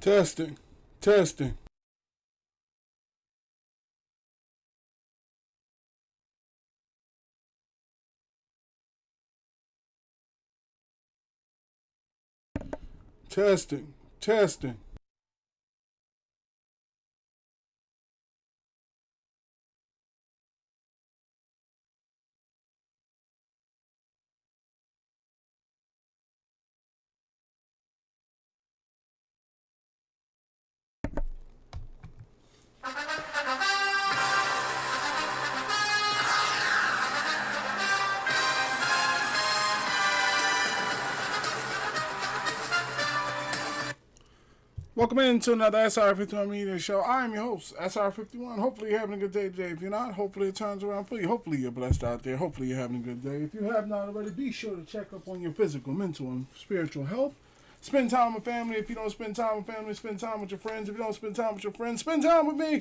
Testing. Testing. Testing. Testing. Welcome into another SR51 Media Show. I am your host, SR51. Hopefully you're having a good day today. If you're not, hopefully it turns around for you. Hopefully you're blessed out there. Hopefully you're having a good day. If you have not already, be sure to check up on your physical, mental, and spiritual health. Spend time with family. If you don't spend time with family, spend time with your friends. If you don't spend time with your friends, spend time with me.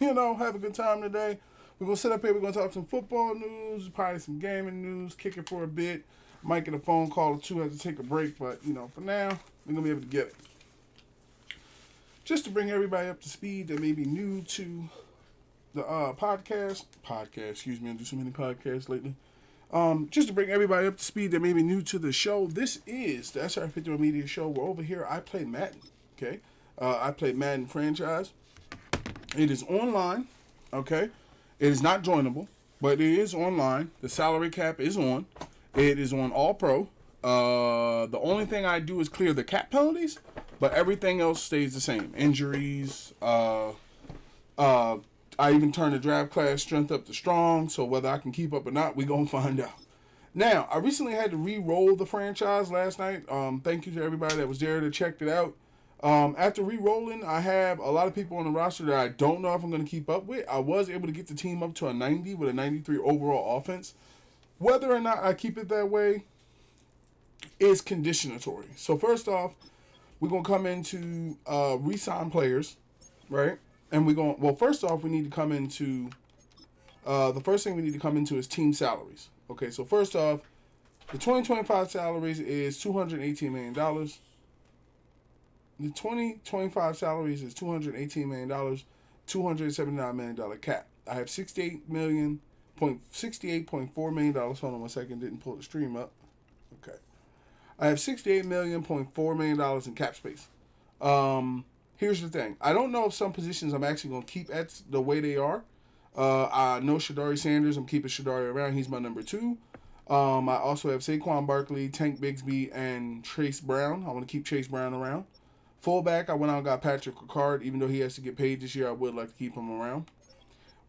Have a good time today. We're going to sit up here. We're going to talk some football news, probably some gaming news, kick it for a bit. Might get a phone call or two, have to take a break. But, for now, we're going to be able to get it. Just to bring everybody up to speed that may be new to the podcast, I do so many podcasts lately. Just to bring everybody up to speed that may be new to the show, this is the SR51 Media Show. Where over here I play Madden, okay? I play Madden franchise. It is online, okay? It is not joinable, but it is online. The salary cap is on. It is on All Pro. The only thing I do is clear the cap penalties, but everything else stays the same. Injuries. I even turn the draft class strength up to strong, so whether I can keep up or not, we gonna find out. Now, I recently had to re-roll the franchise last night. Thank you to everybody that was there that checked it out. After re-rolling, I have a lot of people on the roster that I don't know if I'm going to keep up with. I was able to get the team up to a 90 with a 93 overall offense. Whether or not I keep it that way is conditionatory. So first off, we're going to come into re-sign players, right? And first off, we need to come into, the first thing we need to come into is team salaries. Okay, so first off, the 2025 salaries is $218 million. The 2025 salaries is $218 million, $279 million cap. I have $68.4 million. Hold on one second, didn't pull the stream up. Okay. I have $68.4 million in cap space. Here's the thing. I don't know if some positions I'm actually going to keep at the way they are. I know Shadari Sanders. I'm keeping Shadari around. He's my number 2. I also have Saquon Barkley, Tank Bigsby, and Chase Brown. I want to keep Chase Brown around. Fullback, I went out and got Patrick Ricard. Even though he has to get paid this year, I would like to keep him around.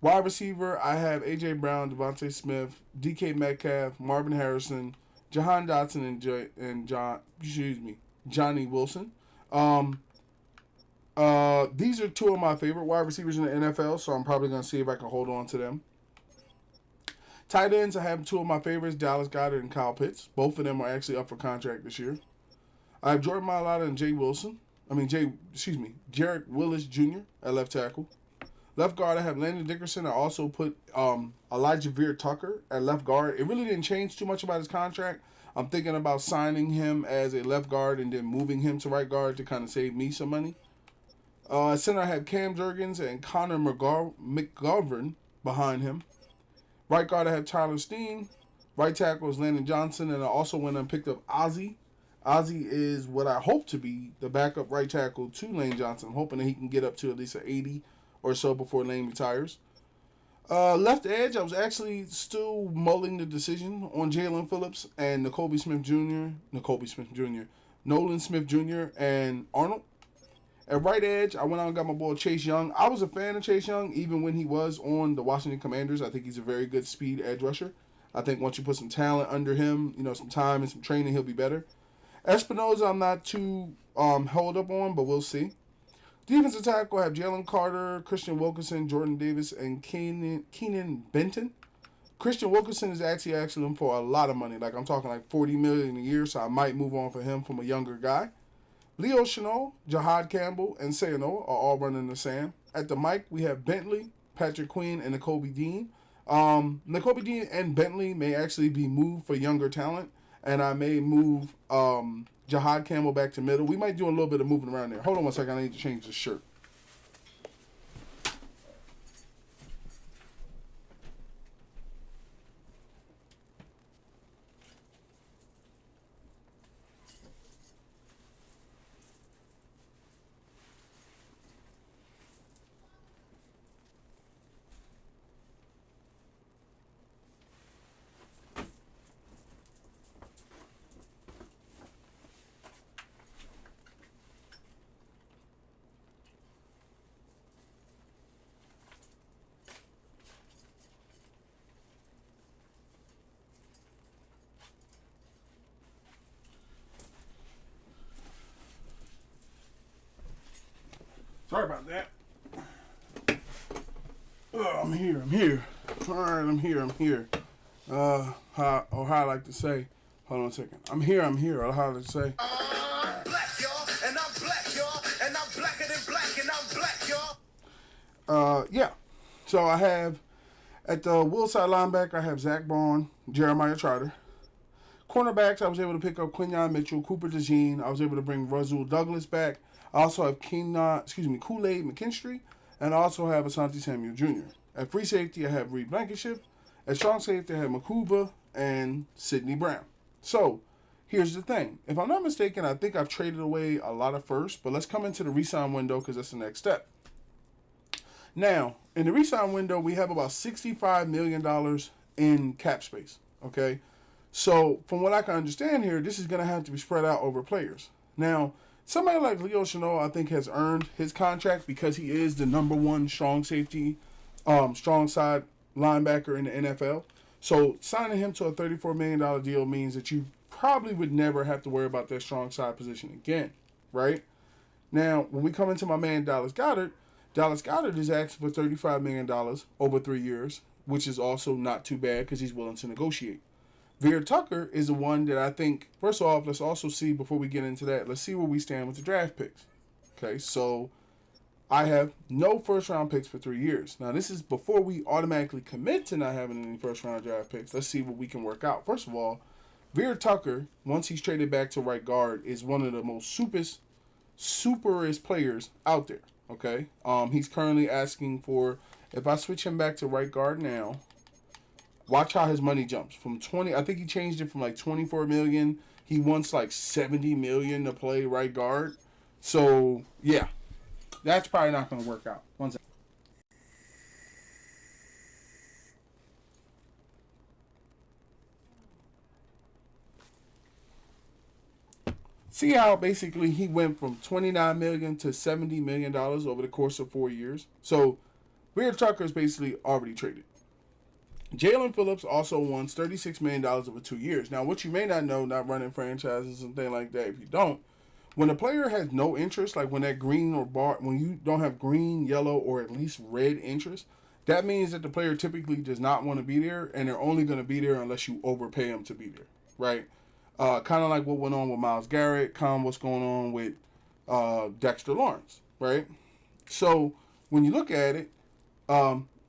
Wide receiver, I have A.J. Brown, Devontae Smith, D.K. Metcalf, Marvin Harrison, Jahan Dotson, and Johnny Wilson. These are two of my favorite wide receivers in the NFL, so I'm probably going to see if I can hold on to them. Tight ends, I have two of my favorites, Dallas Goedert and Kyle Pitts. Both of them are actually up for contract this year. I have Jordan Mailata and Jarrett Willis Jr. at left tackle. Left guard, I have Landon Dickerson. I also put Elijah Vera-Tucker at left guard. It really didn't change too much about his contract. I'm thinking about signing him as a left guard and then moving him to right guard to kind of save me some money. Center, I have Cam Jurgens and Connor McGovern behind him. Right guard, I have Tyler Steen. Right tackle is Landon Johnson. And I also went and picked up Ozzie. Ozzie is what I hope to be the backup right tackle to Lane Johnson. I'm hoping that he can get up to at least an 80 or so before Lane retires. Left edge, I was actually still mulling the decision on Jalen Phillips and Nolan Smith Jr. and Arnold. At right edge, I went out and got my boy Chase Young. I was a fan of Chase Young even when he was on the Washington Commanders. I think he's a very good speed edge rusher. I think once you put some talent under him, some time and some training, he'll be better. Espinoza, I'm not too held up on, but we'll see. Defensive tackle, I have Jalen Carter, Christian Wilkinson, Jordan Davis, and Keenan Benton. Christian Wilkinson is actually asking him for a lot of money. Like, I'm talking like $40 million a year, so I might move on for him from a younger guy. Leo Chenal, Jahad Campbell, and Sayanoa are all running the same. At the mic, we have Bentley, Patrick Queen, and Nakobe Dean. Nakobe Dean and Bentley may actually be moved for younger talent, and I may move Jihad Campbell back to middle. We might do a little bit of moving around there. Hold on one second. I need to change the shirt. Sorry about that. Oh, I'm here. All right, I'm here. How I like to say. Hold on a second. I'm here. Or how I like to say. I'm black, y'all, and I'm black, y'all, and I'm blacker than black, and I'm black, y'all. Yeah. So I have at the will side linebacker, I have Zach Bond, Jeremiah Trotter. Cornerbacks, I was able to pick up Quinyon Mitchell, Cooper DeJean. I was able to bring Rasul Douglas back. I also have Kool-Aid McKinstry, and I also have Asante Samuel Jr. At free safety, I have Reed Blankenship. At strong safety, I have Makuba and Sidney Brown. So, here's the thing. If I'm not mistaken, I think I've traded away a lot of firsts, but let's come into the re-sign window because that's the next step. Now, in the re-sign window, we have about $65 million in cap space, okay? So, from what I can understand here, this is going to have to be spread out over players. Now, somebody like Leo Chenal, I think, has earned his contract because he is the number one strong safety, strong side linebacker in the NFL. So signing him to a $34 million deal means that you probably would never have to worry about that strong side position again, right? Now, when we come into my man Dallas Goedert is asking for $35 million over 3 years, which is also not too bad because he's willing to negotiate. Veer Tucker is the one that I think, first off, let's also see, before we get into that, let's see where we stand with the draft picks. Okay, so I have no first-round picks for 3 years. Now, this is before we automatically commit to not having any first-round draft picks. Let's see what we can work out. First of all, Veer Tucker, once he's traded back to right guard, is one of the most superest players out there. Okay, he's currently asking for, if I switch him back to right guard now, watch how his money jumps from 20. I think he changed it from like 24 million. He wants like 70 million to play right guard. So yeah, that's probably not going to work out. One second. See how basically he went from 29 million to 70 million dollars over the course of 4 years. So Veer Tucker is basically already traded. Jalen Phillips also wants $36 million over 2 years. Now, what you may not know, not running franchises and things like that, if you don't, when a player has no interest, like when that green or bar, when you don't have green, yellow, or at least red interest, that means that the player typically does not want to be there, and they're only going to be there unless you overpay them to be there, right? Kind of like what went on with Myles Garrett, kind of what's going on with Dexter Lawrence, right? So when you look at it,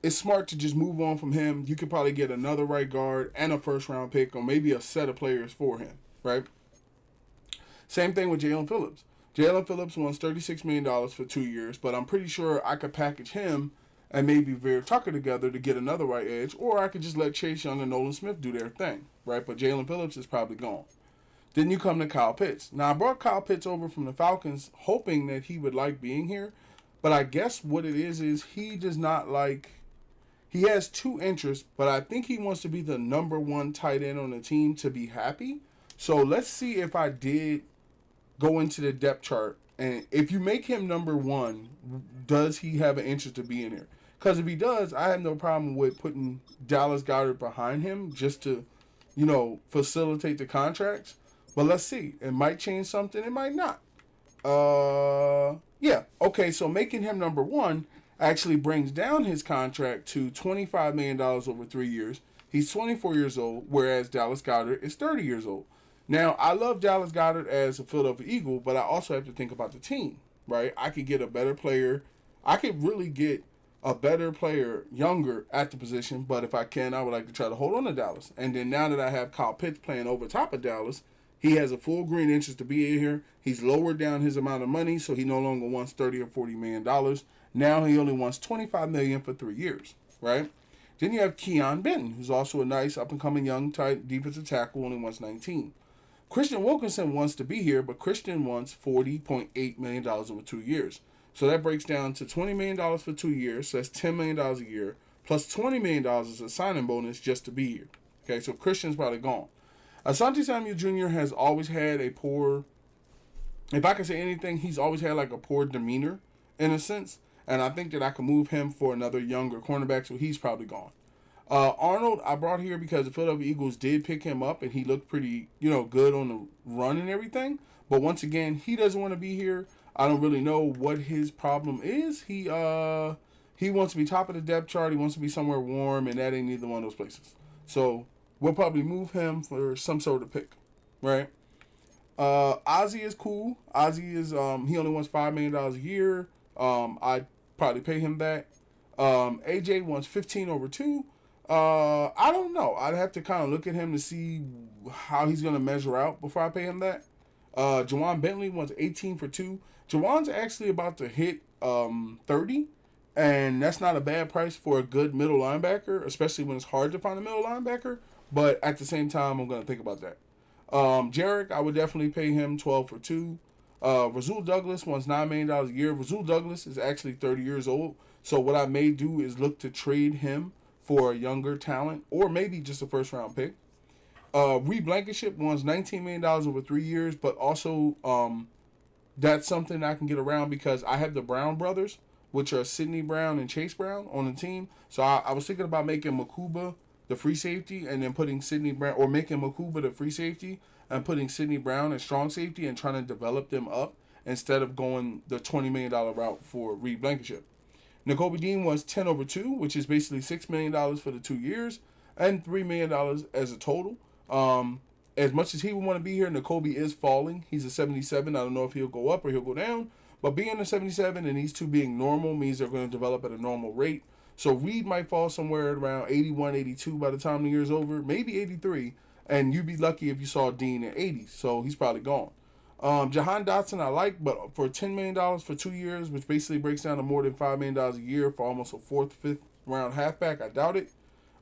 it's smart to just move on from him. You could probably get another right guard and a first-round pick or maybe a set of players for him, right? Same thing with Jalen Phillips. Jalen Phillips wants $36 million for 2 years, but I'm pretty sure I could package him and maybe Veer Tucker together to get another right edge, or I could just let Chase Young and Nolan Smith do their thing, right? But Jalen Phillips is probably gone. Then you come to Kyle Pitts. Now, I brought Kyle Pitts over from the Falcons hoping that he would like being here, but I guess what it is he does not like. He has two interests, but I think he wants to be the number one tight end on the team to be happy. So let's see if I did go into the depth chart. And if you make him number one, does he have an interest to be in here? Because if he does, I have no problem with putting Dallas Goedert behind him just to, facilitate the contracts. But let's see. It might change something. It might not. Yeah. Okay, so making him number one actually brings down his contract to $25 million over 3 years. He's 24 years old, whereas Dallas Goedert is 30 years old. Now, I love Dallas Goedert as a Philadelphia Eagle, but I also have to think about the team, right? I could get a better player. I could really get a better player, younger at the position. But if I can, I would like to try to hold on to Dallas. And then now that I have Kyle Pitts playing over top of Dallas, he has a full green interest to be here. He's lowered down his amount of money, so he no longer wants $30 or $40 million. Now he only wants $25 million for 3 years, right? Then you have Keon Benton, who's also a nice up and coming young type defensive tackle, only wants 19. Christian Wilkinson wants to be here, but Christian wants $40.8 million over 2 years. So that breaks down to $20 million for 2 years. So that's $10 million a year, plus $20 million as a signing bonus just to be here. Okay, so Christian's probably gone. Asante Samuel Jr. has always had a poor, if I can say anything, he's always had like a poor demeanor in a sense. And I think that I can move him for another younger cornerback, so he's probably gone. Arnold, I brought here because the Philadelphia Eagles did pick him up, and he looked pretty, good on the run and everything. But once again, he doesn't want to be here. I don't really know what his problem is. He wants to be top of the depth chart. He wants to be somewhere warm, and that ain't either one of those places. So we'll probably move him for some sort of pick, right? Ozzy is cool. Ozzy is he only wants $5 million a year. I'd probably pay him that. AJ wants 15 over 2. I don't know. I'd have to kind of look at him to see how he's going to measure out before I pay him that. Jawan Bentley wants 18 for 2. Jawan's actually about to hit 30, and that's not a bad price for a good middle linebacker, especially when it's hard to find a middle linebacker. But at the same time, I'm going to think about that. Jarek, I would definitely pay him 12 for 2. Rasul Douglas wants $9 million a year. Rasul Douglas is actually 30 years old. So what I may do is look to trade him for a younger talent or maybe just a first round pick. Reed Blankenship wants $19 million over 3 years, but also that's something I can get around because I have the Brown brothers, which are Sidney Brown and Chase Brown on the team. So I was thinking about making Makuba the free safety and then putting Sidney Brown, or making Makuba the free safety and putting Sidney Brown as strong safety and trying to develop them up instead of going the $20 million route for Reed Blankenship. Nakobe Dean was 10 over 2, which is basically $6 million for the 2 years and $3 million as a total. As much as he would want to be here, Nakobe is falling. He's a 77. I don't know if he'll go up or he'll go down. But being a 77 and these two being normal means they're going to develop at a normal rate. So Reed might fall somewhere around 81, 82 by the time the year's over, maybe 83. And you'd be lucky if you saw Dean at 80. So he's probably gone. Jahan Dotson I like, but for $10 million for 2 years, which basically breaks down to more than $5 million a year for almost a 4th, 5th round halfback, I doubt it.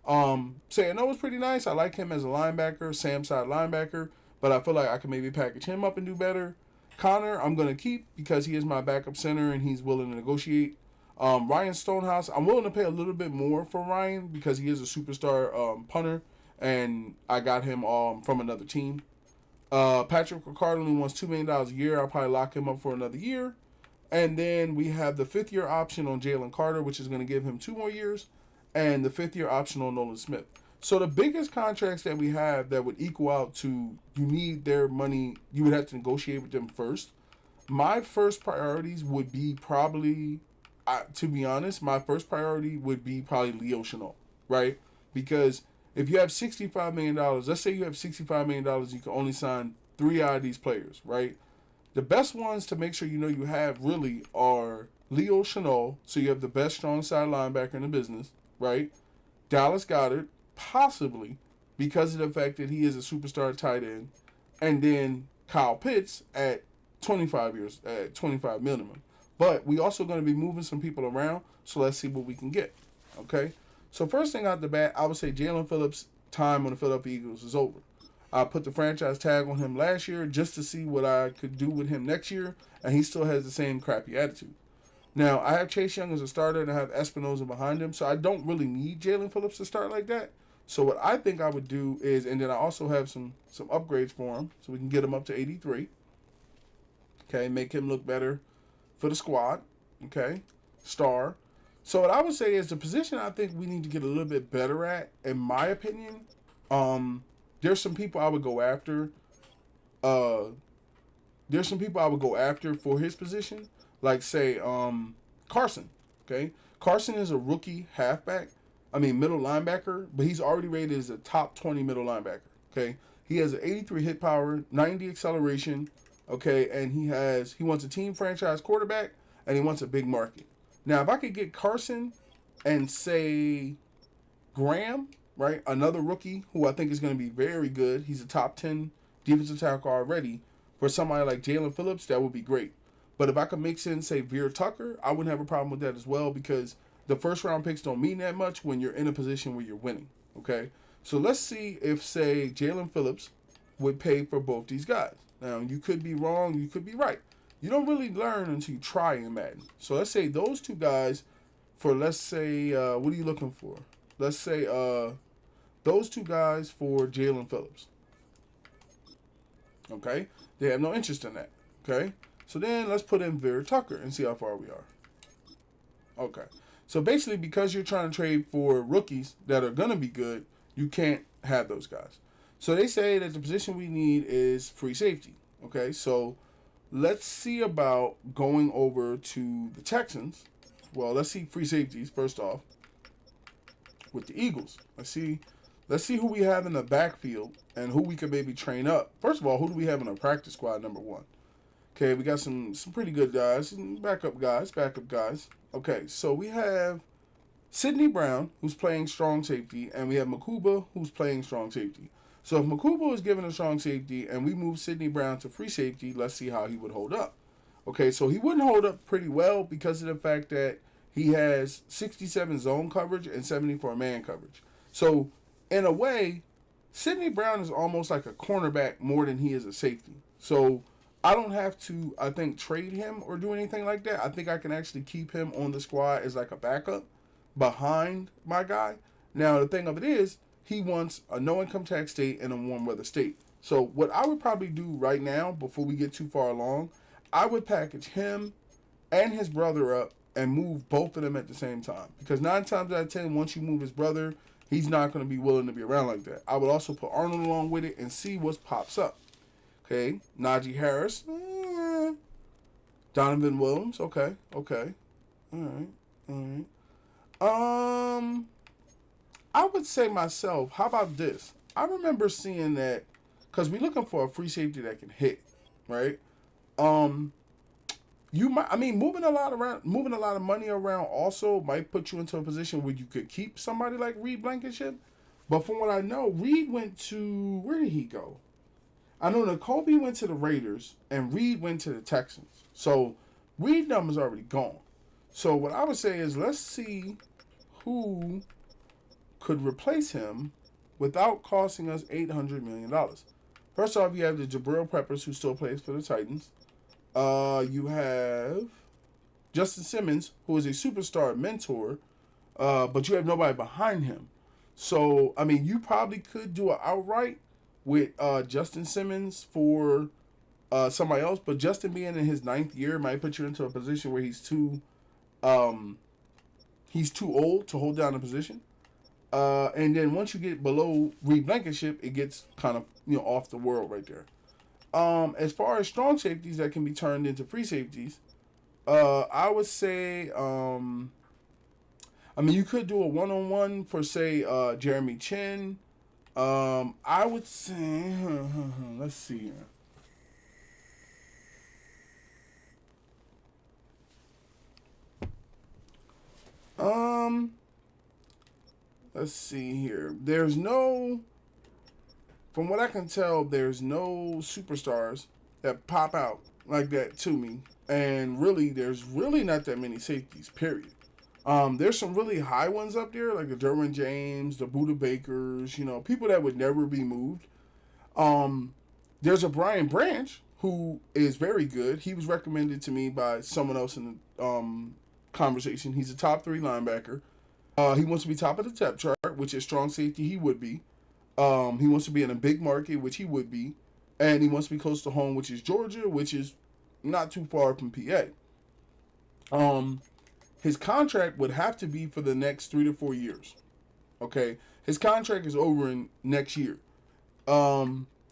Sayano was pretty nice. I like him as a linebacker, Sam side linebacker, but I feel like I can maybe package him up and do better. Connor, I'm going to keep because he is my backup center and he's willing to negotiate. Ryan Stonehouse, I'm willing to pay a little bit more for Ryan because he is a superstar punter, and I got him from another team. Patrick Ricard only wants $2 million a year. I'll probably lock him up for another year. And then we have the 5th year option on Jalen Carter, which is going to give him 2 more years, and the 5th year option on Nolan Smith. So the biggest contracts that we have that would equal out to you need their money, you would have to negotiate with them first. My first priorities would be probably, to be honest, my first priority would be probably Leo Chenal, right? Because if you have $65 million, let's say you have $65 million, you can only sign 3 out of these players, right? The best ones to make sure you have really are Leo Chenal, so you have the best strong side linebacker in the business, right? Dallas Goedert, possibly, because of the fact that he is a superstar tight end, and then Kyle Pitts at 25 years, at 25 minimum. But we also going to be moving some people around, so let's see what we can get, okay? So first thing out the bat, I would say Jalen Phillips' time on the Philadelphia Eagles is over. I put the franchise tag on him last year just to see what I could do with him next year, and he still has the same crappy attitude. Now, I have Chase Young as a starter, and I have Espinoza behind him, so I don't really need Jalen Phillips to start like that. So what I think I would do is, and then I also have some upgrades for him, so we can get him up to 83. Okay, make him look better for the squad. Okay, star. So what I would say is the position I think we need to get a little bit better at, in my opinion, there's some people I would go after. There's some people I would go after for his position. Like, say, Carson, okay? Carson is a rookie middle linebacker, but he's already rated as a top 20 middle linebacker, okay? He has an 83 hit power, 90 acceleration, okay? And he wants a team franchise quarterback, and he wants a big market. Now, if I could get Carson and say Graham, right? Another rookie who I think is going to be very good. He's a top 10 defensive tackle already. For somebody like Jalen Phillips, that would be great. But if I could mix in, say, Veer Tucker, I wouldn't have a problem with that as well because the first round picks don't mean that much when you're in a position where you're winning. Okay? So let's see if, say, Jalen Phillips would pay for both these guys. Now, you could be wrong, you could be right. You don't really learn until you try in Madden. So let's say those two guys for, let's say, what are you looking for? Let's say those two guys for Jalen Phillips. Okay? They have no interest in that. Okay? So then let's put in Veer Tucker and see how far we are. Okay. So basically, because you're trying to trade for rookies that are going to be good, you can't have those guys. So they say that the position we need is free safety. Okay? So let's see about going over to the Texans. Well, let's see free safeties first off with the Eagles. Let's see who we have in the backfield and who we could maybe train up. First of all, who do we have in our practice squad, number one? Okay, we got some pretty good guys, backup guys. Okay, so we have Sidney Brown, who's playing strong safety, and we have Makuba, who's playing strong safety. So if Makuba is given a strong safety and we move Sidney Brown to free safety, let's see how he would hold up. Okay, so he wouldn't hold up pretty well because of the fact that he has 67 zone coverage and 74 man coverage. So in a way, Sidney Brown is almost like a cornerback more than he is a safety. So I don't have to, I think, trade him or do anything like that. I think I can actually keep him on the squad as like a backup behind my guy. Now, the thing of it is, he wants a no income tax state and a warm weather state. So what I would probably do right now, before we get too far along, I would package him and his brother up and move both of them at the same time. Because 9 times out of 10, once you move his brother, he's not going to be willing to be around like that. I would also put Arnold along with it and see what pops up. Okay, Najee Harris, Donovan Williams, okay, all right. I would say myself, how about this? I remember seeing that, because we're looking for a free safety that can hit, right? You might, I mean, moving a lot of money around also might put you into a position where you could keep somebody like Reed Blankenship. But from what I know, Reed went to, where did he go? I know N'Kobe went to the Raiders and Reed went to the Texans. So Reed number's already gone. So what I would say is let's see who could replace him without costing us $800 million. First off, you have the Jabril Peppers, who still plays for the Titans. You have Justin Simmons, who is a superstar mentor, but you have nobody behind him. So, I mean, you probably could do an outright with Justin Simmons for somebody else, but Justin being in his 9th year might put you into a position where he's too old to hold down a position. And then once you get below Reed Blankenship, it gets kind of off the world right there. As far as strong safeties that can be turned into free safeties, I would say, I mean, you could do a one-on-one for, say, Jeremy Chin. I would say, let's see here. Let's see here. From what I can tell, there's no superstars that pop out like that to me. And really, there's really not that many safeties, period. There's some really high ones up there, like the Derwin James, the Buda Bakers, people that would never be moved. There's a Brian Branch, who is very good. He was recommended to me by someone else in the conversation. He's a top 3 linebacker. He wants to be top of the depth chart, which is strong safety. He would be. He wants to be in a big market, which he would be. And he wants to be close to home, which is Georgia, which is not too far from PA. His contract would have to be for the next 3 to 4 years. Okay? His contract is over in next year.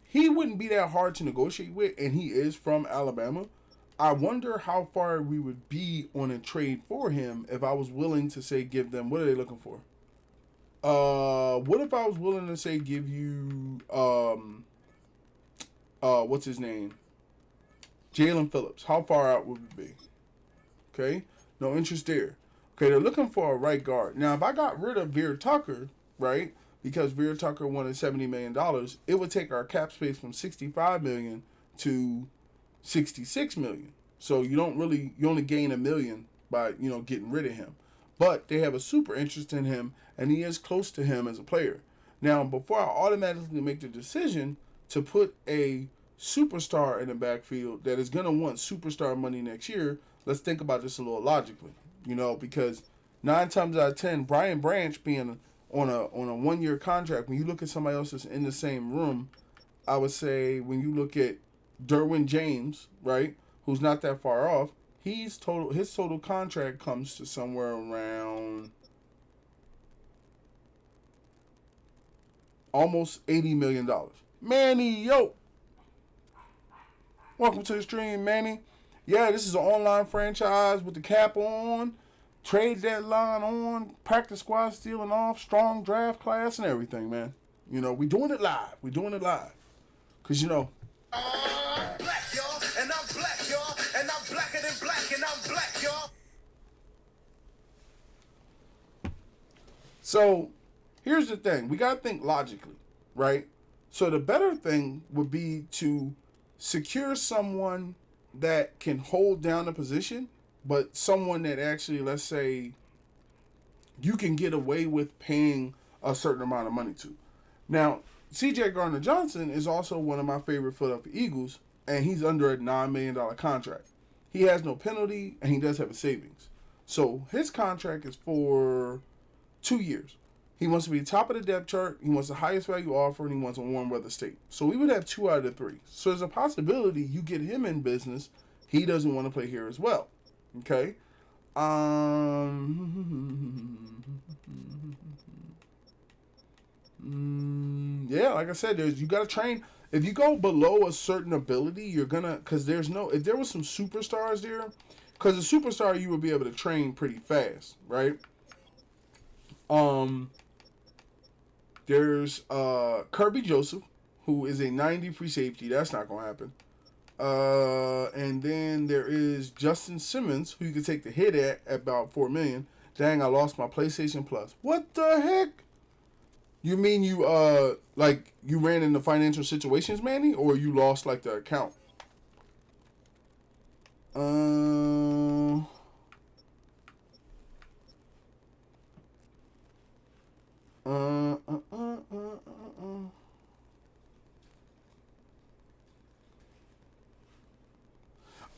He wouldn't be that hard to negotiate with, and he is from Alabama. I wonder how far we would be on a trade for him if I was willing to, say, give them, what are they looking for? What if I was willing to, say, give you, what's his name? Jalen Phillips. How far out would it be? Okay? No interest there. Okay, they're looking for a right guard. Now, if I got rid of Veer Tucker, right, because Veer Tucker wanted $70 million, it would take our cap space from 65 million to 66 million. So you only gain a million by getting rid of him. But they have a super interest in him, and he is close to him as a player. Now, before I automatically make the decision to put a superstar in the backfield that is going to want superstar money next year, let's think about this a little logically. Because 9 times out of 10, Brian Branch being on a 1 year contract, when you look at somebody else that's in the same room, I would say when you look at Derwin James, right, who's not that far off, his total contract comes to somewhere around almost $80 million. Manny, yo, welcome to the stream, Manny. Yeah, this is an online franchise with the cap on, trade deadline on, practice squad stealing off, strong draft class and everything, man. We doing it live. We doing it live. Because, I'm black, y'all, and I'm black, y'all, and I'm blacker than black, and I'm black, y'all. So, here's the thing. We got to think logically, right? So, the better thing would be to secure someone that can hold down the position, but someone that actually, let's say, you can get away with paying a certain amount of money to. Now, C.J. Gardner-Johnson is also one of my favorite Philadelphia Eagles, and he's under a $9 million contract. He has no penalty, and he does have a savings. So his contract is for 2 years. He wants to be top of the depth chart, he wants the highest value offer, and he wants a warm weather state. So we would have 2 out of the 3. So there's a possibility you get him in business. He doesn't want to play here as well. Okay? Yeah, like I said, you got to train. If you go below a certain ability, you're gonna, because if there was some superstars there, because a superstar you would be able to train pretty fast, right? There's Kirby Joseph, who is a 90 free safety. That's not gonna happen. And then there is Justin Simmons, who you can take the hit at about $4 million. Dang, I lost my PlayStation Plus. What the heck? You mean you ran into financial situations, Manny, or you lost like the account?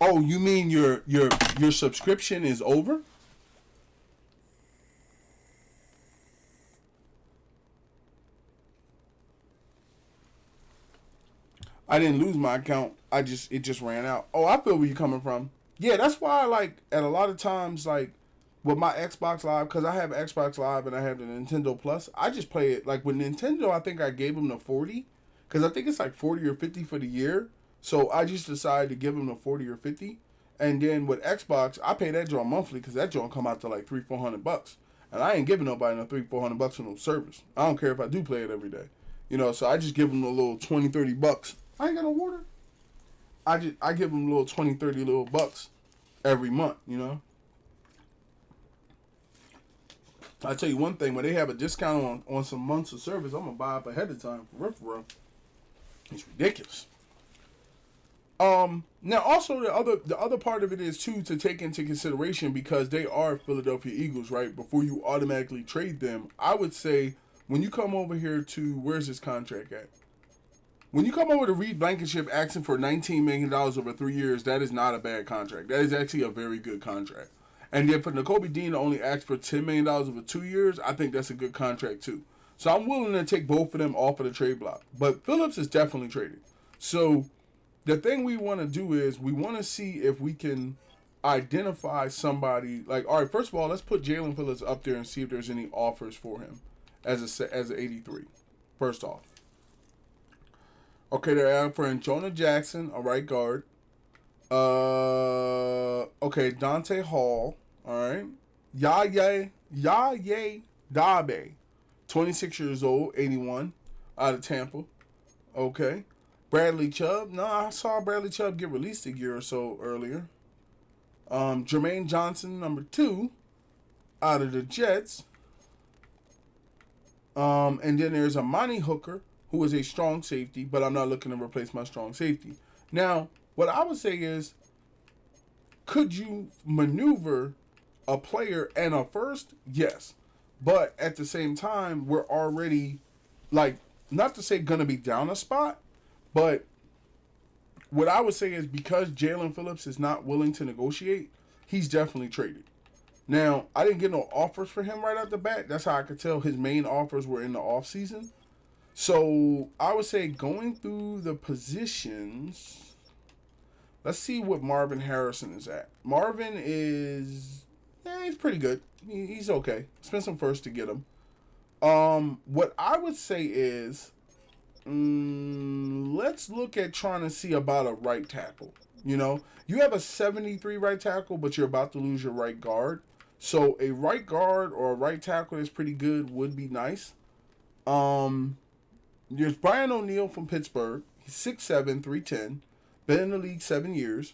Oh, you mean your subscription is over? I didn't lose my account. It just ran out. Oh, I feel where you're coming from. Yeah, that's why at a lot of times with my Xbox Live, because I have Xbox Live and I have the Nintendo Plus, I just play it with Nintendo. I think I gave them the 40, because I think it's like 40 or 50 for the year. So I just decided to give them the 40 or 50, and then with Xbox, I pay that joint monthly because that joint come out to like $300-400, and I ain't giving nobody no $300-400 for no service. I don't care if I do play it every day, So I just give them a little $20-30. I ain't got no water. I give them a little 20-30 little bucks every month. I tell you one thing, when they have a discount on some months of service, I'm gonna buy up ahead of time for real. It's ridiculous. Now also the other part of it is too to take into consideration, because they are Philadelphia Eagles, right? Before you automatically trade them, I would say when you come over here to, where's this contract at? When you come over to Reed Blankenship asking for $19 million over 3 years, that is not a bad contract. That is actually a very good contract. And then for Nakobe Dean to only ask for $10 million over 2 years, I think that's a good contract too. So I'm willing to take both of them off of the trade block. But Phillips is definitely traded. So the thing we want to do is we want to see if we can identify somebody. All right, first of all, let's put Jalen Phillips up there and see if there's any offers for him as an 83. First off. Okay, they're offering Jonah Jackson, a right guard. Okay, Dante Hall. All right. Yaya Dabe, 26 years old, 81, out of Tampa. Okay. Bradley Chubb. No, I saw Bradley Chubb get released a year or so earlier. Jermaine Johnson, number 2. out of the Jets. And then there's Amani Hooker, who is a strong safety, but I'm not looking to replace my strong safety. Now, what I would say is, could you maneuver a player and a first? Yes. But at the same time, we're already, like, not to say going to be down a spot, but what I would say is because Jalen Phillips is not willing to negotiate, he's definitely traded. Now, I didn't get no offers for him right out the bat. That's how I could tell his main offers were in the offseason. So I would say going through the positions, let's see what Marvin Harrison is at. Marvin is, he's pretty good. He's okay. Spend some first to get him. What I would say is, let's look at trying to see about a right tackle. You know, you have a 73 right tackle, but you're about to lose your right guard. So a right guard or a right tackle that's pretty good would be nice. There's Brian O'Neill from Pittsburgh. He's 6'7", 310. Been in the league 7 years.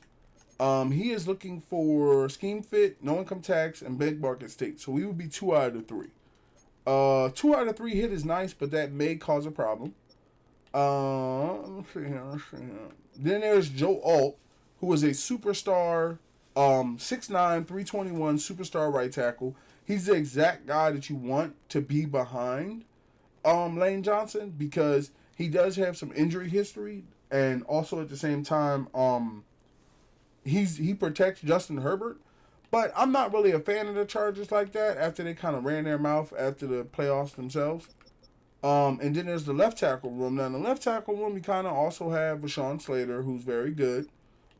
He is looking for scheme fit, no income tax, and big market state. So we would be 2 out of the 3. 2 out of 3 hit is nice, but that may cause a problem. Let's see here. Then there's Joe Alt, who is a superstar, 6'9", 321 superstar right tackle. He's the exact guy that you want to be behind Lane Johnson because he does have some injury history, and also at the same time, he protects Justin Herbert. But I'm not really a fan of the Chargers like that after they kind of ran their mouth after the playoffs themselves. And then there's the left tackle room. Now, in the left tackle room, you kind of also have Rashawn Slater, who's very good.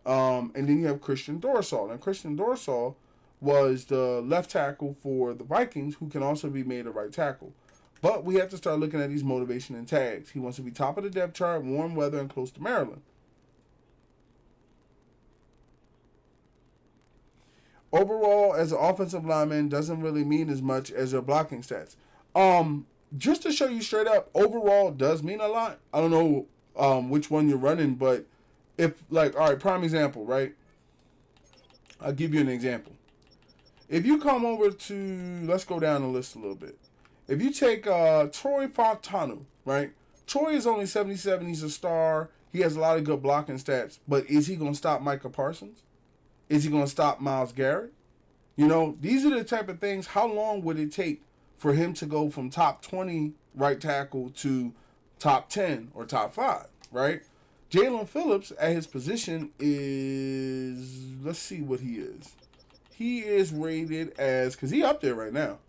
And then you have Christian Dorsal. Now, Christian Dorsal was the left tackle for the Vikings, who can also be made a right tackle. But we have to start looking at these motivation and tags. He wants to be top of the depth chart, warm weather, and close to Maryland. Overall, as an offensive lineman, doesn't really mean as much as your blocking stats. Just to show you straight up, overall does mean a lot. I don't know which one you're running, but if, like, all right, prime example, right? I'll give you an example. If you come over to, let's go down the list a little bit. If you take Troy Fontanu, right? Troy is only 77. He's a star. He has a lot of good blocking stats. But is he going to stop Micah Parsons? Is he going to stop Myles Garrett? You know, these are the type of things. How long would it take for him to go from top 20 right tackle to top 10 or top 5, right? Jalen Phillips at his position is, let's see what he is. He is rated as, because he up there right now,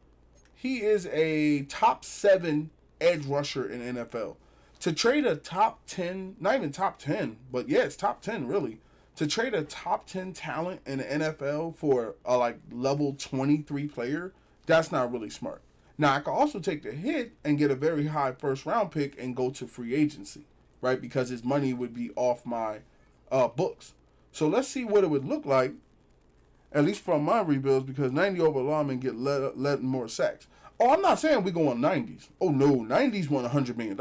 he is a top 7 edge rusher in NFL. To trade a top 10, not even top 10, but yeah, it's top 10 really. To trade a top 10 talent in the NFL for a like level 23 player, that's not really smart. Now, I could also take the hit and get a very high first round pick and go to free agency, right? Because his money would be off my books. So let's see what it would look like, at least from my rebuilds, because 90 over linemen get let more sacks. Oh, I'm not saying we go on 90s. Oh, no, 90s won $100 million.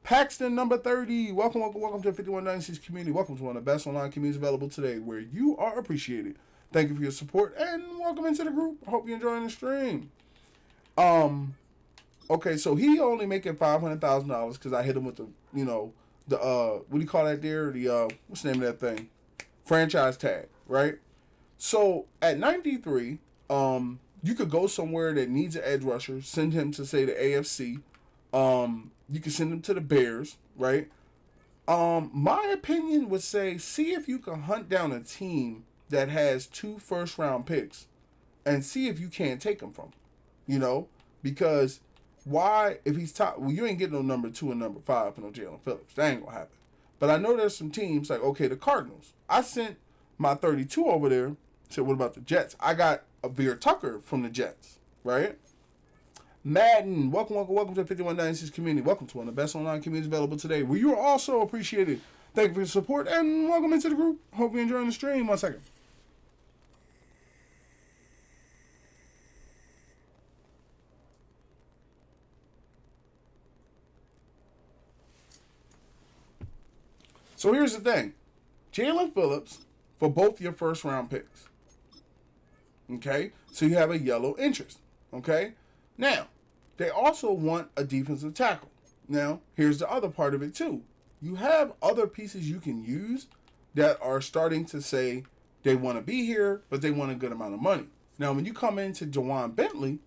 Paxton, number 30. Welcome to the 5196 community. Welcome to one of the best online communities available today where you are appreciated. Thank you for your support and welcome into the group. I hope you're enjoying the stream. Okay, so he only making $500,000 because I hit him with the, you know, the, what do you call that there? The, what's the name of that thing? Franchise tag, right? So at 93, you could go somewhere that needs an edge rusher, send him to, say, the AFC. You can send him to the Bears, right? My opinion would say, see if you can hunt down a team that has 2 first-round picks and see if you can't take them from him, you know? Because why, if he's top, well, you ain't getting no number 2 and number 5 for no Jalen Phillips. That ain't going to happen. But I know there's some teams like, okay, the Cardinals. I sent my 32 over there. Said, what about the Jets? I got a Veer Tucker from the Jets, right? Madden, welcome to the 5196 community. Welcome to one of the best online communities available today, where you are also appreciated. Thank you for your support, and welcome into the group. Hope you're enjoying the stream. 1 second. So here's the thing. Jalen Phillips for both your first-round picks. Okay, so you have a yellow interest. Okay, now they also want a defensive tackle. Now, here's the other part of it too. You have other pieces you can use that are starting to say they want to be here, but they want a good amount of money. Now, when you come into Jawan Bentley,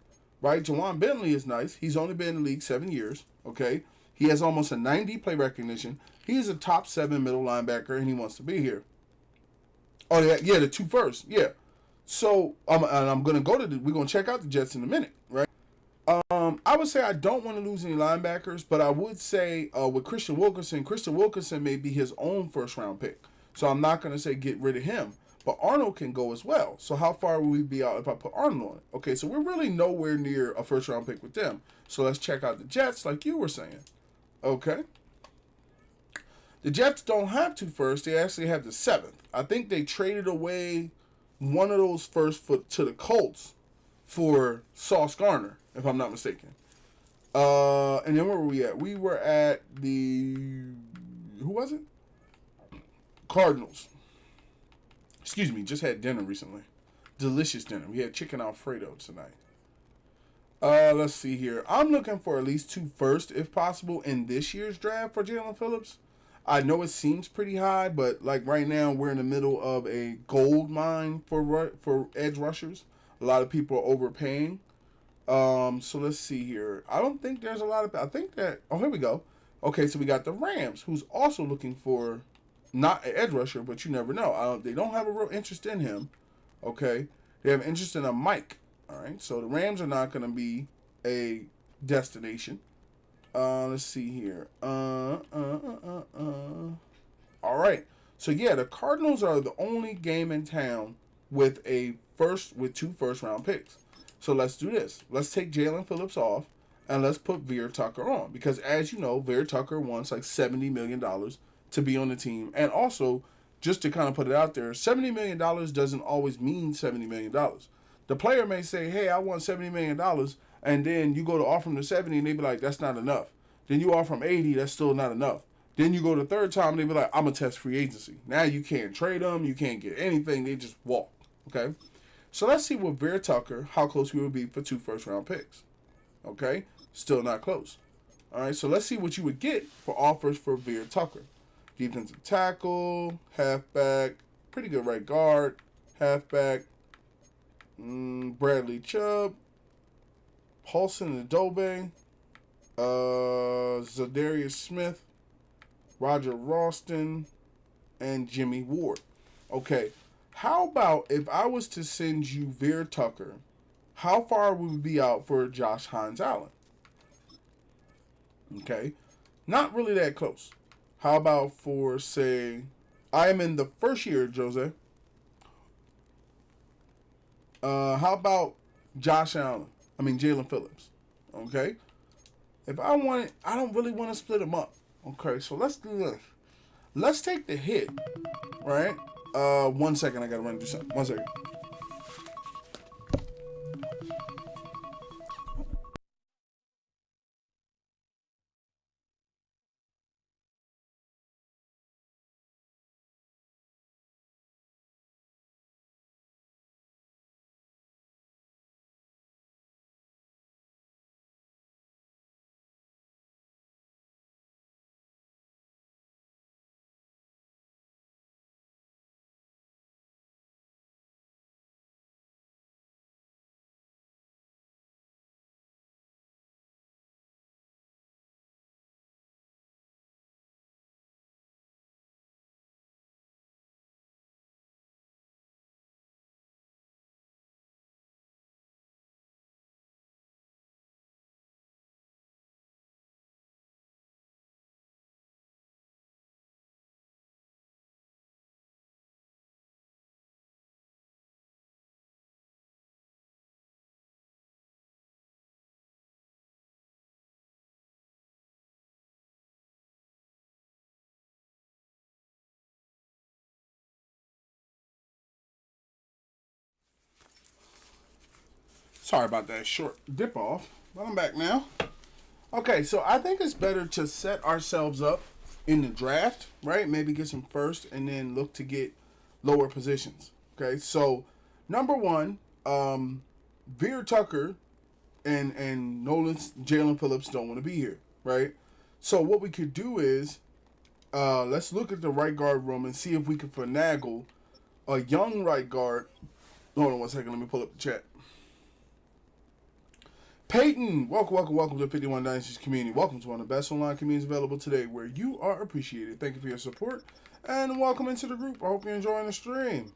right? Jawan Bentley is nice. He's only been in the league 7 years. Okay, he has almost a 90 play recognition. He is a top 7 middle linebacker, and he wants to be here. Oh yeah, the 2 first, yeah. So and I'm gonna go to we're gonna check out the Jets in a minute, right? I would say I don't want to lose any linebackers, but I would say with Christian Wilkerson may be his own first round pick. So I'm not going to say get rid of him. But Arnold can go as well. So how far will we be out if I put Arnold on it? Okay, so we're really nowhere near a first round pick with them. So let's check out the Jets like you were saying. Okay. The Jets don't have 2 firsts. They actually have the 7th. I think they traded away one of those first to the Colts for Sauce Gardner, if I'm not mistaken. And then where were we at? We were at the who was it? Cardinals. Excuse me, just had dinner recently. Delicious dinner. We had chicken Alfredo tonight. Let's see here. I'm looking for at least 2 firsts, if possible, in this year's draft for Jalen Phillips. I know it seems pretty high, but like right now we're in the middle of a gold mine for edge rushers. A lot of people are overpaying. So let's see here. I don't think there's a lot of. I think that. Oh, here we go. Okay, so we got the Rams, who's also looking for not an edge rusher, but you never know. They don't have a real interest in him. Okay, they have interest in a Mike. All right, so the Rams are not going to be a destination. Let's see here. All right. So yeah, the Cardinals are the only game in town with 2 first round picks. So let's do this. Let's take Jalen Phillips off and let's put Veer Tucker on. Because as you know, Veer Tucker wants like $70 million to be on the team. And also, just to kind of put it out there, $70 million doesn't always mean $70 million. The player may say, hey, I want $70 million. And then you go to offer them the 70 and they be like, that's not enough. Then you offer them 80, that's still not enough. Then you go the third time and they be like, I'm going to test free agency. Now you can't trade them. You can't get anything. They just walk. Okay? So let's see with Veer Tucker how close we would be for 2 first round picks. Okay? Still not close. All right, so let's see what you would get for offers for Veer Tucker. Defensive tackle, halfback, pretty good right guard, halfback, Bradley Chubb, Paulson Adobe, Zadarius Smith, Roger Ralston, and Jimmy Ward. Okay, how about if I was to send you Veer Tucker, how far would we be out for Josh Hines-Allen? Okay, not really that close. How about for, say, I am in the first year, Jose. How about Jalen Phillips? Okay, if I want it, I don't really want to split them up. Okay, so let's do this. Let's take the hit, right? 1 second, I gotta run and do something. 1 second. Sorry about that short dip off, but I'm back now. Okay, so I think it's better to set ourselves up in the draft, right? Maybe get some first and then look to get lower positions. Okay, so number one, Veer Tucker and Nolan's Jalen Phillips don't want to be here, right? So what we could do is let's look at the right guard room and see if we can finagle a young right guard. Hold on one second. Let me pull up the chat. Peyton, welcome to 51 Dynasties community. Welcome to one of the best online communities available today where you are appreciated. Thank you for your support and welcome into the group. I hope you're enjoying the stream.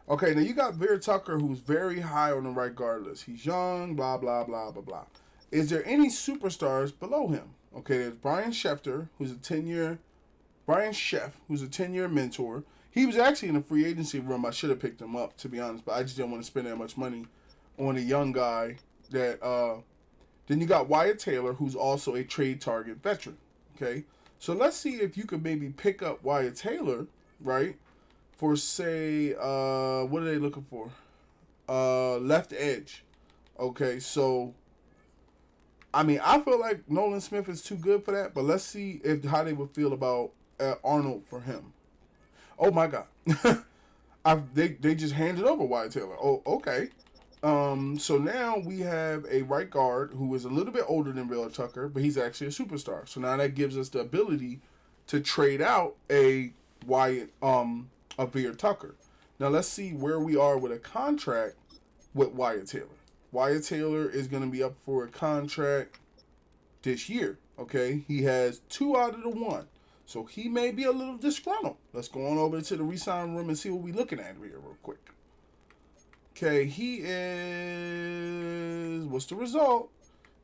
Okay, now you got Veer Tucker, who's very high on the right guard list. He's young, blah, blah, blah, blah, blah. Is there any superstars below him? Okay, there's Brian Schefter, who's a 10-year mentor. He was actually in the free agency room. I should have picked him up, to be honest, but I just didn't want to spend that much money on a young guy. Then you got Wyatt Taylor, who's also a trade target veteran. Okay, so let's see if you could maybe pick up Wyatt Taylor, right, for say what are they looking for? Left edge. Okay, so I mean I feel like Nolan Smith is too good for that, but let's see how they would feel about Arnold for him. Oh my God, they just handed over Wyatt Taylor. Oh, okay. So now we have a right guard who is a little bit older than Veer Tucker, but he's actually a superstar. So now that gives us the ability to trade out a Veer Tucker. Now let's see where we are with a contract with Wyatt Taylor. Wyatt Taylor is going to be up for a contract this year. Okay, he has 2 out of the 1, so he may be a little disgruntled. Let's go on over to the re-sign room and see what we're looking at here real quick. Okay, he is, what's the result?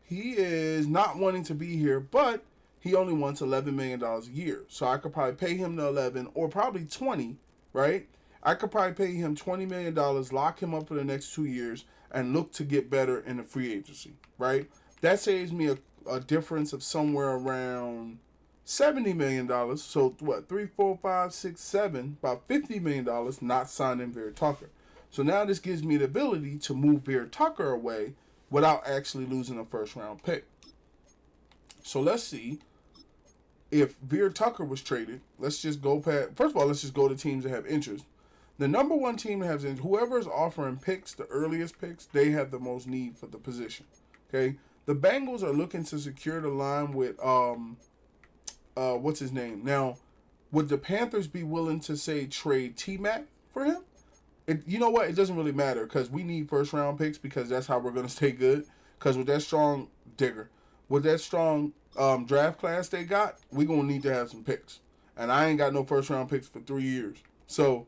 He is not wanting to be here, but he only wants $11 million a year. So I could probably pay him the 11 or probably 20, right? I could probably pay him $20 million, lock him up for the next 2 years, and look to get better in the free agency, right? That saves me a difference of somewhere around $70 million. So what, 3, 4, 5, 6, 7, about $50 million not signing Veer Tucker. So now this gives me the ability to move Veer Tucker away without actually losing a first-round pick. So let's see if Veer Tucker was traded. Let's just go past. First of all, let's just go to teams that have interest. The number one team that has interest, whoever is offering picks, the earliest picks, they have the most need for the position. Okay, the Bengals are looking to secure the line with what's his name? Now, would the Panthers be willing to say trade T-Mac for him? You know what? It doesn't really matter because we need first round picks because that's how we're going to stay good. Because with that strong draft class they got, we're going to need to have some picks. And I ain't got no first round picks for 3 years. So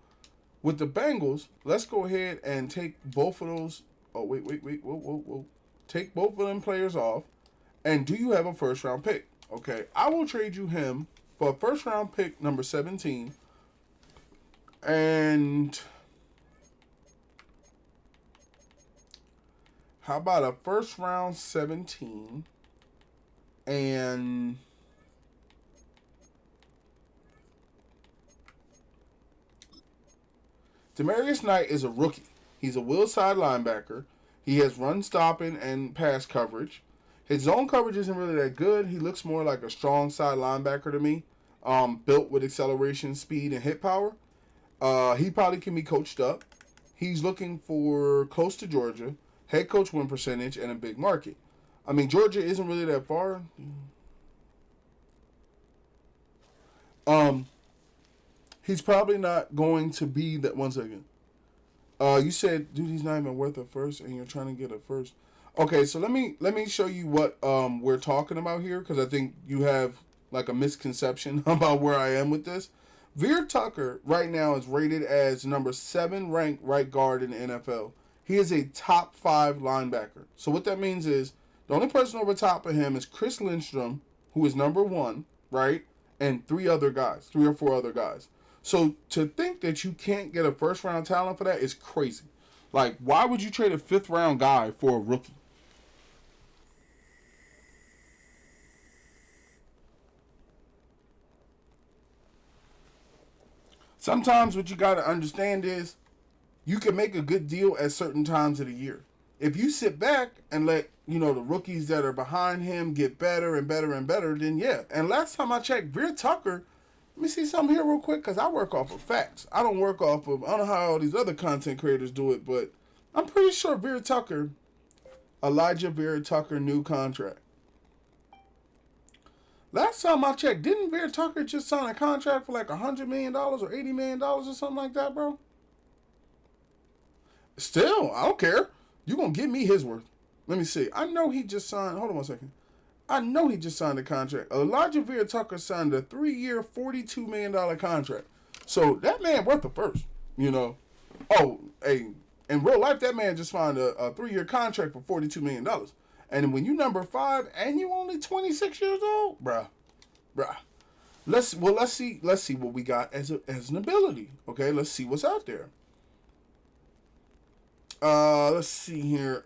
with the Bengals, let's go ahead and take both of those. Oh, wait. Whoa. Take both of them players off. And do you have a first round pick? Okay. I will trade you him for a first round pick, number 17. And how about a first round 17 and Demarius Knight is a rookie. He's a will side linebacker. He has run stopping and pass coverage. His zone coverage isn't really that good. He looks more like a strong side linebacker to me, built with acceleration, speed, and hit power. He probably can be coached up. He's looking for close to Georgia, head coach win percentage, and a big market. I mean, Georgia isn't really that far. He's probably not going to be that. 1 second. You said, dude, he's not even worth a first, and you're trying to get a first. Okay, so let me show you what we're talking about here, because I think you have like a misconception about where I am with this. Veer Tucker right now is rated as number 7 ranked right guard in the NFL. He is a top 5 linebacker. So what that means is the only person over top of him is Chris Lindstrom, who is number 1, right? And 3 or 4 other guys. So to think that you can't get a first round talent for that is crazy. Like, why would you trade a 5th round guy for a rookie? Sometimes what you got to understand is you can make a good deal at certain times of the year. If you sit back and let, the rookies that are behind him get better and better and better, then yeah. And last time I checked, Veer Tucker, let me see something here real quick because I work off of facts. I don't know how all these other content creators do it, but I'm pretty sure Elijah Vera Tucker, new contract. Last time I checked, didn't Vera Tucker just sign a contract for like $100 million or $80 million or something like that, bro? Still, I don't care. You gonna give me his worth. Let me see. I know he just signed. Hold on 1 second. I know he just signed a contract. Elijah Vera Tucker signed a 3-year, $42 million contract. So that man worth the first, you know. Oh, hey, in real life, that man just signed a 3-year contract for $42 million. And when you number 5 and you only 26 years old, bruh. Let's see what we got as an ability. Okay, let's see what's out there. Let's see here.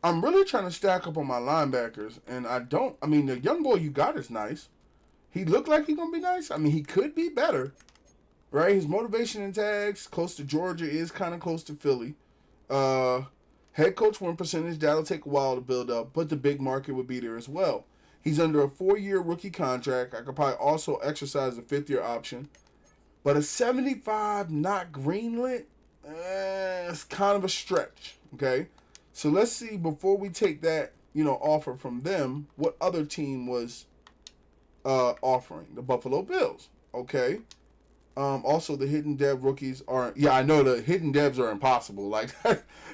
I'm really trying to stack up on my linebackers, and I mean, the young boy you got is nice. He looked like he's gonna be nice. I mean, he could be better, right? His motivation and tags close to Georgia is kind of close to Philly. Head coach win percentage, that'll take a while to build up, but the big market would be there as well. He's under a 4-year rookie contract. I could probably also exercise a 5th-year option, but a 75 not greenlit. It's kind of a stretch, okay? So let's see, before we take that, offer from them, what other team was offering? The Buffalo Bills, okay? Also, the hidden dev rookies are, I know the hidden devs are impossible. Like,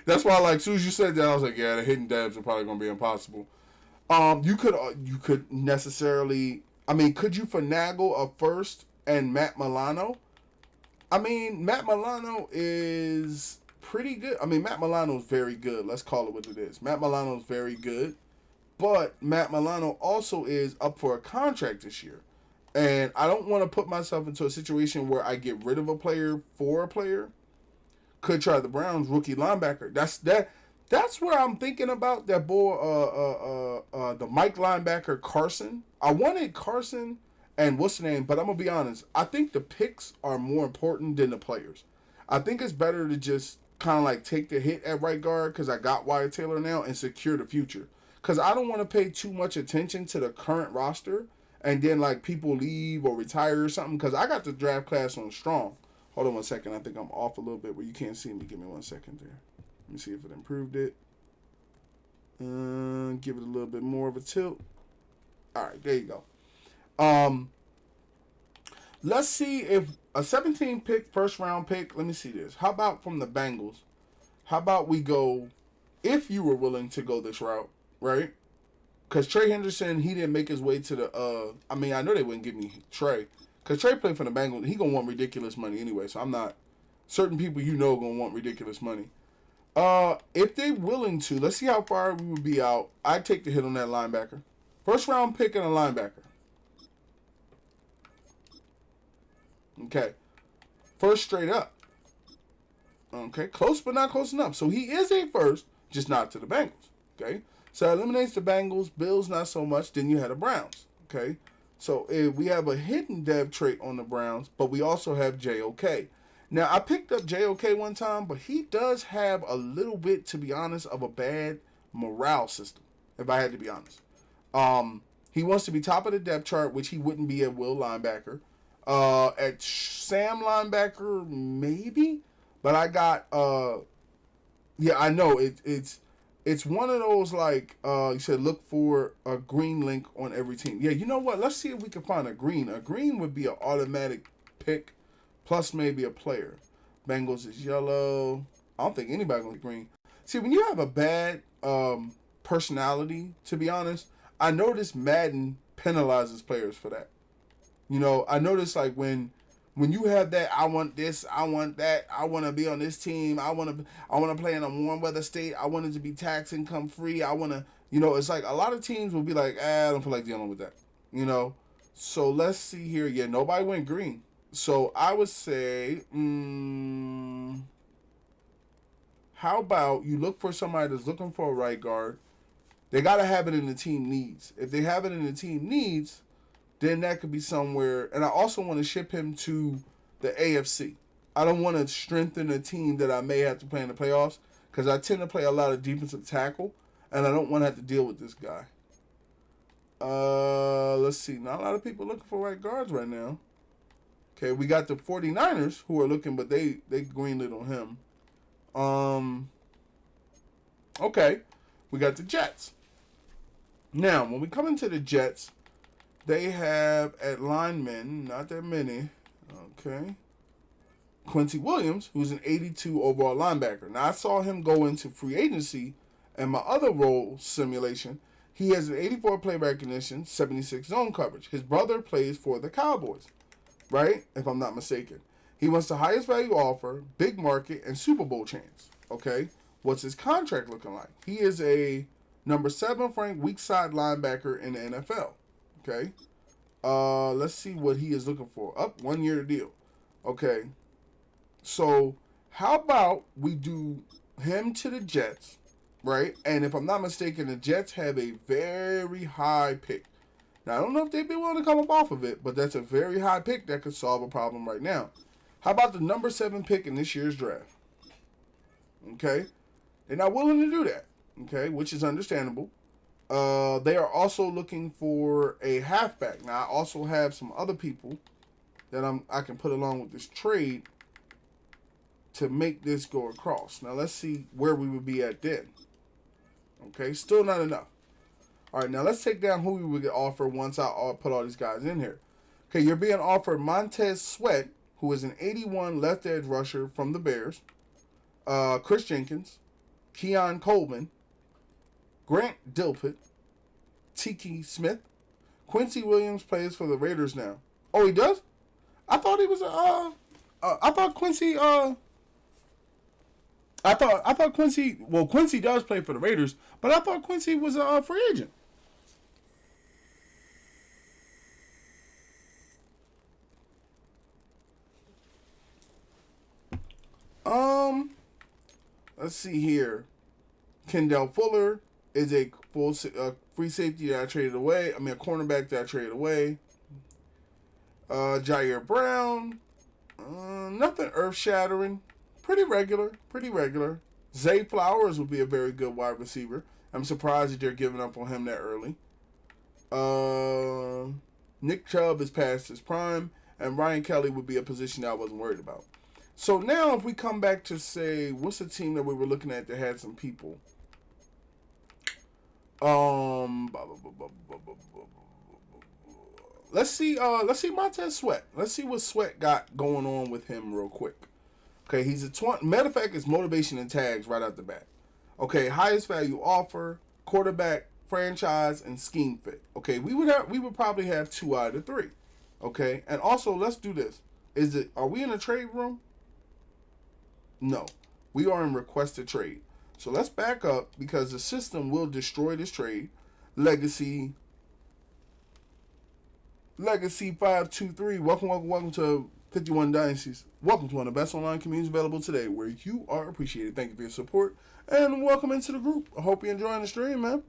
that's why, like, as soon as you said that, I was like, yeah, the hidden devs are probably going to be impossible. You could necessarily, could you finagle a first and Matt Milano? I mean, Matt Milano is pretty good. I mean, Matt Milano is very good. Let's call it what it is. Matt Milano is very good. But Matt Milano also is up for a contract this year. And I don't want to put myself into a situation where I get rid of a player for a player. Could try the Browns rookie linebacker. That's where I'm thinking about that boy, the Mike linebacker Carson. I wanted Carson and what's the name, but I'm going to be honest. I think the picks are more important than the players. I think it's better to just kind of like take the hit at right guard because I got Wyatt Taylor now and secure the future. Because I don't want to pay too much attention to the current roster and then like people leave or retire or something because I got the draft class on strong. Hold on 1 second. I think I'm off a little bit where you can't see me. Give me 1 second there. Let me see if it improved it. Give it a little bit more of a tilt. All right, there you go. Let's see if a 17 pick, first round pick. Let me see this. How about from the Bengals? How about we go, if you were willing to go this route, right? Because Trey Henderson, he didn't make his way to the, I know they wouldn't give me Trey. Because Trey played for the Bengals. He going to want ridiculous money anyway. So I'm not, certain people going to want ridiculous money. If they're willing to, let's see how far we would be out. I'd take the hit on that linebacker. First round pick and a linebacker. Okay. First straight up. Okay. Close but not close enough. So he is a first, just not to the Bengals. Okay. So that eliminates the Bengals. Bills not so much. Then you had the Browns. Okay. So we have a hidden dev trait on the Browns, but we also have JOK. Now, I picked up JOK one time, but he does have a little bit, to be honest, of a bad morale system, if I had to be honest. He wants to be top of the depth chart, which he wouldn't be at will linebacker. At Sam linebacker, maybe. But I got, I know, it's one of those, like, you said, look for a green link on every team. Yeah, you know what? Let's see if we can find a green. A green would be an automatic pick. Plus maybe a player. Bengals is yellow. I don't think anybody gonna be green. See, when you have a bad personality, to be honest, I notice Madden penalizes players for that. I notice like when you have that, I want this, I want that, I want to be on this team, I want to play in a warm weather state, I want it to be tax income free, I want to, it's like a lot of teams will be like, I don't feel like dealing with that. So let's see here. Yeah, nobody went green. So I would say, how about you look for somebody that's looking for a right guard. They got to have it in the team needs. If they have it in the team needs, then that could be somewhere. And I also want to ship him to the AFC. I don't want to strengthen a team that I may have to play in the playoffs because I tend to play a lot of defensive tackle, and I don't want to have to deal with this guy. Let's see. Not a lot of people looking for right guards right now. Okay, we got the 49ers who are looking, but they greenlit on him. Okay, we got the Jets. Now, when we come into the Jets, they have at linemen, not that many. Okay. Quincy Williams, who's an 82 overall linebacker. Now, I saw him go into free agency and my other role simulation. He has an 84 play recognition, 76 zone coverage. His brother plays for the Cowboys, right? If I'm not mistaken. He wants the highest value offer, big market, and Super Bowl chance. Okay. What's his contract looking like? He is a number 7 ranked weak side linebacker in the NFL. Okay. Let's see what he is looking for. Up 1 year deal. Okay. So how about we do him to the Jets, right? And if I'm not mistaken, the Jets have a very high pick. Now I don't know if they'd be willing to come up off of it, but that's a very high pick that could solve a problem right now. How about the number 7 pick in this year's draft? Okay. They're not willing to do that. Okay, which is understandable. They are also looking for a halfback. Now, I also have some other people that I can put along with this trade to make this go across. Now, let's see where we would be at then. Okay, still not enough. All right, now let's take down who we would get offered once I put all these guys in here. Okay, you're being offered Montez Sweat, who is an 81 left edge rusher from the Bears. Chris Jenkins, Keon Coleman, Grant Dilpit, Tiki Smith, Quincy Williams plays for the Raiders now. Oh, he does? I thought he was I thought Quincy I thought Quincy, well, Quincy does play for the Raiders, but I thought Quincy was a free agent. Let's see here. Kendall Fuller is a full free safety that I traded away. I mean, a cornerback that I traded away. Jair Brown. Nothing earth-shattering. Pretty regular. Zay Flowers would be a very good wide receiver. I'm surprised that they're giving up on him that early. Nick Chubb is past his prime. And Ryan Kelly would be a position that I wasn't worried about. So now if we come back to say, what's the team that we were looking at that had some people? Let's see Montez Sweat. Let's see what Sweat got going on with him real quick. Okay, he's a 20. Matter of fact, it's motivation and tags right out the bat. Okay, highest value offer, quarterback, franchise, and scheme fit. Okay, we would probably have 2 out of 3. Okay, and also let's do this. Are we in a trade room? No, we are in request to trade. So let's back up because the system will destroy this trade. Legacy 523. Welcome to 51 Dynasties. Welcome to one of the best online communities available today where you are appreciated. Thank you for your support and welcome into the group. I hope you're enjoying the stream, man.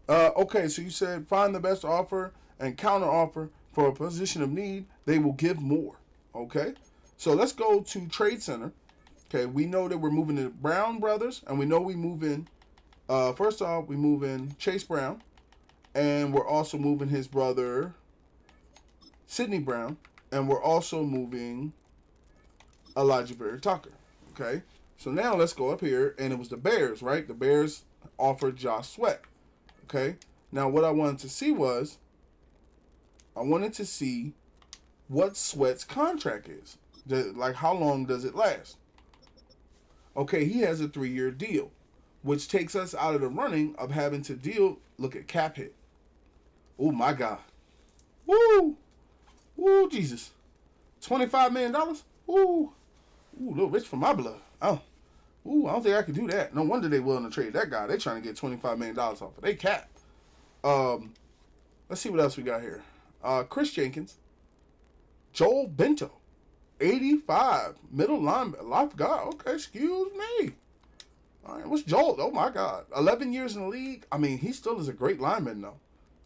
Okay, so you said find the best offer and counter offer for a position of need. They will give more. Okay, so let's go to Trade Center. Okay, we know that we're moving the Brown brothers, and we know we move in. First off, we move in Chase Brown, and we're also moving his brother, Sidney Brown, and we're also moving Elijah Vera Tucker. Okay, so now let's go up here, and it was the Bears, right? The Bears offered Josh Sweat. Okay, now what I wanted to see was, what Sweat's contract is. Like, how long does it last? Okay, he has a 3-year deal, which takes us out of the running of having to look at cap hit. Oh, my God. Woo! Woo, Jesus. $25 million? Ooh, a little rich for my blood. Oh, I don't think I could do that. No wonder they willing to trade that guy. They trying to get $25 million off of. They cap. Let's see what else we got here. Chris Jenkins. Joel Bento. 85. Middle life guard. Okay, excuse me. All right, what's Joel? Oh, my God. 11 years in the league. I mean, he still is a great lineman, though.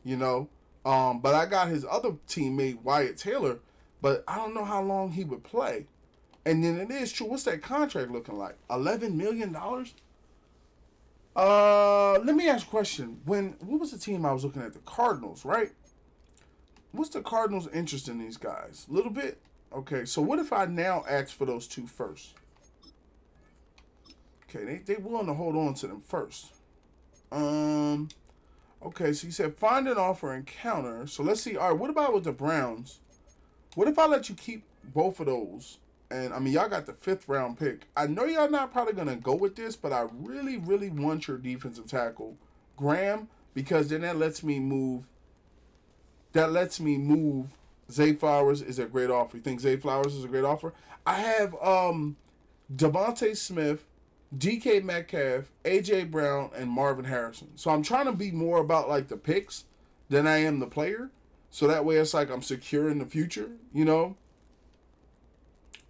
You know? But I got his other teammate, Wyatt Taylor, but I don't know how long he would play. And then it is true. What's that contract looking like? $11 million? Let me ask a question. What was the team I was looking at? The Cardinals, right? What's the Cardinals' interest in these guys? A little bit? Okay, so what if I now ask for those 2 first? Okay, they willing to hold on to them first. Okay, so you said find an offer and counter. So let's see. All right, what about with the Browns? What if I let you keep both of those? And I mean, y'all got the 5th round pick. I know y'all not probably gonna go with this, but I really, really want your defensive tackle, Graham, because then that lets me move. Zay Flowers is a great offer. You think Zay Flowers is a great offer? I have Devontae Smith, DK Metcalf, AJ Brown, and Marvin Harrison. So I'm trying to be more about like the picks than I am the player. So that way it's like I'm secure in the future, you know?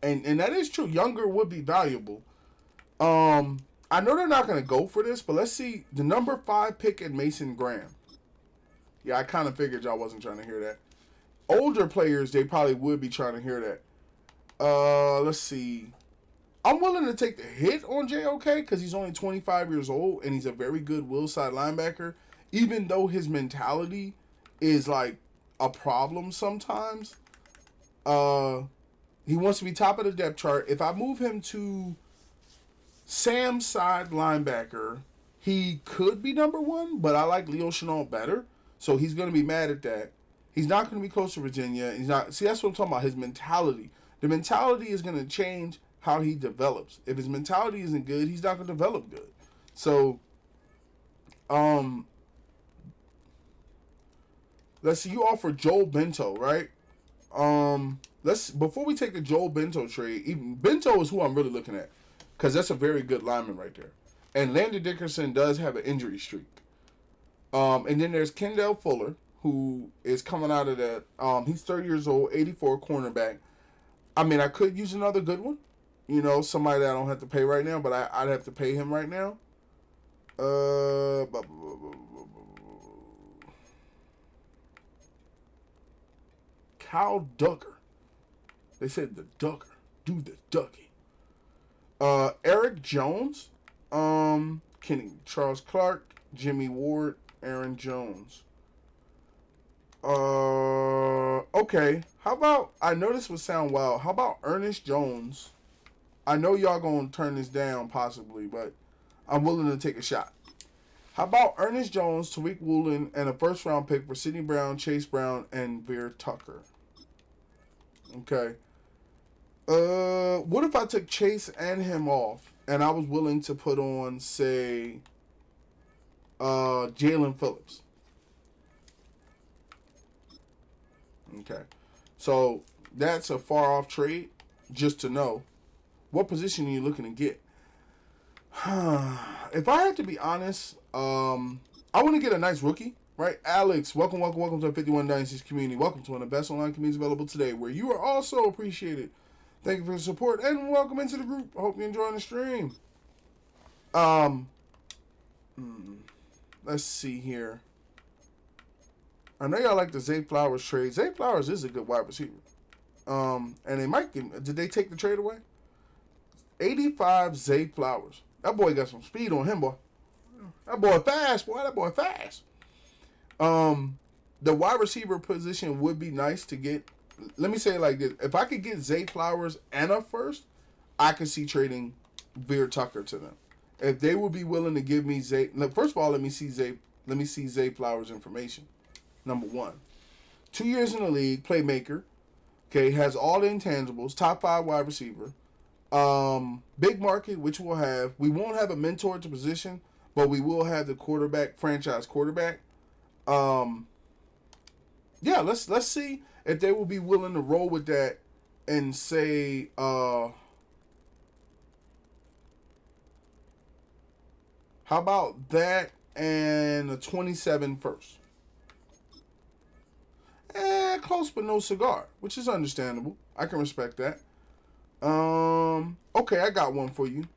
And that is true. Younger would be valuable. I know they're not going to go for this, but let's see. The number 5 pick in Mason Graham. Yeah, I kind of figured y'all wasn't trying to hear that. Older players, they probably would be trying to hear that. Let's see. I'm willing to take the hit on JOK because he's only 25 years old and he's a very good will side linebacker, even though his mentality is like a problem sometimes. He wants to be top of the depth chart. If I move him to Sam's side linebacker, he could be number 1, but I like Leo Chenal better, so he's going to be mad at that. He's not going to be close to Virginia. He's not. See, that's what I'm talking about. His mentality. The mentality is going to change how he develops. If his mentality isn't good, he's not going to develop good. So, let's see. You offer Joel Bento, right? Before we take the Joel Bento trade. Even Bento is who I'm really looking at because that's a very good lineman right there. And Landon Dickerson does have an injury streak. And then there's Kendall Fuller, who is coming out of that. He's 30 years old, 84 cornerback. I mean, I could use another good one. You know, somebody that I don't have to pay right now, but I'd have to pay him right now. Kyle Duggar. They said the Duggar. Do the Dougie. Eric Jones. Charles Clark. Jimmy Ward. Aaron Jones. Okay. How about, I know this would sound wild. How about Ernest Jones? I know y'all gonna turn this down possibly, but I'm willing to take a shot. How about Ernest Jones, Tariq Woolen, and a 1st round pick for Sidney Brown, Chase Brown, and Veer Tucker? Okay. What if I took Chase and him off, and I was willing to put on, say, Jalen Phillips? Okay. So that's a far off trade, just to know. What position are you looking to get? If I had to be honest, I want to get a nice rookie, right? Alex, welcome to the 51 Dynasties community. Welcome to one of the best online communities available today, where you are also appreciated. Thank you for your support, and welcome into the group. I hope you're enjoying the stream. Let's see here. I know y'all like the Zay Flowers trade. Zay Flowers is a good wide receiver. And they might give. Did they take the trade away? 85 Zay Flowers. That boy got some speed on him, boy. That boy fast, boy. That boy fast. The wide receiver position would be nice to get. Let me say it like this. If I could get Zay Flowers and a 1st, I could see trading Veer Tucker to them. If they would be willing to give me Zay. First of all, let me see Zay Flowers information. Number 1. 2 years in the league, playmaker. Okay, has all the intangibles. Top 5 wide receiver. Big market, which we'll have. We won't have a mentor to position, but we will have the quarterback, franchise quarterback. Yeah, let's see if they will be willing to roll with that and say, how about that and a 27 first? Close but no cigar, which is understandable. I can respect that. Okay, I got one for you.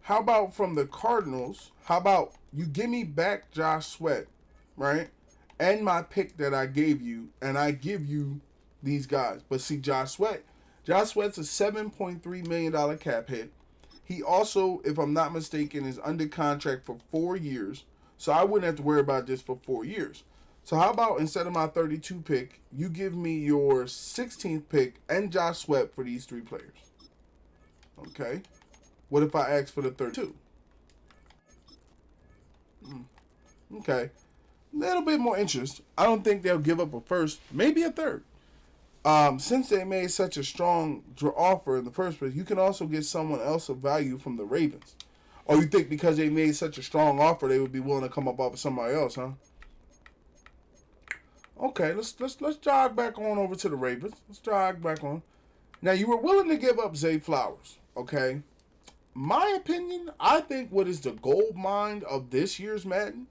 How about from the Cardinals? How about you give me back Josh Sweat, right? And my pick that I gave you, and I give you these guys. But see, Josh Sweat's a $7.3 million cap hit. He also, if I'm not mistaken, is under contract for 4 years. So I wouldn't have to worry about this for 4 years. So how about instead of my 32 pick, you give me your 16th pick and Josh Sweat for these 3 players? Okay. What if I ask for the 32? Okay. A little bit more interest. I don't think they'll give up a first, maybe a third. Since they made such a strong offer in the first place, you can also get someone else of value from the Ravens. Or you think because they made such a strong offer, they would be willing to come up off of somebody else, huh? Okay, let's jog back on over to the Ravens. Let's jog back on. Now you were willing to give up Zay Flowers, okay? My opinion, I think what is the gold mine of this year's Madden?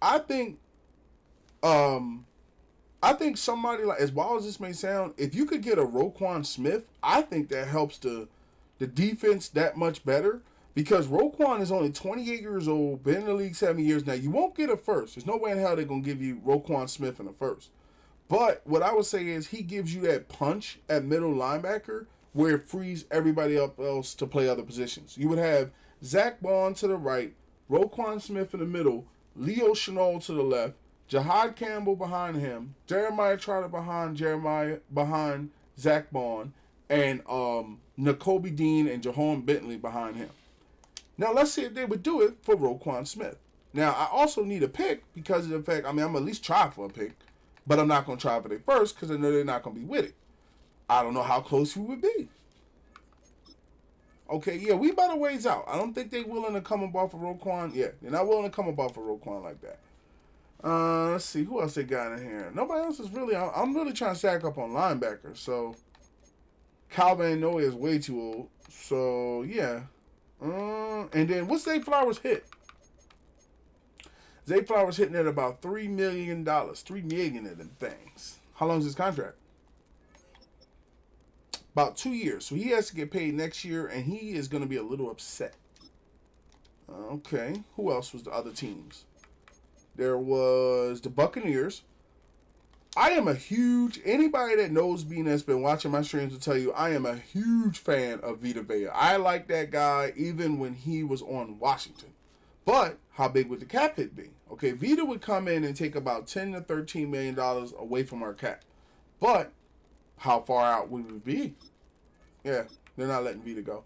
I think somebody like, as wild as this may sound, if you could get a Roquan Smith, I think that helps the defense that much better. Because Roquan is only 28 years old, been in the league 7 years now. You won't get a first. There's no way in hell they're going to give you Roquan Smith in the first. But what I would say is he gives you that punch at middle linebacker where it frees everybody else to play other positions. You would have Zach Bond to the right, Roquan Smith in the middle, Leo Chenal to the left, Jahad Campbell behind him, Jeremiah Trotter behind Zach Bond, and Nakobe Dean and Jahan Bentley behind him. Now, let's see if they would do it for Roquan Smith. Now, I also need a pick because of the fact, I'm at least try for a pick, but I'm not going to try for their first because I know they're not going to be with it. I don't know how close we would be. Okay, yeah, we about a ways out. I don't think they're willing to come up off of Roquan. Yeah, they're not willing to come up off of Roquan like that. Let's see, who else they got in here? Nobody else is really, I'm really trying to stack up on linebackers, so Calvin Noe is way too old, so yeah. And then what's Zay Flowers hit? Zay Flowers hitting at about $3 million. $3 million of them things. How long is his contract? About 2 years. So he has to get paid next year, and he is going to be a little upset. Okay. Who else was the other teams? There was the Buccaneers. I am a huge, anybody that knows me and that's been watching my streams will tell you I am a huge fan of Vita Vea. I like that guy even when he was on Washington. But how big would the cap hit be? Okay, Vita would come in and take about $10 to $13 million away from our cap. But how far out would it be? Yeah, they're not letting Vita go.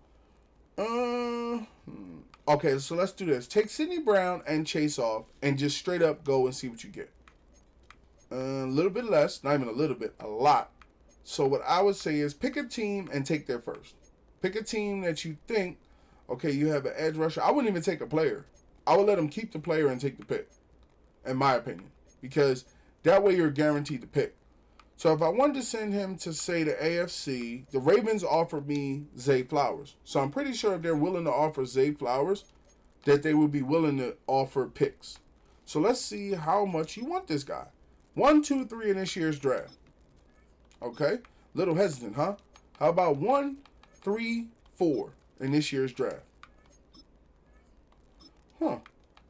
Okay, so let's do this. Take Sidney Brown and Chase off and just straight up go and see what you get. A little bit less, not even a little bit, a lot. So what I would say is pick a team and take their first. Pick a team that you think, okay, you have an edge rusher. I wouldn't even take a player. I would let them keep the player and take the pick, in my opinion, because that way you're guaranteed to pick. So if I wanted to send him to, say, the AFC, the Ravens offered me Zay Flowers. So I'm pretty sure if they're willing to offer Zay Flowers, that they would be willing to offer picks. So let's see how much you want this guy. 1, 2, 3 in this year's draft. Okay? Little hesitant, huh? How about 1, 3, 4 in this year's draft? Huh.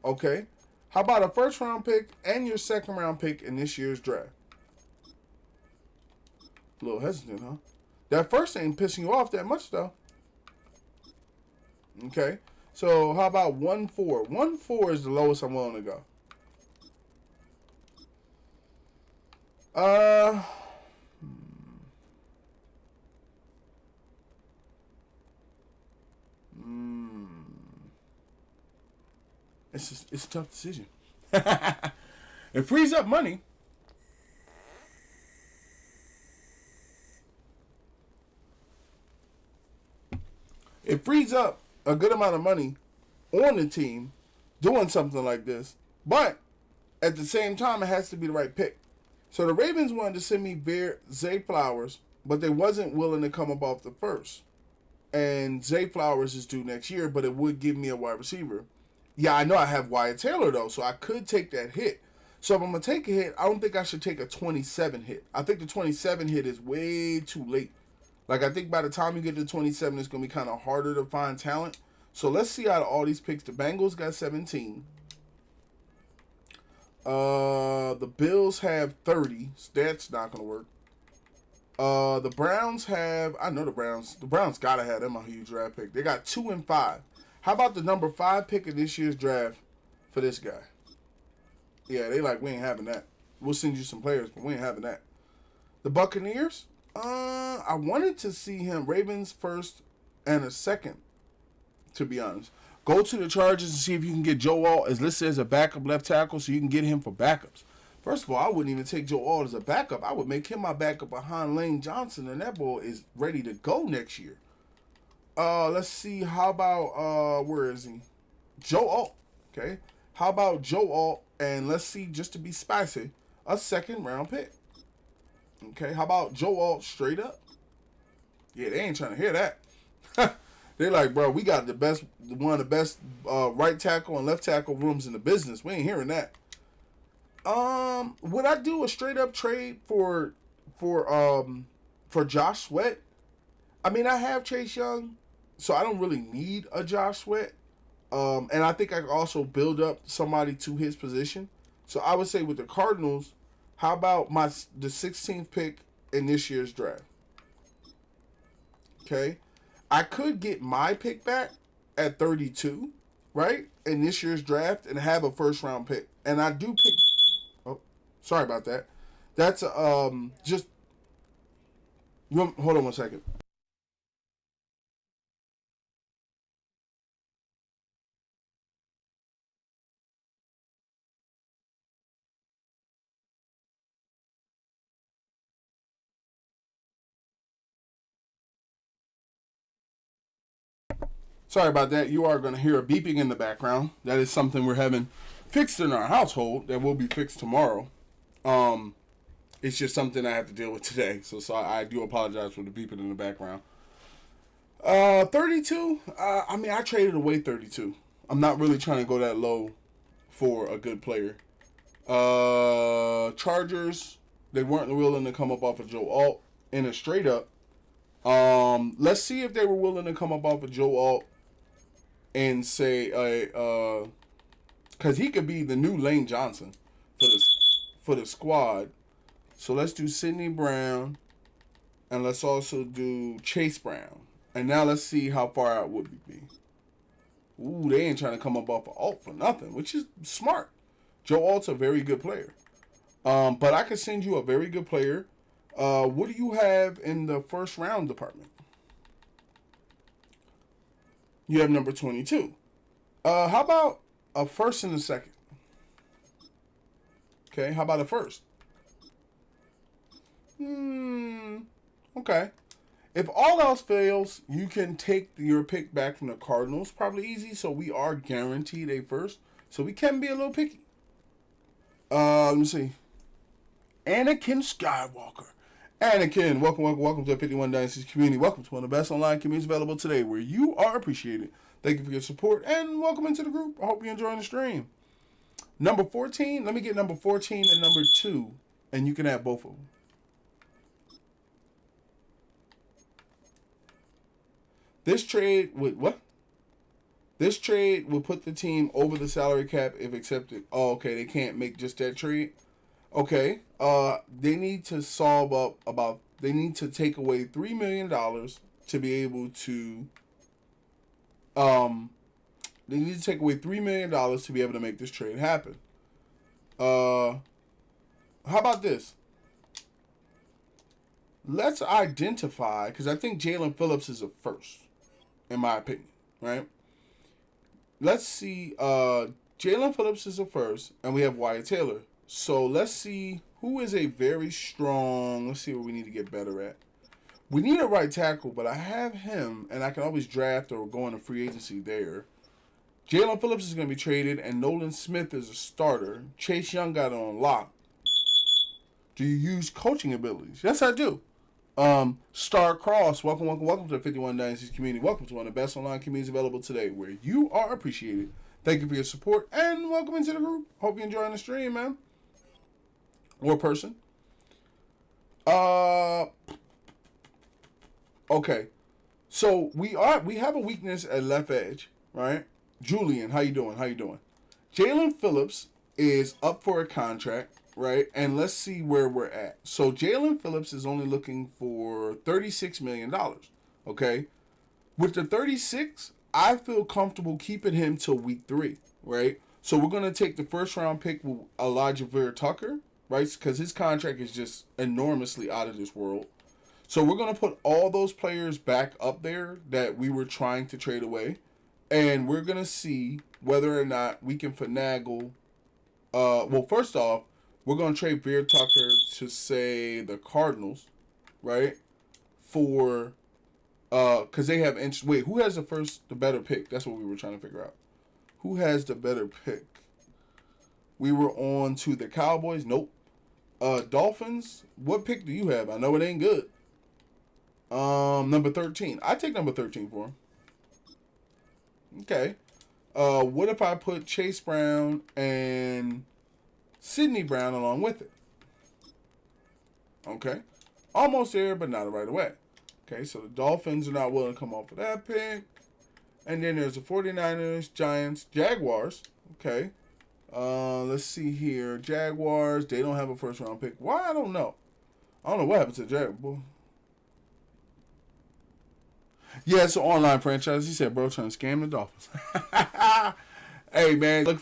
Okay. How about a first round pick and your second round pick in this year's draft? A little hesitant, huh? That first ain't pissing you off that much, though. Okay. So how about 1, 4? 1, 4 is the lowest I'm willing to go. It's a tough decision. It frees up money. It frees up a good amount of money on the team doing something like this. But at the same time, it has to be the right pick. So the Ravens wanted to send me Zay Flowers, but they wasn't willing to come up off the first. And Zay Flowers is due next year, but it would give me a wide receiver. Yeah, I know I have Wyatt Taylor, though, so I could take that hit. So if I'm going to take a hit, I don't think I should take a 27 hit. I think the 27 hit is way too late. Like, I think by the time you get to 27, it's going to be kind of harder to find talent. So let's see out of all these picks. The Bengals got 17. The Bills have 30. So that's not going to work. The Browns have, I know the Browns got to have them a huge draft pick. They got 2 and 5. How about the number 5 pick in this year's draft for this guy. Yeah, they like, we ain't having that. We'll send you some players, but we ain't having that. The Buccaneers, I wanted to see him, Ravens first and a second, to be honest. Go to the Chargers and see if you can get Joe Alt as listed as a backup left tackle so you can get him for backups. First of all, I wouldn't even take Joe Alt as a backup. I would make him my backup behind Lane Johnson, and that boy is ready to go next year. Let's see. How about, where is he? Joe Alt. Okay. How about Joe Alt, and let's see, just to be spicy, a second round pick. Okay. How about Joe Alt straight up? Yeah, they ain't trying to hear that. They're like, bro, we got the best, one of the best right tackle and left tackle rooms in the business. We ain't hearing that. Would I do a straight up trade for Josh Sweat? I mean, I have Chase Young, so I don't really need a Josh Sweat. And I think I could also build up somebody to his position. So I would say with the Cardinals, how about the 16th pick in this year's draft? Okay. I could get my pick back at 32, right? In this year's draft and have a first round pick. And I do pick. Oh, sorry about that. That's just. Hold on one second. Sorry about that. You are going to hear a beeping in the background. That is something we're having fixed in our household that will be fixed tomorrow. It's just something I have to deal with today. So I do apologize for the beeping in the background. 32. I mean, I traded away 32. I'm not really trying to go that low for a good player. Chargers, they weren't willing to come up off of Joe Alt in a straight up. Let's see if they were willing to come up off of Joe Alt and say, because he could be the new Lane Johnson for the squad. So let's do Sidney Brown, and let's also do Chase Brown. And now let's see how far out would we be. Ooh, they ain't trying to come up off of Alt for nothing, which is smart. Joe Alt's a very good player. But I could send you a very good player. What do you have in the first round department? You have number 22. How about a first and a second? Okay, how about a first? Okay. If all else fails, you can take your pick back from the Cardinals. Probably easy, so we are guaranteed a first. So we can be a little picky. Let me see. Anakin Skywalker. Anakin, welcome to the 51 Dynasties community. Welcome to one of the best online communities available today where you are appreciated. Thank you for your support and welcome into the group. I hope you're enjoying the stream. Number 14, let me get number 14 and number 2, and you can have both of them. This trade would what? This trade would put the team over the salary cap if accepted. Oh, okay, they can't make just that trade. Okay, they need to solve up about. They need to take away $3 million to be able to. They need to take away $3 million to be able to make this trade happen. How about this? Let's identify, because I think Jalen Phillips is a first, in my opinion, right? Let's see. Jalen Phillips is a first, and we have Wyatt Taylor. So let's see who is a very strong. Let's see what we need to get better at. We need a right tackle, but I have him, and I can always draft or go into free agency there. Jalen Phillips is going to be traded, and Nolan Smith is a starter. Chase Young got it on lock. Do you use coaching abilities? Yes, I do. Star Cross, welcome to the 51 Dynasties community. Welcome to one of the best online communities available today where you are appreciated. Thank you for your support, and welcome into the group. Hope you're enjoying the stream, man. Or person. Okay. So we have a weakness at left edge, right? Julian, how you doing? Jalen Phillips is up for a contract, right? And let's see where we're at. So Jalen Phillips is only looking for $36 million, okay? With the 36, I feel comfortable keeping him till week 3, right? So we're gonna take the first round pick with Elijah Vera Tucker, right? Because his contract is just enormously out of this world. So we're gonna put all those players back up there that we were trying to trade away, and we're gonna see whether or not we can finagle. Well, first off, we're gonna trade Vera Tucker to say the Cardinals, right? For because they have interest. Wait, who has the better pick? That's what we were trying to figure out. Who has the better pick? We were on to the Cowboys. Nope. Dolphins. What pick do you have? I know it ain't good. Number 13. I take number 13 for him. Okay. What if I put Chase Brown and Sidney Brown along with it? Okay. Almost there, but not right away. Okay, so the Dolphins are not willing to come off of that pick. And then there's the 49ers, Giants, Jaguars. Okay. Let's see here. Jaguars, they don't have a first round pick. Why? I don't know. I don't know what happened to the Jaguars. Yeah, it's an online franchise. He said, bro, trying to scam the Dolphins. Hey, man, y'all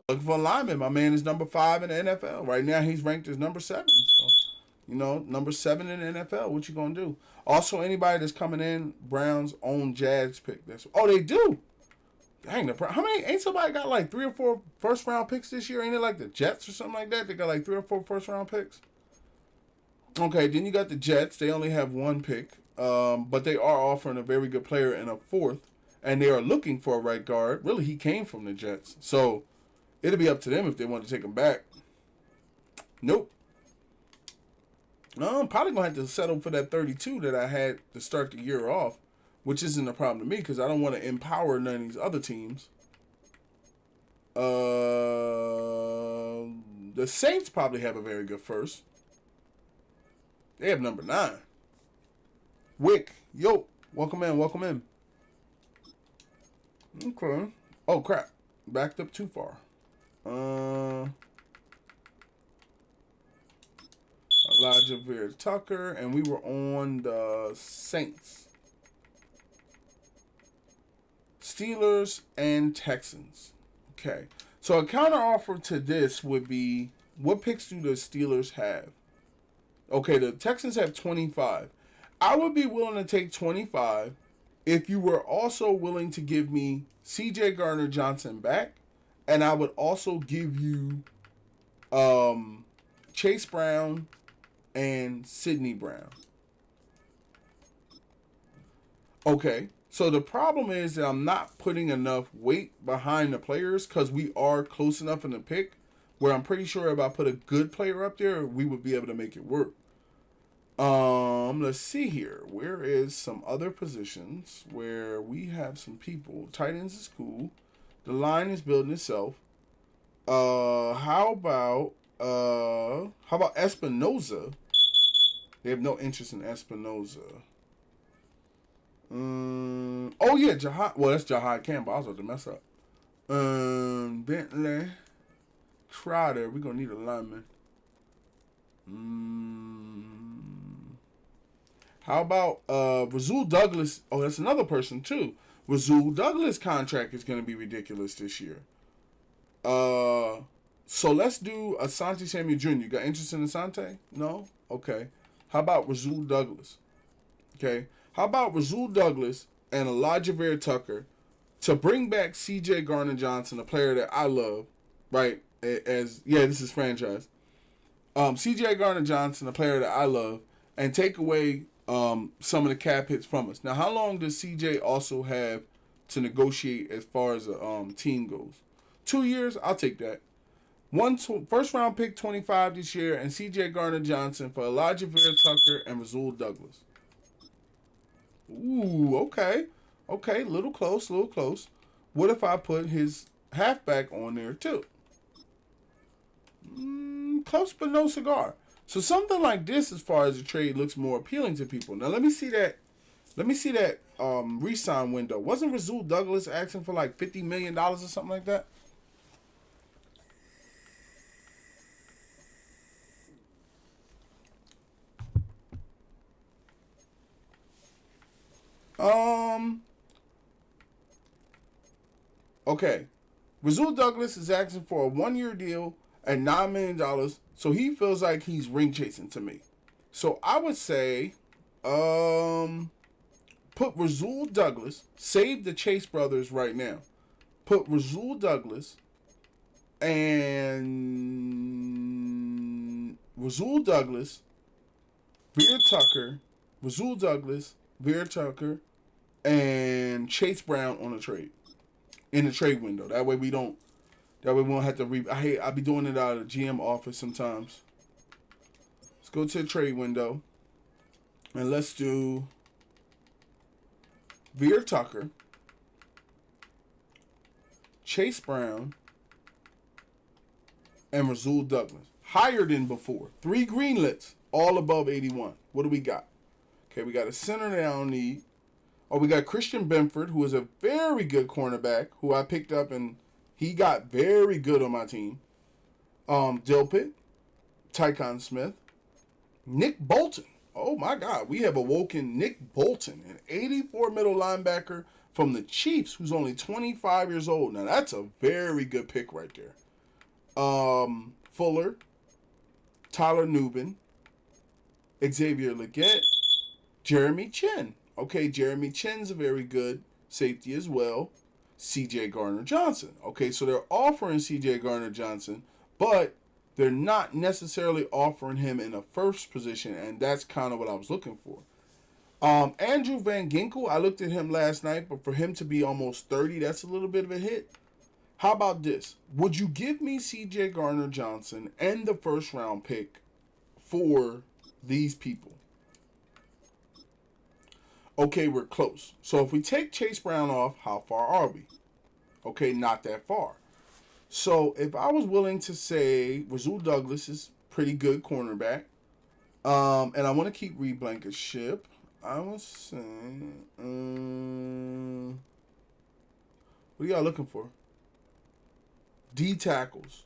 looking for a lineman. My man is number 5 in the NFL. Right now, he's ranked as number 7. So, number 7 in the NFL. What you going to do? Also, anybody that's coming in, Browns own Jags pick. They do. Dang, how many? Ain't somebody got like 3 or 4 first round picks this year? Ain't it like the Jets or something like that? They got like 3 or 4 first round picks. Okay, then you got the Jets. They only have 1 pick, but they are offering a very good player in a 4th, and they are looking for a right guard. Really, he came from the Jets, so it'll be up to them if they want to take him back. Nope. No, I'm probably gonna have to settle for that 32 that I had to start the year off, which isn't a problem to me because I don't want to empower none of these other teams. The Saints probably have a very good first. They have number 9. Wick, yo, welcome in, welcome in. Okay. Oh crap, backed up too far. Elijah Vera Tucker, and we were on the Saints, Steelers, and Texans. Okay, so a counter offer to this would be, what picks do the Steelers have? Okay, the Texans have 25. I would be willing to take 25 if you were also willing to give me C.J. Gardner-Johnson back, and I would also give you Chase Brown and Sidney Brown. Okay, so the problem is that I'm not putting enough weight behind the players because we are close enough in the pick where I'm pretty sure if I put a good player up there, we would be able to make it work. Let's see here. Where is some other positions where we have some people? Tight ends is cool. The line is building itself. How about Espinoza? They have no interest in Espinoza. Oh yeah, Jahad. Well, that's Jahad Campbell. I was about to mess up. Bentley, Crowder. We're gonna need a lineman. How about Rasul Douglas? Oh, that's another person too. Rasul Douglas' contract is gonna be ridiculous this year. So let's do Asante Samuel Jr. You got interest in Asante? No? Okay. How about Rasul Douglas? Okay. How about Rasul Douglas and Elijah Vera Tucker to bring back C.J. Gardner-Johnson, a player that I love, right? This is franchise. C.J. Gardner-Johnson, a player that I love, and take away some of the cap hits from us. Now, how long does C.J. also have to negotiate as far as a team goes? 2 years? I'll take that. First round pick 25 this year, and C.J. Gardner-Johnson for Elijah Vera Tucker and Rasul Douglas. Ooh, okay. Okay, little close. What if I put his halfback on there too? Close but no cigar. So something like this, as far as the trade, looks more appealing to people. Now let me see that re-sign window. Wasn't Rasul Douglas asking for like $50 million or something like that? Okay. Rasul Douglas is asking for a 1-year deal at $9 million, so he feels like he's ring chasing to me. So I would say, put Rasul Douglas, save the Chase brothers right now. Put Rasul Douglas and Rasul Douglas, Veer Tucker, Rasul Douglas, Veer Tucker, and Chase Brown on a trade. In the trade window. That way we won't have to I be doing it out of the GM office sometimes. Let's go to the trade window. And let's do Veer Tucker, Chase Brown, and Rasul Douglas. Higher than before. 3 greenlets, all above 81. What do we got? Okay, we got a center that I don't need. Oh, we got Christian Benford, who is a very good cornerback, who I picked up, and he got very good on my team. Dilpit, Tycon Smith, Nick Bolton. Oh, my God. We have awoken Nick Bolton, an 84 middle linebacker from the Chiefs, who's only 25 years old. Now, that's a very good pick right there. Fuller, Tyler Nubin, Xavier Legette, Jeremy Chin. Okay, Jeremy Chin's a very good safety as well. C.J. Gardner-Johnson. Okay, so they're offering C.J. Gardner-Johnson, but they're not necessarily offering him in a first position, and that's kind of what I was looking for. Andrew Van Ginkel, I looked at him last night, but for him to be almost 30, that's a little bit of a hit. How about this? Would you give me C.J. Gardner-Johnson and the first round pick for these people? Okay, we're close. So if we take Chase Brown off, how far are we? Okay, not that far. So if I was willing to say Rasul Douglas is pretty good cornerback, and I want to keep Reed Blankenship, I would say, what are y'all looking for? D tackles.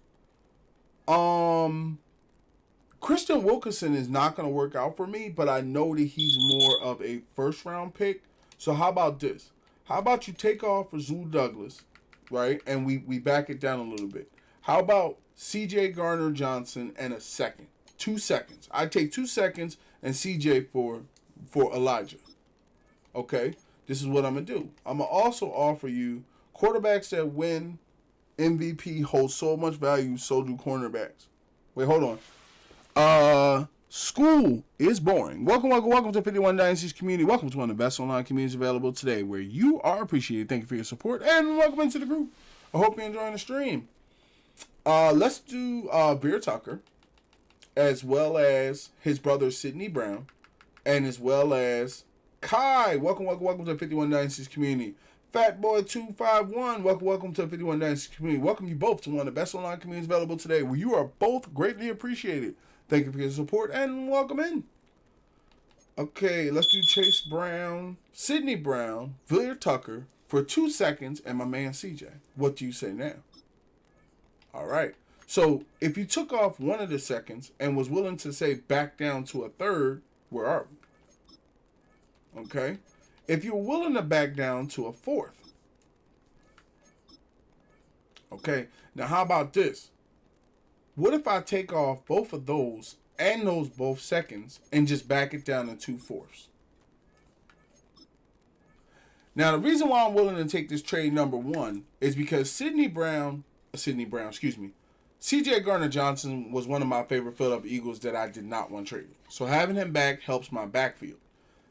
Christian Wilkinson is not going to work out for me, but I know that he's more of a first-round pick. So how about this? How about you take off Rasul Douglas, right, and we back it down a little bit. How about C.J. Gardner-Johnson and a second? 2 seconds. I'd take 2 seconds and C.J. for Elijah. Okay? This is what I'm going to do. I'm going to also offer you quarterbacks that win MVP hold so much value, so do cornerbacks. Wait, hold on. School is boring. Welcome to 51 Dynasties community. Welcome to one of the best online communities available today, where you are appreciated. Thank you for your support, and welcome into the group. I hope you're enjoying the stream. Let's do Veer Tucker, as well as his brother Sidney Brown, and as well as Kai. Welcome to the 51 Dynasties community. Fatboy251, welcome to the 51 Dynasties community. Welcome you both to one of the best online communities available today, where you are both greatly appreciated. Thank you for your support, and welcome in. Okay, let's do Chase Brown, Sidney Brown, Veer Tucker for 2 seconds, and my man CJ. What do you say now? All right. So if you took off one of the seconds and was willing to say back down to a third, where are we? Okay. If you're willing to back down to a fourth. Okay. Now how about this? What if I take off both of those and those both seconds and just back it down to 2/4? Now, the reason why I'm willing to take this trade number one is because C.J. Gardner-Johnson was one of my favorite Philadelphia Eagles that I did not want traded. So having him back helps my backfield.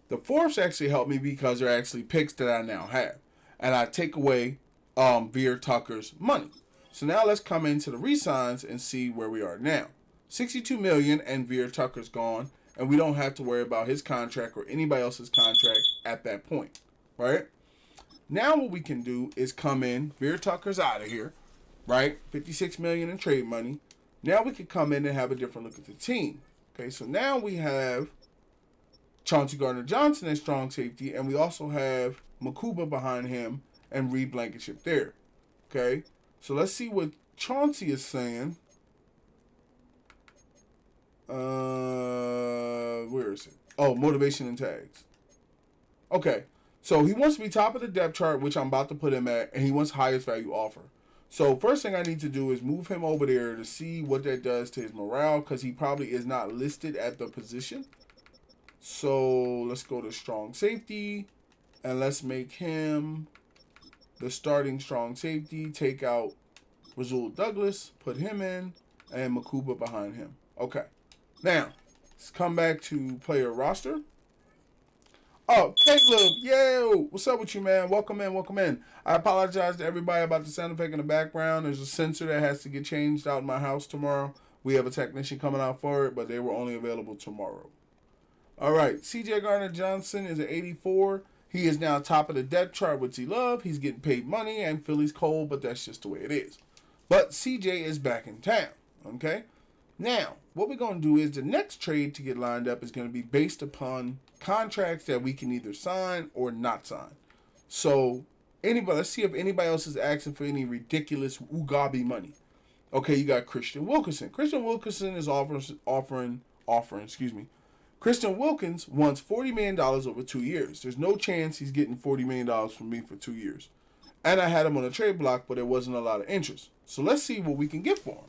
The fourths actually help me because they're actually picks that I now have. And I take away Veer Tucker's money. So now let's come into the re-signs and see where we are now. $62 million and Veer Tucker's gone, and we don't have to worry about his contract or anybody else's contract at that point, right? Now what we can do is come in. Veer Tucker's out of here, right? $56 million in trade money. Now we can come in and have a different look at the team. Okay, so now we have Chauncey Gardner-Johnson as strong safety, and we also have Makuba behind him and Reed Blankenship there. Okay. So let's see what Chauncey is saying. Where is it? Oh, motivation and tags. Okay. So he wants to be top of the depth chart, which I'm about to put him at, and he wants highest value offer. So first thing I need to do is move him over there to see what that does to his morale, because he probably is not listed at the position. So let's go to strong safety, and let's make him the starting strong safety. Take out Rasul Douglas, put him in, and Makuba behind him. Okay. Now, let's come back to player roster. Oh, Caleb, yo, what's up with you, man? Welcome in, welcome in. I apologize to everybody about the sound effect in the background. There's a sensor that has to get changed out in my house tomorrow. We have a technician coming out for it, but they were only available tomorrow. All right, CJ Gardner-Johnson is at 84. He is now top of the depth chart with T-Love. He's getting paid money, and Philly's cold, but that's just the way it is. But CJ is back in town, okay? Now, what we're going to do is the next trade to get lined up is going to be based upon contracts that we can either sign or not sign. So, let's see if anybody else is asking for any ridiculous Ugabi money. Okay, you got Christian Wilkinson. Christian Wilkinson is offering. Christian Wilkins wants $40 million over 2 years. There's no chance he's getting $40 million from me for 2 years. And I had him on a trade block, but there wasn't a lot of interest. So let's see what we can get for him.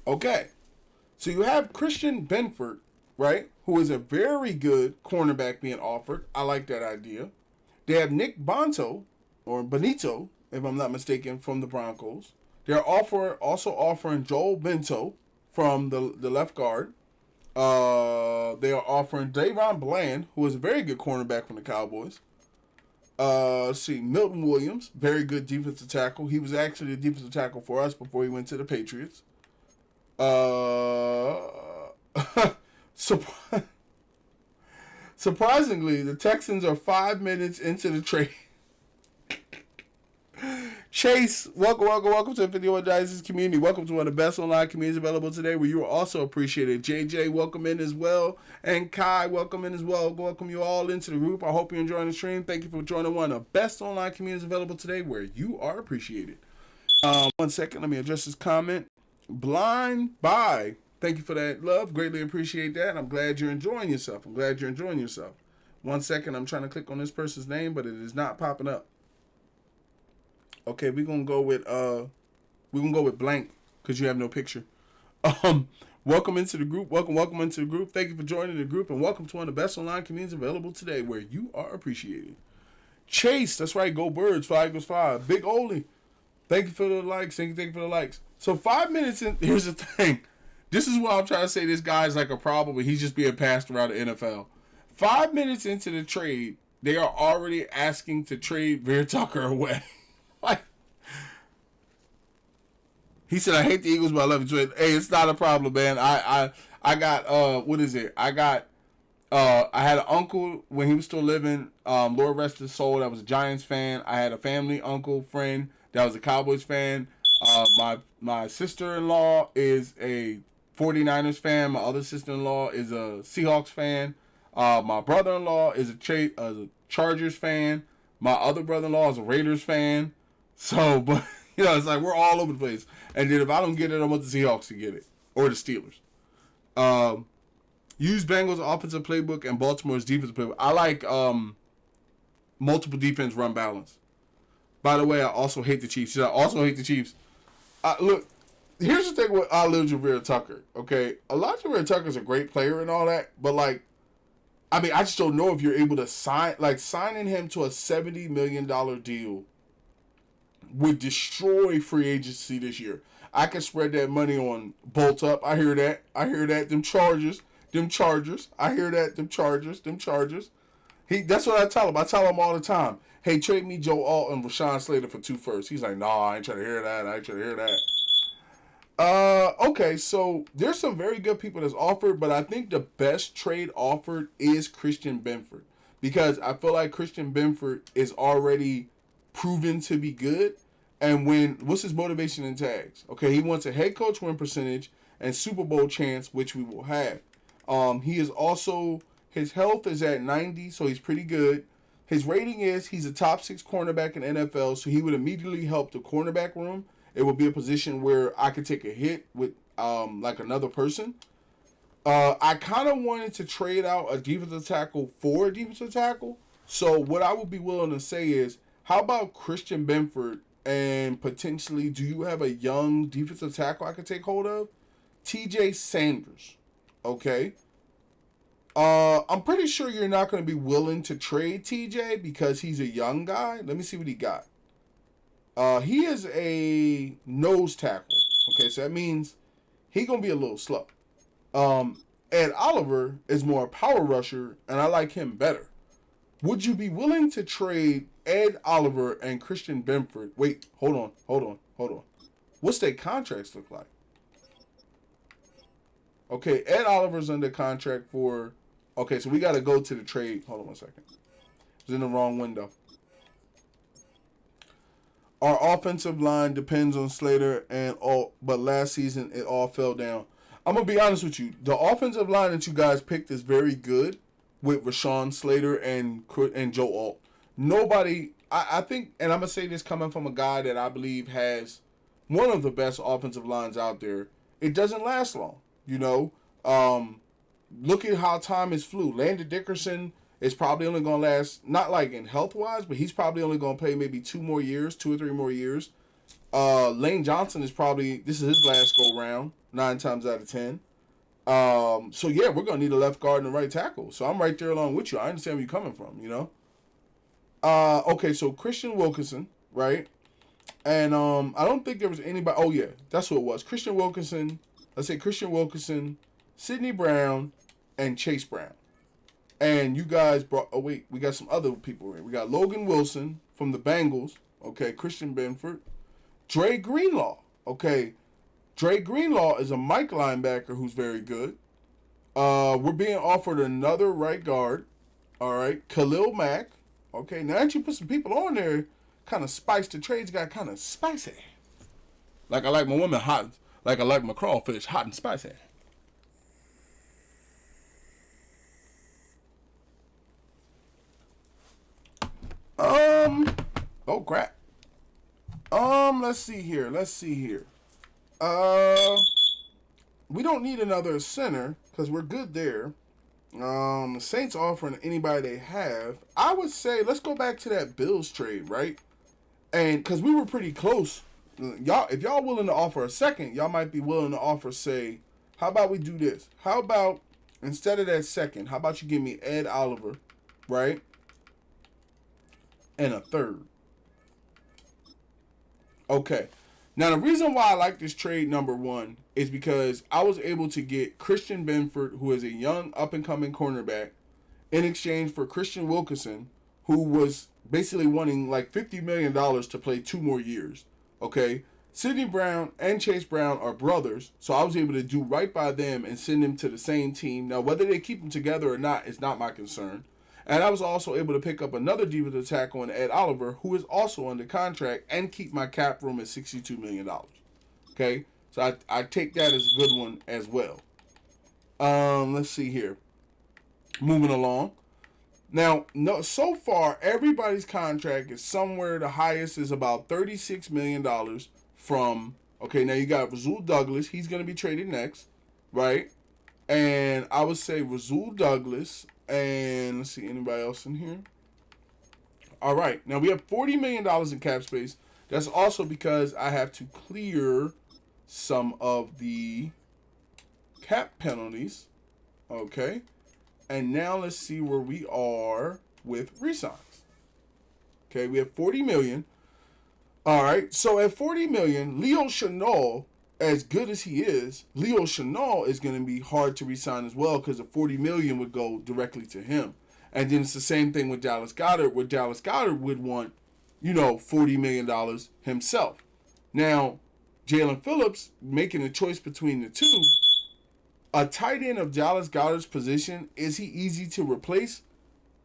Okay, so you have Christian Benford, right, who is a very good cornerback being offered. I like that idea. They have Nick Bonito, if I'm not mistaken, from the Broncos. They're also offering Joel Bento from the left guard. They are offering Davon Bland, who is a very good cornerback from the Cowboys. Let's see, Milton Williams, very good defensive tackle. He was actually a defensive tackle for us before he went to the Patriots. Surprisingly, the Texans are 5 minutes into the trade. Chase, welcome to the 51 Dynasties community. Welcome to one of the best online communities available today, where you are also appreciated. JJ, welcome in as well. And Kai, welcome in as well. Welcome you all into the group. I hope you're enjoying the stream. Thank you for joining one of the best online communities available today, where you are appreciated. 1 second, let me address this comment. Blind Bye. Thank you for that love. Greatly appreciate that. I'm glad you're enjoying yourself. 1 second, I'm trying to click on this person's name, but it is not popping up. Okay, we're gonna go with blank because you have no picture. Welcome into the group. Welcome into the group. Thank you for joining the group, and welcome to one of the best online communities available today, where you are appreciated. Chase, that's right. Go Birds. 5 = 5. Big Oli. Thank you for the likes. Thank you for the likes. So 5 minutes in. Here's the thing. This is why I'm trying to say this guy's like a problem, but he's just being passed around the NFL. 5 minutes into the trade, they are already asking to trade Veer Tucker away. Like, he said, I hate the Eagles, but I love the trade. Hey, it's not a problem, man. I got what is it? I had an uncle when he was still living, Lord rest his soul, that was a Giants fan. I had a family uncle friend that was a Cowboys fan. My sister-in-law is a 49ers fan. My other sister-in-law is a Seahawks fan. My brother-in-law is a Chargers fan. My other brother-in-law is a Raiders fan. So, but, it's like we're all over the place. And then if I don't get it, I want the Seahawks to get it. Or the Steelers. Use Bengals offensive playbook and Baltimore's defensive playbook. I like multiple defense run balance. By the way, I also hate the Chiefs. Look, here's the thing with Elijah Tucker, okay? Elijah Tucker is a great player and all that, but, I just don't know if you're able to signing him to a $70 million deal would destroy free agency this year. I could spread that money on Bolt Up. I hear that. Them Chargers. I hear that. Them Chargers. That's what I tell him. I tell him all the time, hey, trade me Joe Alt and Rashawn Slater for 2 firsts. He's like, nah, I ain't trying to hear that. Okay, so there's some very good people that's offered, but I think the best trade offered is Christian Benford, because I feel like Christian Benford is already proven to be good. And what's his motivation and tags? Okay, he wants a head coach win percentage and Super Bowl chance, which we will have. He is also, his health is at 90, so he's pretty good. His rating is he's a top 6 cornerback in NFL, so he would immediately help the cornerback room. It would be a position where I could take a hit with like another person. I kind of wanted to trade out a defensive tackle for a defensive tackle. So what I would be willing to say is, how about Christian Benford and potentially, do you have a young defensive tackle I could take hold of? TJ Sanders. Okay. I'm pretty sure you're not going to be willing to trade TJ because he's a young guy. Let me see what he got. He is a nose tackle. Okay, so that means he's going to be a little slow. Ed Oliver is more a power rusher, and I like him better. Would you be willing to trade Ed Oliver and Christian Benford? Wait, hold on. What's their contracts look like? Okay, Ed Oliver's under contract for... Okay, so we got to go to the trade. Hold on one second. It's in the wrong window. Our offensive line depends on Slater but last season it all fell down. I'm going to be honest with you. The offensive line that you guys picked is very good with Rashawn Slater and Joe Alt. Nobody, I think, and I'm going to say this coming from a guy that I believe has one of the best offensive lines out there. It doesn't last long, you know. Look at how time has flew. Landon Dickerson is probably only going to last, not like in health-wise, but he's probably only going to play maybe 2 or 3 more years. Lane Johnson is probably, this is his last go-round, 9 times out of 10. So, yeah, we're going to need a left guard and a right tackle. So, I'm right there along with you. I understand where you're coming from, you know. Okay, so Christian Wilkinson, right? And I don't think there was anybody. Oh, yeah, that's who it was. Christian Wilkinson, Sidney Brown, and Chase Brown. And you guys brought, oh, wait, we got some other people in. We got Logan Wilson from the Bengals, okay, Christian Benford. Dre Greenlaw, okay. Dre Greenlaw is a Mike linebacker who's very good. We're being offered another right guard, all right, Khalil Mack. Okay, now that you put some people on there, kind of spice the trades got kind of spicy. Like I like my woman hot, like I like my crawfish hot and spicy. Oh crap. Let's see here. We don't need another center because we're good there. The Saints offering anybody they have. I would say let's go back to that Bills trade, right? And because we were pretty close. Y'all, if y'all willing to offer a second, y'all might be willing to offer, say, how about we do this? How about instead of that second, how about you give me Ed Oliver, right? And a third. Okay. Now, the reason why I like this trade, number one, is because I was able to get Christian Benford, who is a young, up-and-coming cornerback, in exchange for Christian Wilkinson, who was basically wanting like $50 million to play 2 more years. Okay? Sidney Brown and Chase Brown are brothers, so I was able to do right by them and send them to the same team. Now, whether they keep them together or not is not my concern. And I was also able to pick up another defensive tackle in Ed Oliver, who is also under contract, and keep my cap room at $62 million. Okay? So I take that as a good one as well. Let's see here. Moving along. Now, so far, everybody's contract is somewhere, the highest is about $36 million from, okay, now you got Rasul Douglas. He's going to be traded next, right? And I would say Rasul Douglas. And let's see, anybody else in here? All right. Now, we have $40 million in cap space. That's also because I have to clear some of the cap penalties. Okay. And now let's see where we are with re-signs. Okay, we have $40 million. All right. So at $40 million, Leo Chenal, as good as he is, Leo Chenal is going to be hard to re-sign as well because the $40 million would go directly to him. And then it's the same thing with Dallas Goedert, where Dallas Goedert would want, $40 million himself. Now, Jalen Phillips, making a choice between the two, a tight end of Dallas Goedert's position, is he easy to replace?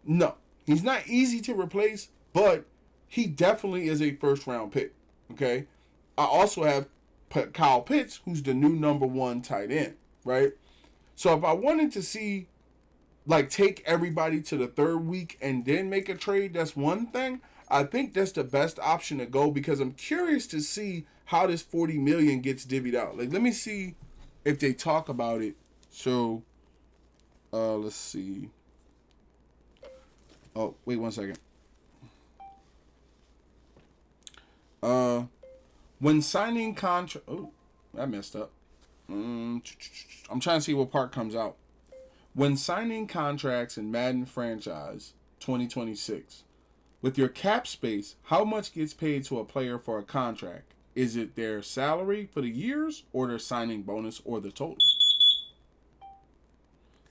No. He's not easy to replace, but he definitely is a first-round pick, okay? I also have Kyle Pitts, who's the new number 1 tight end, right? So if I wanted to see, take everybody to the 3rd week and then make a trade, that's one thing. I think that's the best option to go because I'm curious to see how this $40 million gets divvied out. Let me see if they talk about it. So Let's see. Oh, wait 1 second. When signing contract, oh, I messed up. I'm trying to see what part comes out. When signing contracts in Madden franchise 2026, with your cap space, how much gets paid to a player for a contract? Is it their salary for the years, or their signing bonus, or the total?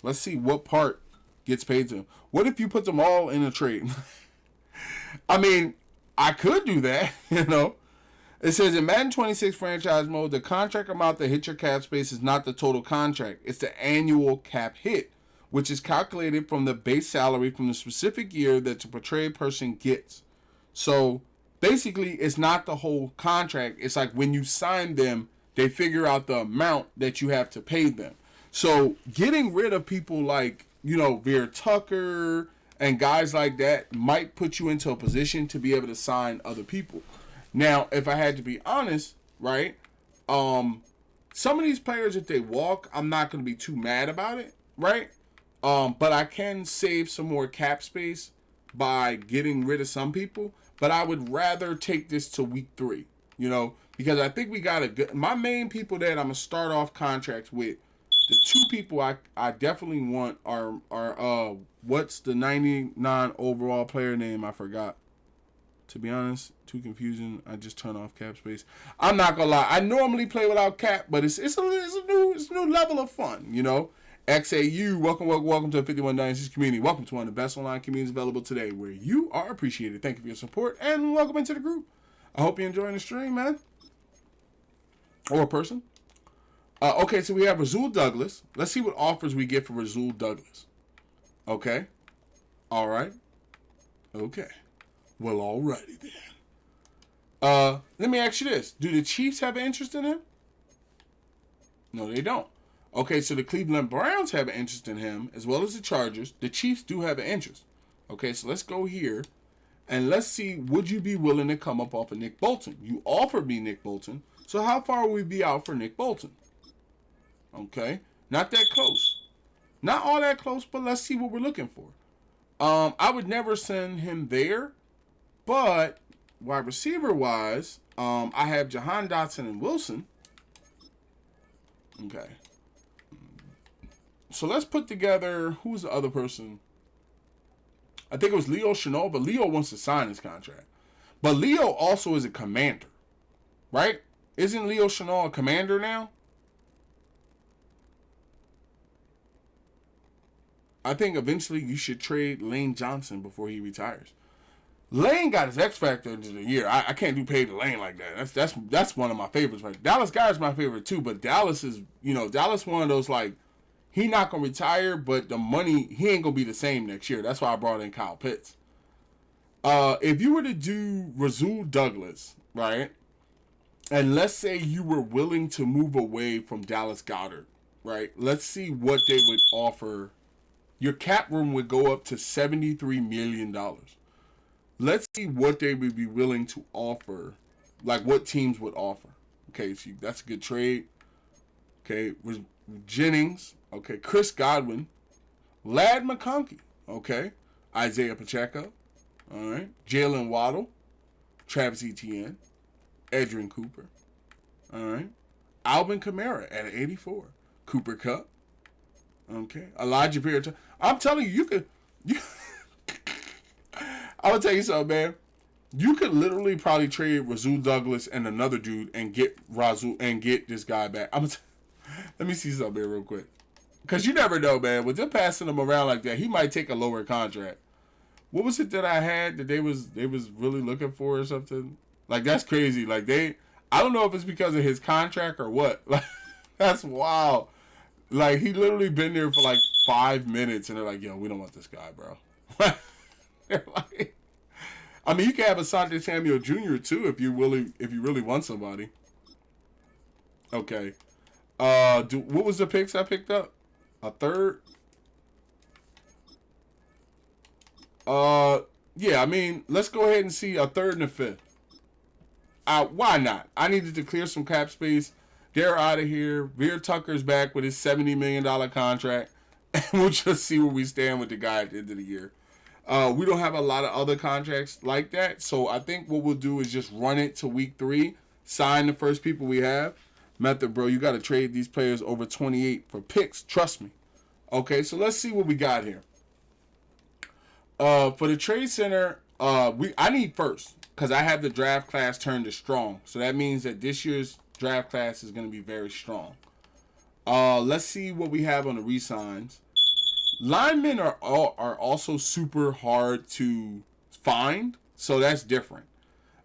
Let's see what part gets paid to them. What if you put them all in a trade? I mean, I could do that, you know. It says in Madden 26 franchise mode, the contract amount that hits your cap space is not the total contract. It's the annual cap hit, which is calculated from the base salary from the specific year that the portrayed person gets. So basically, it's not the whole contract. It's like when you sign them, they figure out the amount that you have to pay them. So getting rid of people like, you know, Veer Tucker and guys like that might put you into a position to be able to sign other people. Now, if I had to be honest, right, some of these players, if they walk, I'm not going to be too mad about it, right? But I can save some more cap space by getting rid of some people. But I would rather take this to week 3, you know, because I think we got a good. My main people that I'm going to start off contracts with, the 2 people I definitely want are what's the 99 overall player name? I forgot. To be honest, too confusing. I just turn off cap space. I'm not gonna lie. I normally play without cap, but it's a new level of fun, you know. XAU, welcome to the 51 Dynasties community. Welcome to one of the best online communities available today, where you are appreciated. Thank you for your support, and welcome into the group. I hope you're enjoying the stream, man. Or a person. Okay, so we have Rasul Douglas. Let's see what offers we get for Rasul Douglas. Okay. All right. Okay. Well, alrighty then. Let me ask you this. Do the Chiefs have an interest in him? No, they don't. Okay, so the Cleveland Browns have an interest in him, as well as the Chargers. The Chiefs do have an interest. Okay, so let's go here, and let's see, would you be willing to come up off of Nick Bolton? You offered me Nick Bolton, so how far would we be out for Nick Bolton? Okay, not that close. Not all that close, but let's see what we're looking for. I would never send him there. But wide receiver wise, I have Jahan Dotson and Wilson. Okay. So let's put together, who's the other person? I think it was Leo Chenal, but Leo wants to sign his contract. But Leo also is a commander, right? Isn't Leo Chenal a commander now? I think eventually you should trade Lane Johnson before he retires. Lane got his X Factor into the year. I can't do paid to Lane like that. That's one of my favorites. Right? Dallas Guy is my favorite too, but Dallas is, you know, Dallas one of those, like, he not gonna retire, but the money, he ain't gonna be the same next year. That's why I brought in Kyle Pitts. If you were to do Rasul Douglas, right, and let's say you were willing to move away from Dallas Goedert, right? Let's see what they would offer. Your cap room would go up to $73 million. Let's see what they would be willing to offer, like what teams would offer. Okay, so that's a good trade. Okay, Jennings. Okay, Chris Godwin, Lad McConkey. Okay, Isaiah Pacheco. All right, Jalen Waddle, Travis Etienne, Edrin Cooper. All right, Alvin Kamara at 84. Cooper Kupp. Okay, Elijah Vera. I'm telling you, you could. I'm gonna tell you something, man. You could literally probably trade Rasul Douglas and another dude and get this guy back. Let me see something here real quick, cause you never know, man. With them passing him around like that, he might take a lower contract. What was it that I had that they was really looking for or something? Like, that's crazy. Like, I don't know if it's because of his contract or what. Like, that's wild. Like, he literally been there for like 5 minutes, and they're like, "Yo, we don't want this guy, bro." Like, I mean, you can have Asante Samuel Jr. too if you really want somebody. Okay. What was the picks I picked up? A third? Yeah, I mean, let's go ahead and see a third and a fifth. Why not? I needed to clear some cap space. They're out of here. Veer Tucker's back with his $70 million contract. and we'll just see where we stand with the guy at the end of the year. We don't have a lot of other contracts like that, so I think what we'll do is just run it to week 3, sign the first people we have. Method, bro, you got to trade these players over 28 for picks. Trust me. Okay, so let's see what we got here. For the trade center, I need first because I have the draft class turned to strong. So that means that this year's draft class is going to be very strong. Let's see what we have on the re-signs. Linemen are also super hard to find, so that's different.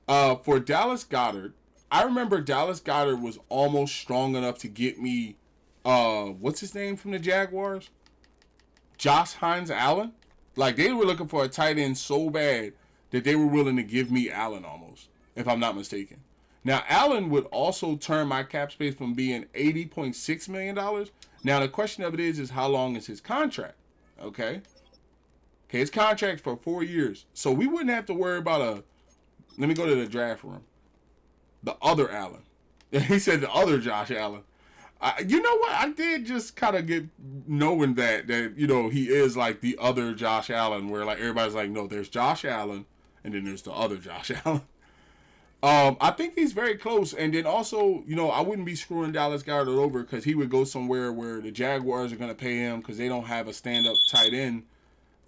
For Dallas Goedert, I remember Dallas Goedert was almost strong enough to get me, what's his name from the Jaguars? Josh Hines Allen. Like, they were looking for a tight end so bad that they were willing to give me Allen almost, if I'm not mistaken. Now, Allen would also turn my cap space from being $80.6 million. Now, the question of it is how long is his contract? Okay, his contract's for 4 years. So we wouldn't have to worry about let me go to the draft room. The other Allen. He said the other Josh Allen. You know what? I did just kind of get knowing that, he is like the other Josh Allen, where like everybody's like, no, there's Josh Allen, and then there's the other Josh Allen. I think he's very close. And then also, I wouldn't be screwing Dallas Goedert over because he would go somewhere where the Jaguars are going to pay him because they don't have a stand-up tight end,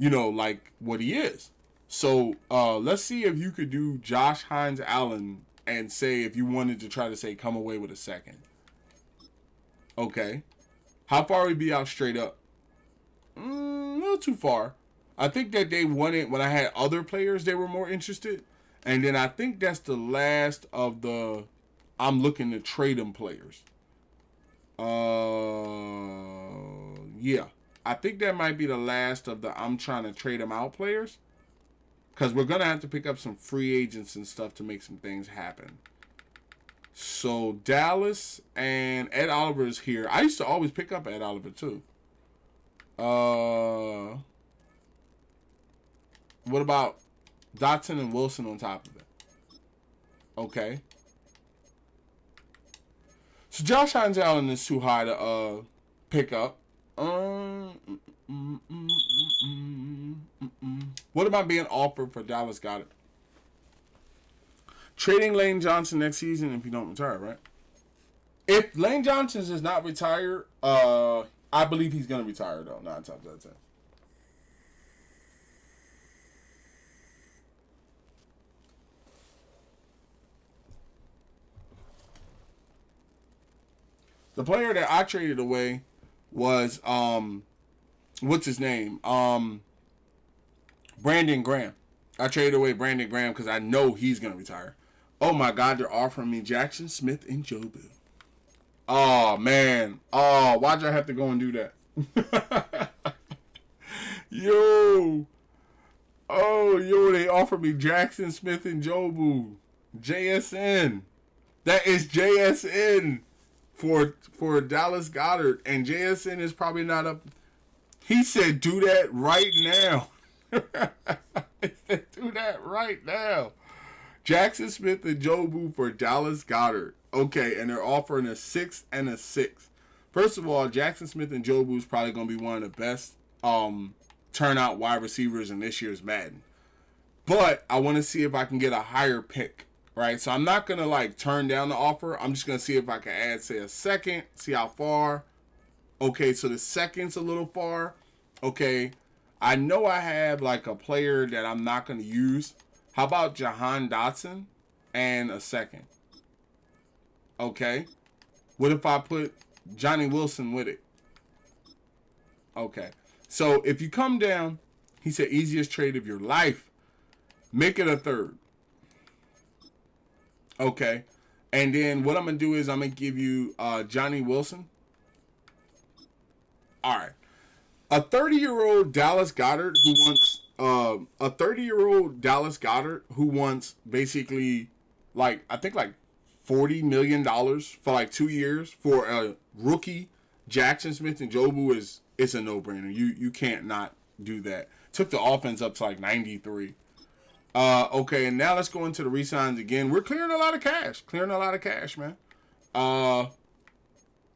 like what he is. So let's see if you could do Josh Hines Allen and say if you wanted to try to say come away with a second. Okay. How far would be out straight up? A little too far. I think that they wanted, when I had other players, they were more interested. And then I think that's the last of the I'm looking to trade them players. Yeah. I think that might be the last of the I'm trying to trade them out players. Because we're going to have to pick up some free agents and stuff to make some things happen. So Dallas and Ed Oliver is here. I used to always pick up Ed Oliver too. What about Dotson and Wilson on top of it? Okay. So Josh Hines Allen is too high to pick up. What am I being offered for Dallas Goedert? Trading Lane Johnson next season if you don't retire, right? If Lane Johnson does not retire, I believe he's going to retire, though. 9 times out of 10. The player that I traded away was, what's his name? Brandon Graham. I traded away Brandon Graham because I know he's going to retire. Oh, my God, they're offering me Jackson Smith and Jobu. Oh, man. Oh, why'd I have to go and do that? Yo. Oh, they offered me Jackson Smith and Jobu. JSN. That is JSN for Dallas Goedert. And JSN is probably not up. He said, do that right now. He said, do that right now. Jackson Smith and Jobu for Dallas Goedert. Okay, and they're offering a 6th and a 6th. First of all, Jackson Smith and Jobu is probably going to be one of the best turnout wide receivers in this year's Madden. But I want to see if I can get a higher pick, right? So I'm not going to turn down the offer. I'm just going to see if I can add, say, a 2nd, see how far. Okay, so the 2nd's a little far. Okay, I know I have a player that I'm not going to use. How about Jahan Dotson and a 2nd? Okay. What if I put Johnny Wilson with it? Okay. So if you come down, he said easiest trade of your life. Make it a 3rd. Okay. And then what I'm going to do is I'm going to give you Johnny Wilson. All right. A 30-year-old Dallas Goedert who wants a 30-year-old Dallas Goedert who wants basically I think $40 million for 2 years for a rookie Jackson Smith and Jobu it's a no-brainer. You can't not do that. Took the offense up to 93. Okay, and now let's go into the re-signs again. We're clearing a lot of cash. Man.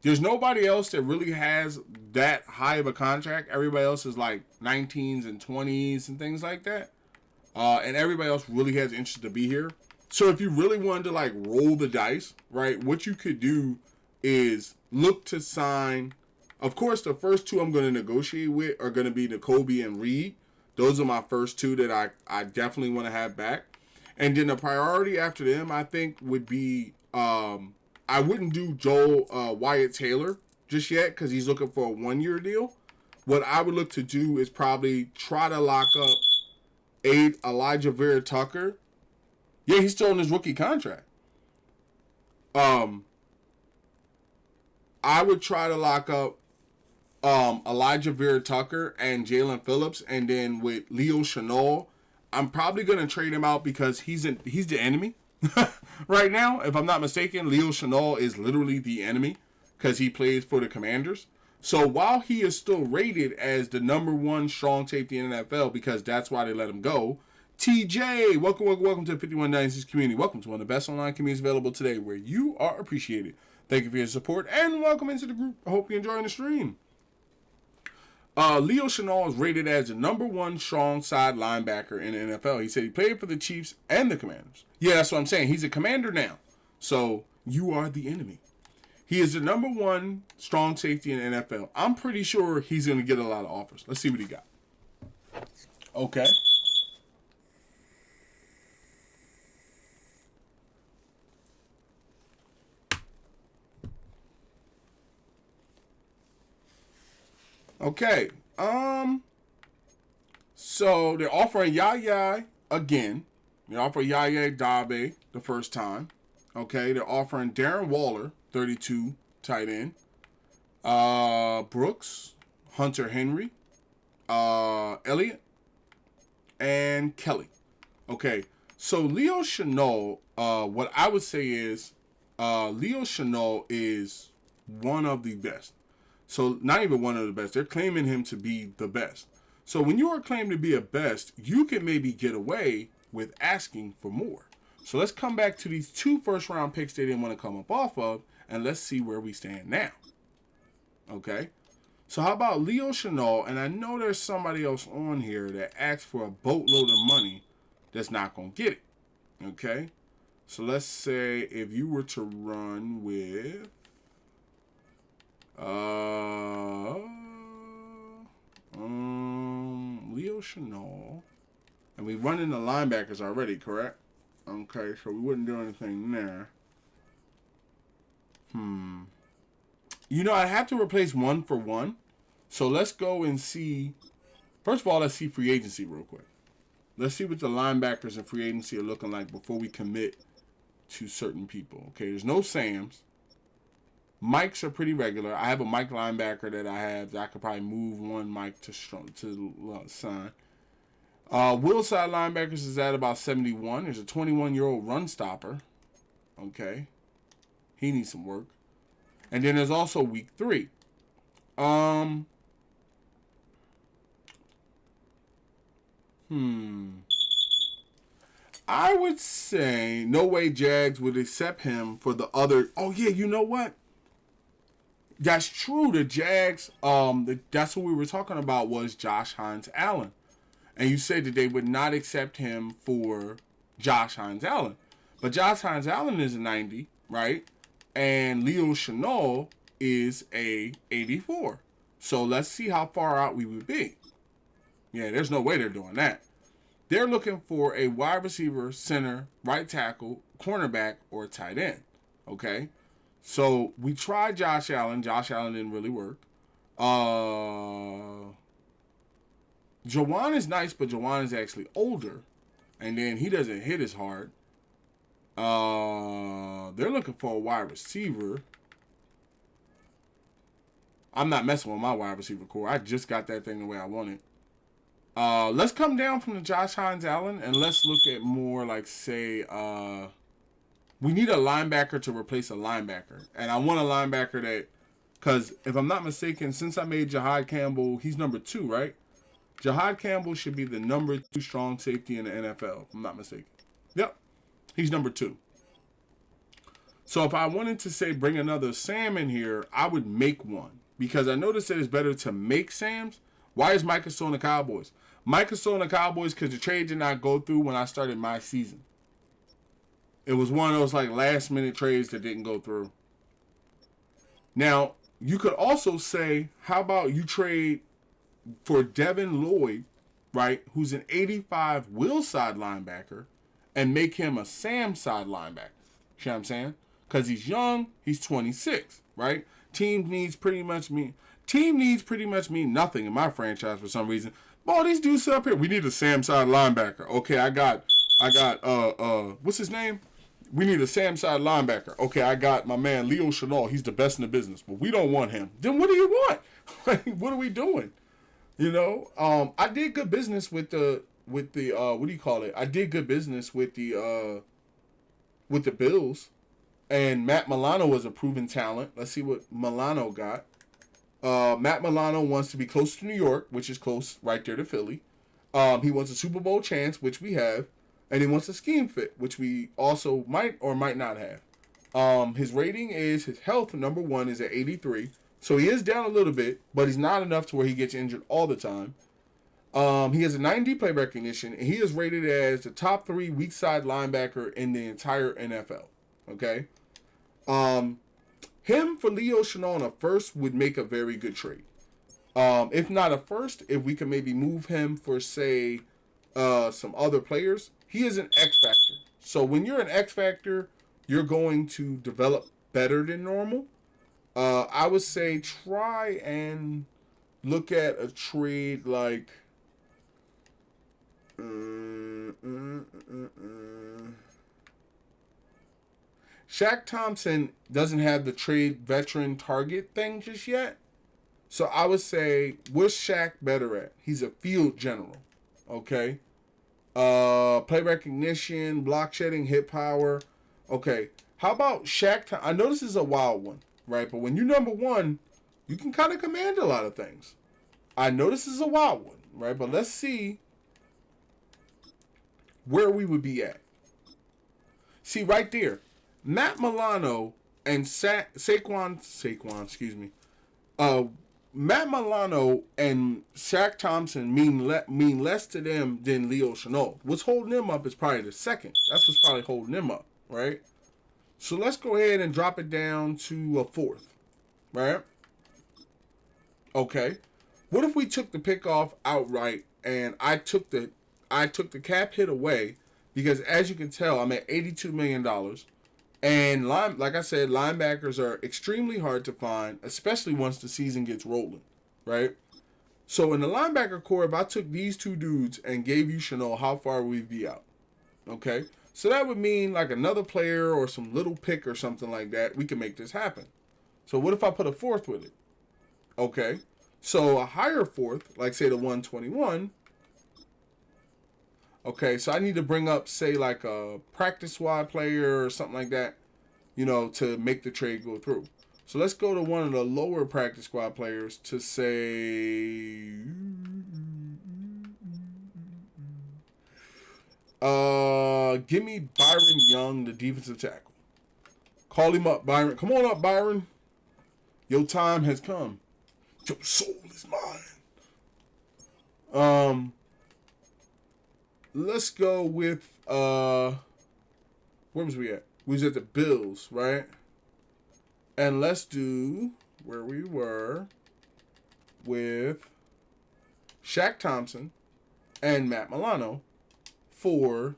There's nobody else that really has that high of a contract. Everybody else is like 19s and 20s and things like that. And everybody else really has interest to be here. So if you really wanted to like roll the dice, right, what you could do is look to sign. Of course, the first two I'm going to negotiate with are going to be N'Kobe and Reed. Those are my first two that I definitely want to have back. And then the priority after them, I think, would be I wouldn't do Joel Wyatt Taylor just yet because he's looking for a 1-year deal. What I would look to do is probably try to lock up Elijah Vera Tucker. Yeah, he's still on his rookie contract. I would try to lock up Elijah Vera Tucker and Jalen Phillips, and then with Leo Chenal, I'm probably gonna trade him out because he's the enemy right now. If I'm not mistaken, Leo Chenal is literally the enemy because he plays for the Commanders. So while he is still rated as the #1 strong safety in the NFL because that's why they let him go, TJ, welcome to the 5196 community. Welcome to one of the best online communities available today where you are appreciated. Thank you for your support and welcome into the group. I hope you're enjoying the stream. Leo Chenal is rated as the #1 strong side linebacker in the NFL. He said he played for the Chiefs and the Commanders. Yeah, that's what I'm saying. He's a Commander now. So you are the enemy. He is the #1 strong safety in the NFL. I'm pretty sure he's going to get a lot of offers. Let's see what he got. Okay. Okay. So they're offering Yaya again. They offer Yaya Dabe the first time. Okay. They're offering Darren Waller, 32, tight end. Brooks, Hunter Henry, Elliott, and Kelly. Okay. So Leo Chenal, what I would say is, Leo Chenal is one of the best. So not even one of the best. They're claiming him to be the best. So when you are claimed to be a best, you can maybe get away with asking for more. So let's come back to these 2 first-round picks they didn't want to come up off of, and let's see where we stand now. Okay? So how about Leo Chenal? And I know there's somebody else on here that asked for a boatload of money that's not going to get it. Okay? So let's say if you were to run with... Leo Chenal. And we run into linebackers already, correct? Okay, so we wouldn't do anything there. You know, I have to replace 1 for 1. So let's go and see. First of all, let's see free agency real quick. Let's see what the linebackers in free agency are looking like before we commit to certain people. Okay, there's no Sams. Mikes are pretty regular. I have a Mike linebacker that I have that I could probably move one Mike to sign. Will side linebackers is at about 71. There's a 21-year-old run stopper. Okay. He needs some work. And then there's also week 3. I would say no way Jags would accept him for the other. Oh, yeah, you know what? That's true. The Jags, that's what we were talking about was Josh Hines Allen. And you said that they would not accept him for Josh Hines Allen. But Josh Hines Allen is a 90, right? And Leo Chenal is a 84. So let's see how far out we would be. Yeah, there's no way they're doing that. They're looking for a wide receiver, center, right tackle, cornerback, or tight end. Okay? So we tried Josh Allen. Josh Allen didn't really work. Jawan is nice, but Jawan is actually older. And then he doesn't hit as hard. They're looking for a wide receiver. I'm not messing with my wide receiver core. I just got that thing the way I want it. Let's come down from the Josh Hines Allen and let's look at more like, say, we need a linebacker to replace a linebacker. And I want a linebacker that, because if I'm not mistaken, since I made Jahad Campbell, he's number 2, right? Jahad Campbell should be the number 2 strong safety in the NFL, if I'm not mistaken. Yep. He's number 2. So if I wanted to say bring another Sam in here, I would make one. Because I noticed that it's better to make Sams. Why is Micah still on the Cowboys? Micah still on the Cowboys because the trade did not go through when I started my season. It was one of those like last minute trades that didn't go through. Now, you could also say, how about you trade for Devin Lloyd, right, who's an 85 will side linebacker, and make him a Sam side linebacker. You know what I'm saying? Because he's young, he's 26, right? Team needs pretty much mean nothing in my franchise for some reason. Boy, these dudes sit up here. We need a Sam side linebacker. Okay, I got what's his name? We need a Sam side linebacker. Okay, I got my man Leo Chenal. He's the best in the business, but we don't want him. Then what do you want? What are we doing? You know, I did good business with the what do you call it? I did good business with the Bills, and Matt Milano was a proven talent. Let's see what Milano got. Matt Milano wants to be close to New York, which is close right there to Philly. He wants a Super Bowl chance, which we have. And he wants a scheme fit, which we also might or might not have. His rating is, his health, number one, is at 83. So he is down a little bit, but he's not enough to where he gets injured all the time. He has a 90 play recognition, and he is rated as the top 3 weak side linebacker in the entire NFL. Okay? Him for Leo Chenal on a first would make a very good trade. If not a first, if we can maybe move him for, say, some other players. He is an X factor. So when you're an X factor, you're going to develop better than normal. I would say try and look at a trade like Shaq Thompson doesn't have the trade veteran target thing just yet. So I would say, what's Shaq better at? He's a field general. Okay. Play recognition, block shedding, hit power. Okay. How about Shaq? I know this is a wild one, right? But when you're number one, you can kind of command a lot of things. I know this is a wild one, right? But let's see where we would be at. See, right there. Matt Milano and Saquon, Matt Milano and Shaq Thompson mean less to them than Leo Chenal. What's holding them up is probably the second. That's what's probably holding them up, right? So let's go ahead and drop it down to a fourth, right? Okay. What if we took the pick off outright and I took the cap hit away, because as you can tell, I'm at $82 million. And like I said, linebackers are extremely hard to find, especially once the season gets rolling, right? So in the linebacker core, if I took these two dudes and gave you Chenal, how far would we be out? Okay? So that would mean like another player or some little pick or something like that, we can make this happen. So what if I put a fourth with it? Okay? So a higher fourth, like say the 121. Okay, so I need to bring up, say, like a practice squad player or something like that, you know, to make the trade go through. So let's go to one of the lower practice squad players to say, give me Byron Young, the defensive tackle. Call him up, Byron. Come on up, Byron. Your time has come. Your soul is mine. Let's go with, where was we at? We was at the Bills, right? And let's do where we were with Shaq Thompson and Matt Milano for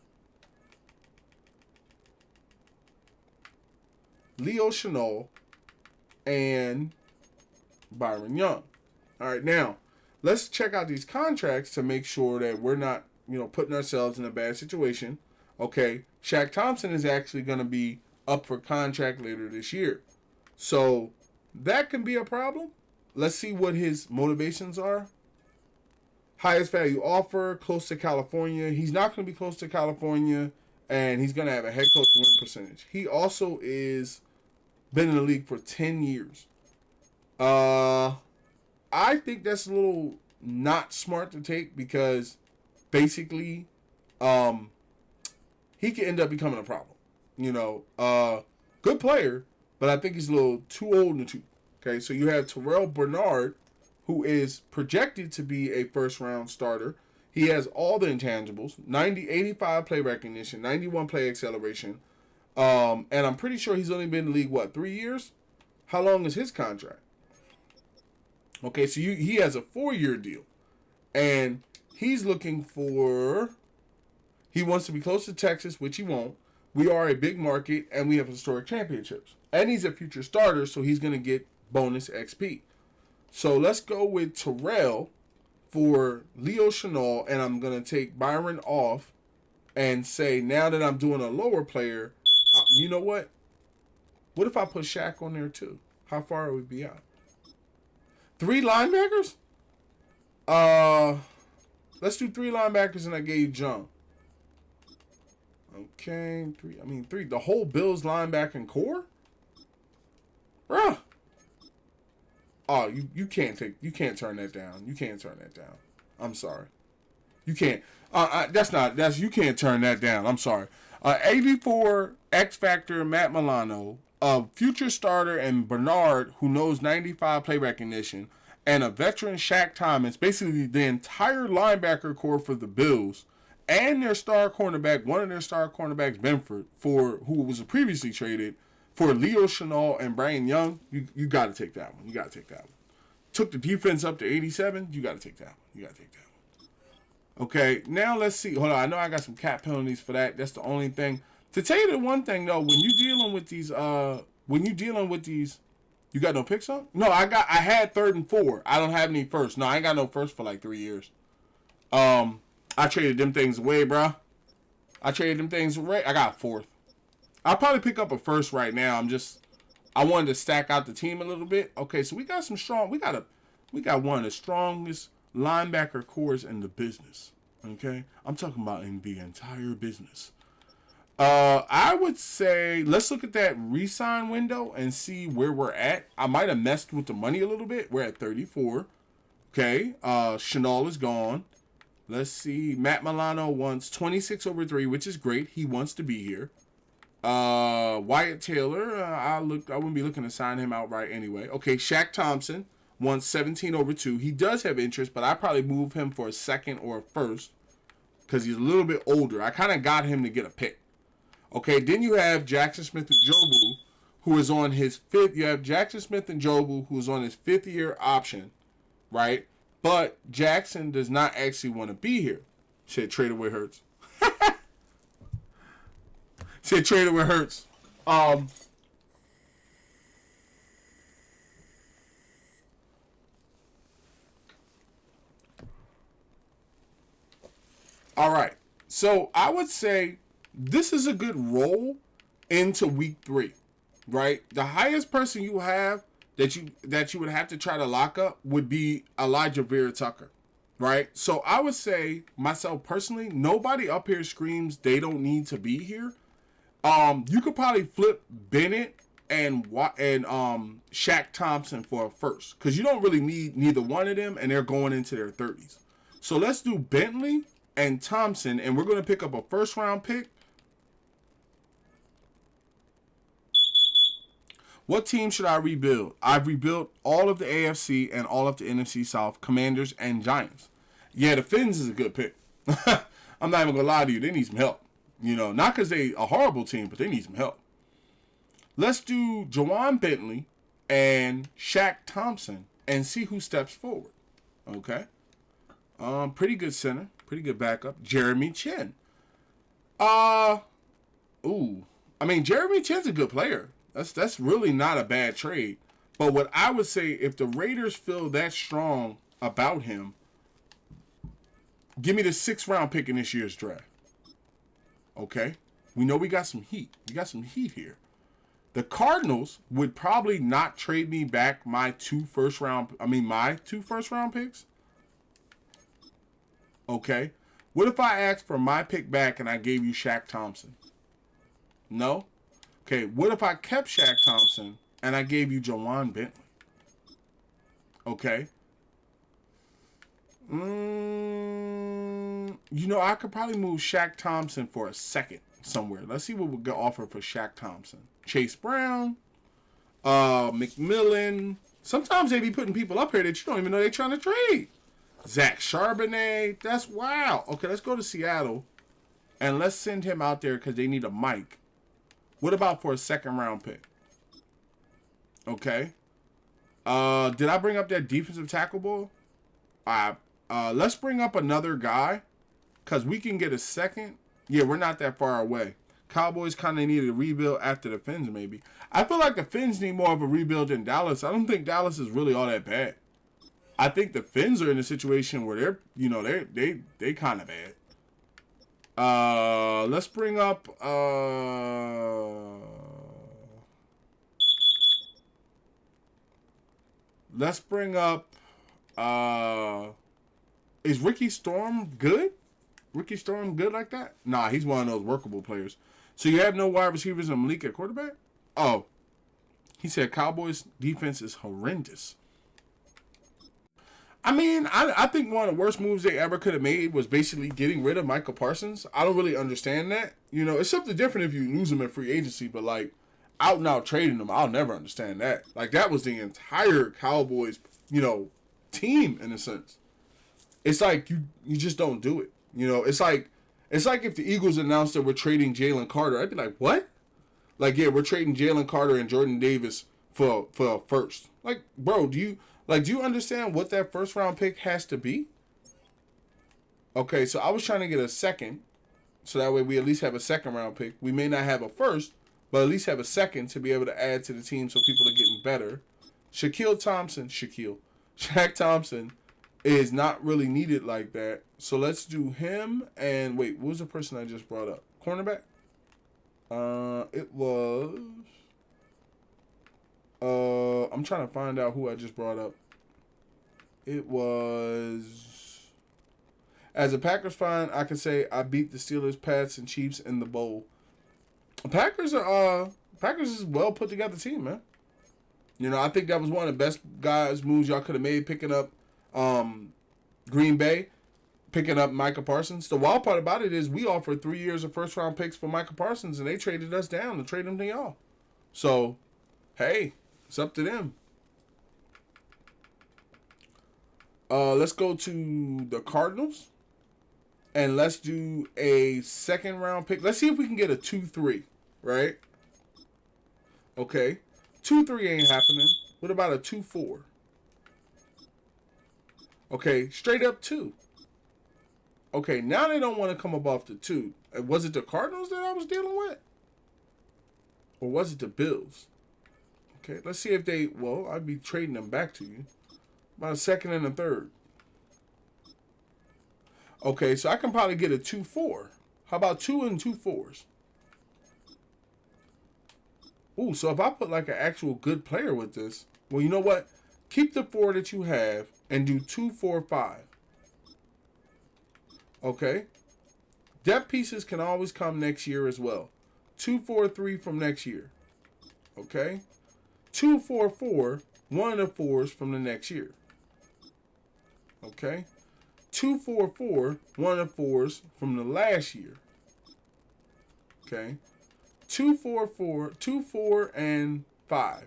Leo Chenal and Byron Young. All right, now, let's check out these contracts to make sure that we're not, you know, putting ourselves in a bad situation. Okay, Shaq Thompson is actually going to be up for contract later this year. So that can be a problem. Let's see what his motivations are. Highest value offer, close to California. He's not going to be close to California, and he's going to have a head coach win percentage. He also is been in the league for 10 years. I think that's a little not smart to take, because basically, he could end up becoming a problem. You know, Good player, but I think he's a little too old in the tooth. Okay, so you have Terrell Bernard, who is projected to be a first-round starter. He has all the intangibles, 85 play recognition, 91 play acceleration, and I'm pretty sure he's only been in the league, 3 years? How long is his contract? Okay, so he has a 4-year deal, and he's looking for, he wants to be close to Texas, which he won't. We are a big market, and we have historic championships. And he's a future starter, so he's going to get bonus XP. So let's go with Terrell for Leo Chenal, and I'm going to take Byron off and say, now that I'm doing a lower player, you know what? What if I put Shaq on there too? How far would we be out? 3 linebackers? Let's do 3 linebackers, and I gave John. Okay, 3. The whole Bills linebacking core? Bruh. Oh, you can't turn that down. You can't turn that down. I'm sorry. You can't. You can't turn that down. I'm sorry. 84 X Factor Matt Milano, a future starter, and Bernard, who knows 95 play recognition, and a veteran Shaq Thomas, basically the entire linebacker core for the Bills, and their star cornerback, one of their star cornerbacks, Benford, who was previously traded, for Leo Chenal and Brian Young. You got to take that one. You got to take that one. Took the defense up to 87. You got to take that one. You got to take that one. Okay, now let's see. Hold on. I know I got some cap penalties for that. That's the only thing. To tell you the one thing, though, when you're dealing with these, you got no picks on? No, I had 3rd and 4. I don't have any first. No, I ain't got no first for like 3 years. I traded them things away, bro. I traded them things away. I got 4th. I'll probably pick up a first right now. I wanted to stack out the team a little bit. Okay, so we got some strong. We got one of the strongest linebacker cores in the business. Okay, I'm talking about in the entire business. I would say let's look at that re-sign window and see where we're at. I might have messed with the money a little bit. We're at 34. Okay, Chenal is gone. Let's see. Matt Milano wants 26/3, which is great. He wants to be here. Wyatt Taylor, I wouldn't be looking to sign him outright anyway. Okay, Shaq Thompson wants 17/2. He does have interest, but I probably move him for a 2nd or a 1st because he's a little bit older. I kind of got him to get a pick. Okay, then you have Jackson Smith and Jobu, who is on his 5th. You have Jackson Smith and Jobu, who is on his 5th-year option, right? But Jackson does not actually want to be here. Said trade away Hurts. Said trade away Hurts. All right. So I would say this is a good roll into week 3, right? The highest person you have that you would have to try to lock up would be Elijah Vera Tucker, right? So I would say myself personally, nobody up here screams they don't need to be here. You could probably flip Bennett and Shaq Thompson for a first because you don't really need neither one of them, and they're going into their 30s. So let's do Bentley and Thompson, and we're going to pick up a 1st-round pick. What team should I rebuild? I've rebuilt all of the AFC and all of the NFC South, Commanders and Giants. Yeah, the Finns is a good pick. I'm not even going to lie to you. They need some help. You know, not because they a horrible team, but they need some help. Let's do Jawan Bentley and Shaq Thompson and see who steps forward. Okay. Pretty good center. Pretty good backup. Jeremy Chin. Jeremy Chin's a good player. That's really not a bad trade. But what I would say, if the Raiders feel that strong about him, give me the 6th-round pick in this year's draft. Okay? We know we got some heat. We got some heat here. The Cardinals would probably not trade me back my 2 first-round picks. Okay? What if I asked for my pick back and I gave you Shaq Thompson? No? Okay, what if I kept Shaq Thompson and I gave you Jawan Bentley? Okay. I could probably move Shaq Thompson for a 2nd somewhere. Let's see what we can offer for Shaq Thompson. Chase Brown, McMillan. Sometimes they be putting people up here that you don't even know they're trying to trade. Zach Charbonnet. That's wow. Okay, let's go to Seattle. And let's send him out there because they need a mic. What about for a second round pick? Okay. Did I bring up that defensive tackle ball? Let's bring up another guy. Because we can get a second. Yeah, we're not that far away. Cowboys kind of needed a rebuild after the Fins, maybe. I feel like the Fins need more of a rebuild than Dallas. I don't think Dallas is really all that bad. I think the Fins are in a situation where they kind of bad. Let's bring up is Ricky Storm good? Ricky Storm good like that? Nah, he's one of those workable players. So you have no wide receivers and Malik at quarterback? Oh. He said Cowboys defense is horrendous. I mean, I think one of the worst moves they ever could have made was basically getting rid of Michael Parsons. I don't really understand that. You know, it's something different if you lose him in free agency, but like out and out trading him, I'll never understand that. Like that was the entire Cowboys, team in a sense. It's like you just don't do it. You know, it's like if the Eagles announced that we're trading Jalen Carter, I'd be like, what? Like, yeah, we're trading Jalen Carter and Jordan Davis for a first. Like, bro, do you understand what that first round pick has to be? Okay, so I was trying to get a second, so that way we at least have a second round pick. We may not have a first, but at least have a second to be able to add to the team so people are getting better. Shaq Thompson is not really needed like that. So let's do him and wait, what was the person I just brought up? Cornerback? It was I'm trying to find out who I just brought up. It was as a Packers fan, I can say I beat the Steelers, Pats, and Chiefs in the bowl. Packers is well put together team, man. You know, I think that was one of the best moves y'all could have made picking up Green Bay, picking up Micah Parsons. The wild part about it is we offered 3 years of first round picks for Micah Parsons, and they traded us down to trade him to y'all. So, hey, it's up to them. Let's go to the Cardinals, and let's do a second round pick. Let's see if we can get a 2-3, right? Okay. 2-3 ain't happening. What about a 2-4? Okay, straight up 2. Okay, now they don't want to come above the 2. Was it the Cardinals that I was dealing with? Or was it the Bills? Okay, let's see if they... Well, I'd be trading them back to you. About a second and a third. Okay, so I can probably get a 2-4. How about 2 and 2 4s? Ooh, so if I put like an actual good player with this... Well, you know what? Keep the 4 that you have and do 2-4-5. Okay? Depth pieces can always come next year as well. 2-4-3 from next year. Okay? 2-4-4, one of the 4s from the next year. Okay? 2-4-4, one of the 4s from the last year. Okay? 2-4-4, 2-4 and 5.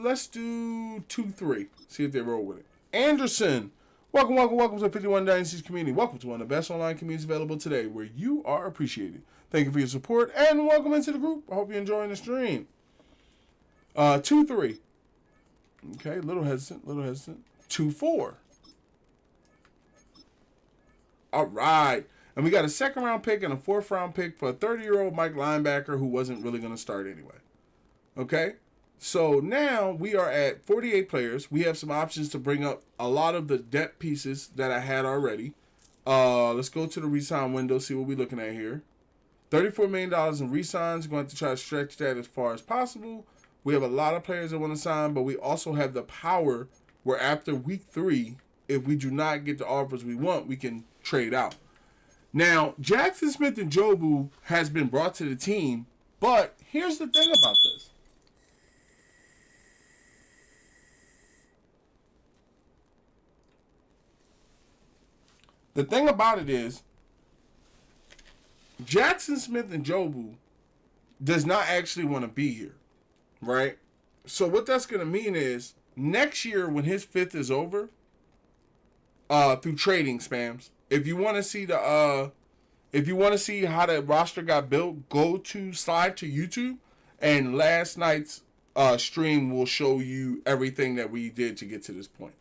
Let's do 2-3. See if they roll with it. Anderson. Welcome to the 51 Dynasties community. Welcome to one of the best online communities available today where you are appreciated. Thank you for your support and welcome into the group. I hope you're enjoying the stream. 2-3. Okay, little hesitant. 2-4. All right. And we got a second round pick and a 4th round pick for a 30-year-old Mike linebacker who wasn't really going to start anyway. Okay? So now we are at 48 players. We have some options to bring up a lot of the depth pieces that I had already. Let's go to the re-sign window, see what we're looking at here. $34 million in re-signs. Going to try to stretch that as far as possible. We have a lot of players that want to sign, but we also have the power where after week 3, if we do not get the offers we want, we can trade out. Now, Jackson Smith-Njigba has been brought to the team, but here's the thing about this. The thing about it is, Jackson Smith and Jobu does not actually want to be here, right? So what that's gonna mean is next year when his fifth is over, through trading spams, if you want to see if you want to see how the roster got built, slide to YouTube, and last night's stream will show you everything that we did to get to this point.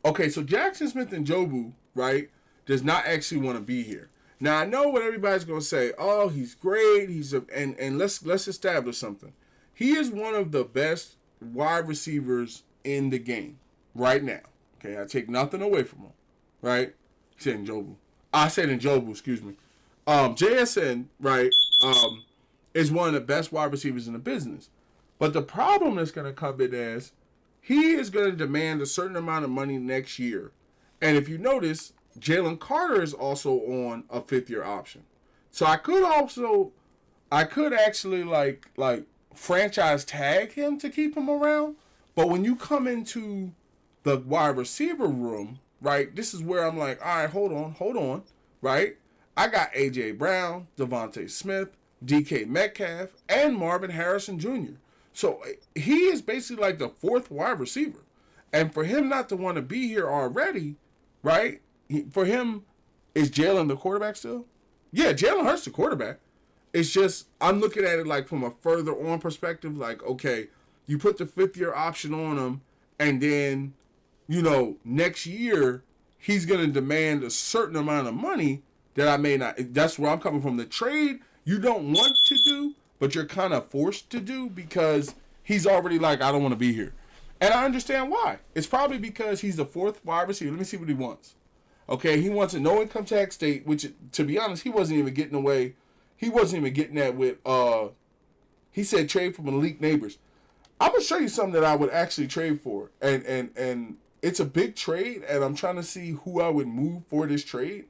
Okay, so Jackson Smith and Jobu, right, does not actually want to be here. Now I know what everybody's gonna say. Oh, he's great. And let's establish something. He is one of the best wide receivers in the game right now. Okay, I take nothing away from him. Right? He said Njobu. I said Njobu, excuse me. JSN, right, is one of the best wide receivers in the business. But the problem that's gonna come in is he is gonna demand a certain amount of money next year. And if you notice, Jalen Carter is also on a 5th-year option. So I could actually like franchise tag him to keep him around. But when you come into the wide receiver room, right, this is where I'm like, all right, hold on, right? I got A.J. Brown, Devontae Smith, D.K. Metcalf, and Marvin Harrison Jr. So he is basically like the 4th wide receiver. And for him not to want to be here already, right, for him, is Jalen the quarterback still? Yeah, Jalen Hurts the quarterback. It's just, I'm looking at it like from a further on perspective, like, okay, you put the 5th-year option on him, and then, next year, he's going to demand a certain amount of money that I may not. That's where I'm coming from. The trade you don't want to do, but you're kind of forced to do because he's already like, I don't want to be here. And I understand why. It's probably because he's the 4th wide receiver. Let me see what he wants. Okay, he wants a no-income tax state, which, to be honest, he wasn't even getting away. He wasn't even getting that with, he said trade from elite neighbors. I'm going to show you something that I would actually trade for. And it's a big trade, and I'm trying to see who I would move for this trade.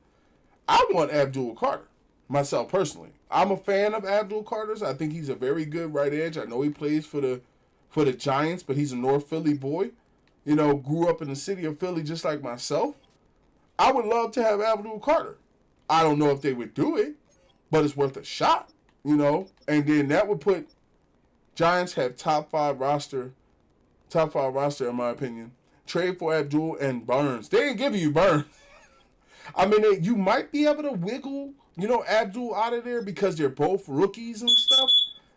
I want Abdul Carter, myself personally. I'm a fan of Abdul Carter's. I think he's a very good right edge. I know he plays for the Giants, but he's a North Philly boy. Grew up in the city of Philly just like myself. I would love to have Abdul Carter. I don't know if they would do it, but it's worth a shot, And then that would put Giants have top 5 roster in my opinion. Trade for Abdul and Burns. They ain't giving you Burns. I mean, you might be able to wiggle, Abdul out of there because they're both rookies and stuff.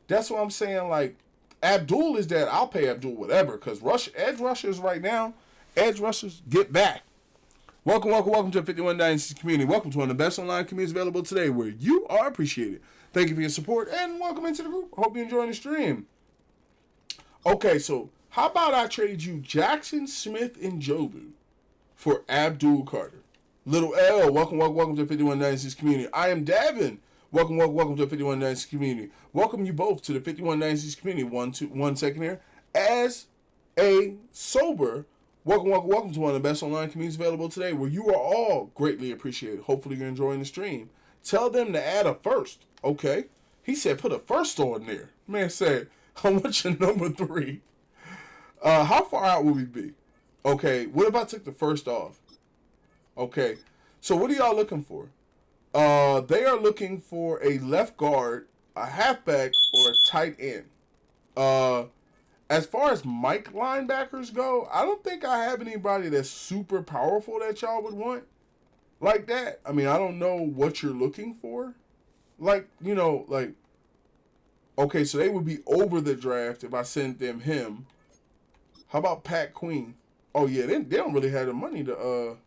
That's what I'm saying. Like, Abdul is that I'll pay Abdul whatever because edge rushers right now, edge rushers get back. Welcome to the 51 Dynasty community. Welcome to one of the best online communities available today where you are appreciated. Thank you for your support and welcome into the group. Hope you're enjoying the stream. Okay, so how about I trade you Jackson Smith and Jobu for Abdul Carter? Little L, welcome to the 51 Dynasty community. I am Davin. Welcome to the 51 Dynasty community. Welcome you both to the 51 Dynasty community. 1 second here. As a sober, welcome to one of the best online communities available today where you are all greatly appreciated. Hopefully you're enjoying the stream. Tell them to add a first. Okay. He said put a first on there. Man said, I want your number 3. How far out will we be? Okay. What if I took the first off? Okay. So what are y'all looking for? They are looking for a left guard, a halfback, or a tight end. As far as Mike linebackers go, I don't think I have anybody that's super powerful that y'all would want like that. I mean, I don't know what you're looking for. Okay, so they would be over the draft if I sent them him. How about Pat Queen? Oh yeah, they don't really have the money to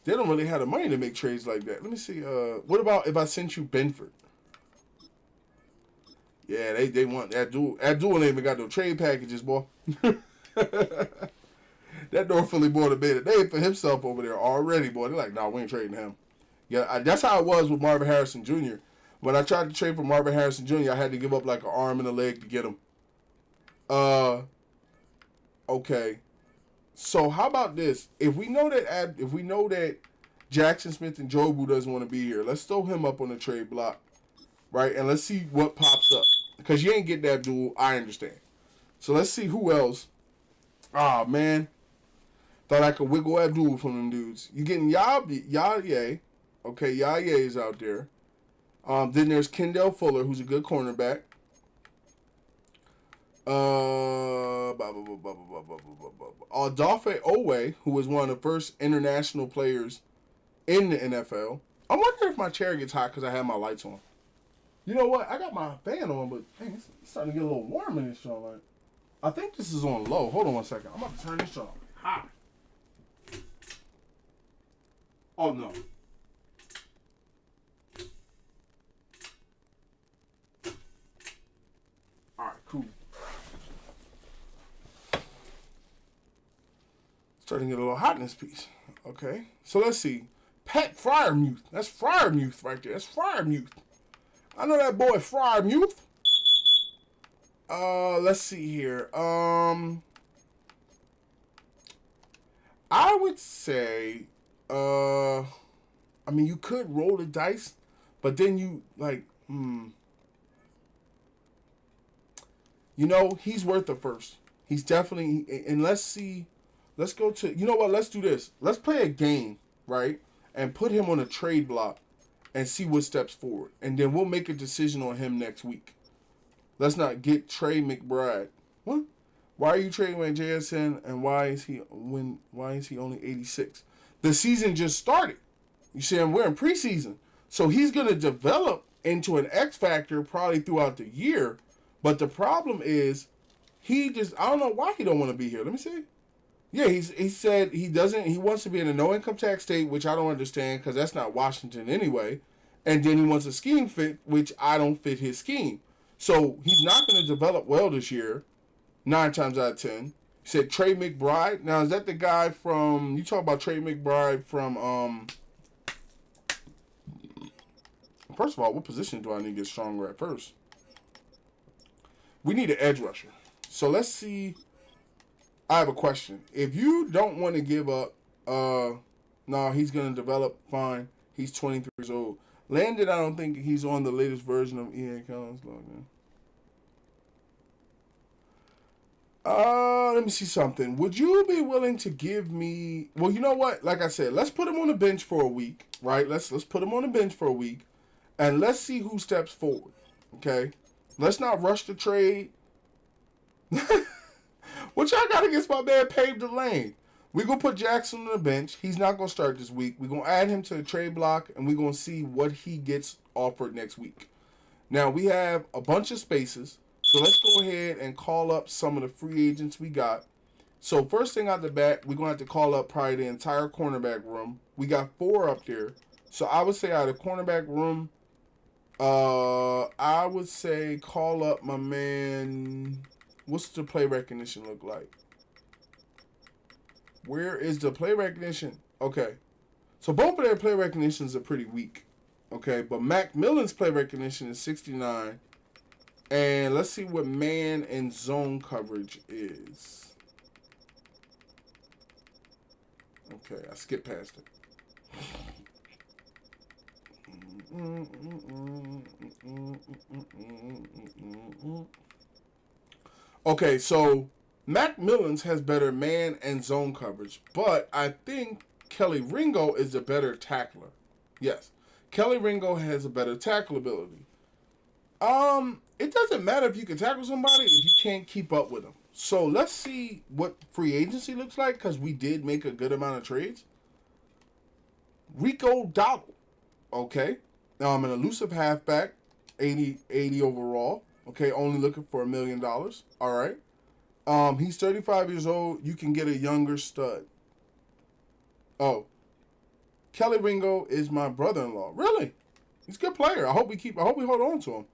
they don't really have the money to make trades like that. Let me see. What about if I sent you Benford? Yeah, they want Abdul. Abdul ain't even got no trade packages, boy. That North Philly boy done made a name for himself over there already, boy. They're like, nah, we ain't trading him. Yeah, that's how it was with Marvin Harrison Jr. When I tried to trade for Marvin Harrison Jr., I had to give up like an arm and a leg to get him. Okay. So how about this? If we know that Jackson Smith and Jobu doesn't want to be here, let's throw him up on the trade block, right? And let's see what pops up. Because you ain't getting that duel, I understand. So let's see who else. Ah, man. Thought I could wiggle Abdul from them dudes. You getting Yaye. Okay, Yaye is out there. Then there's Kendall Fuller, who's a good cornerback. Adolphe Owe, who was one of the first international players in the NFL. I'm wondering if my chair gets hot because I have my lights on. You know what? I got my fan on, but dang, it's starting to get a little warm in this show. Like, I think this is on low. Hold on one second. I'm about to turn this on high. Oh, no. All right, cool. Starting to get a little hot in this piece. Okay. So let's see. Pat Fryermuth. That's Fryermuth right there. That's Fryermuth. I know that boy Fryermuth. Let's see here. I would say, I mean, you could roll the dice, but then you, like, you know, he's worth it first. He's definitely, and let's see, let's go to, you know what, let's do this. Let's play a game, right? And put him on a trade block and see what steps forward. And then we'll make a decision on him next week. Let's not get Trey McBride. What? Why are you trading with JSN and why is he only 86? The season just started. You see, we're in preseason. So he's going to develop into an X factor probably throughout the year. But the problem is I don't know why he don't want to be here. Let me see. Yeah, he said he wants to be in a no income tax state, which I don't understand because that's not Washington anyway. And then he wants a scheme fit, which I don't fit his scheme. So he's not going to develop well this year, 9 times out of 10. He said Trey McBride. Now, is that the guy from, you talk about Trey McBride from, first of all, what position do I need to get stronger at first? We need an edge rusher. So let's see. I have a question. If you don't want to give up, no, he's going to develop fine. He's 23 years old. Landon, I don't think he's on the latest version of EA Collins login. Let me see something. Would you be willing to give me? Well, you know what? Like I said, let's put him on the bench for a week, right? Let's put him on the bench for a week, and let's see who steps forward. Okay, let's not rush the trade. What y'all got against my man Paved the Lane? We're going to put Jackson on the bench. He's not going to start this week. We're going to add him to the trade block, and we're going to see what he gets offered next week. Now, we have a bunch of spaces, so let's go ahead and call up some of the free agents we got. So, first thing out the bat, we're going to have to call up probably the entire cornerback room. We got 4 up there. So, I would say out of the cornerback room, I would say call up my man. What's the play recognition look like? Where is the play recognition? Okay. So both of their play recognitions are pretty weak. Okay. But Mac Millen's play recognition is 69. And let's see what man and zone coverage is. Okay. I skipped past it. Okay, so Mac Millens has better man and zone coverage, but I think Kelly Ringo is a better tackler. Yes, Kelly Ringo has a better tackle ability. It doesn't matter if you can tackle somebody if you can't keep up with them. So let's see what free agency looks like because we did make a good amount of trades. Rico Dowdle, okay. Now I'm an elusive halfback, 80 overall. Okay, only looking for $1 million. All right. He's 35 years old. You can get a younger stud. Oh, Kelly Ringo is my brother-in-law. Really? He's a good player. I hope we hold on to him.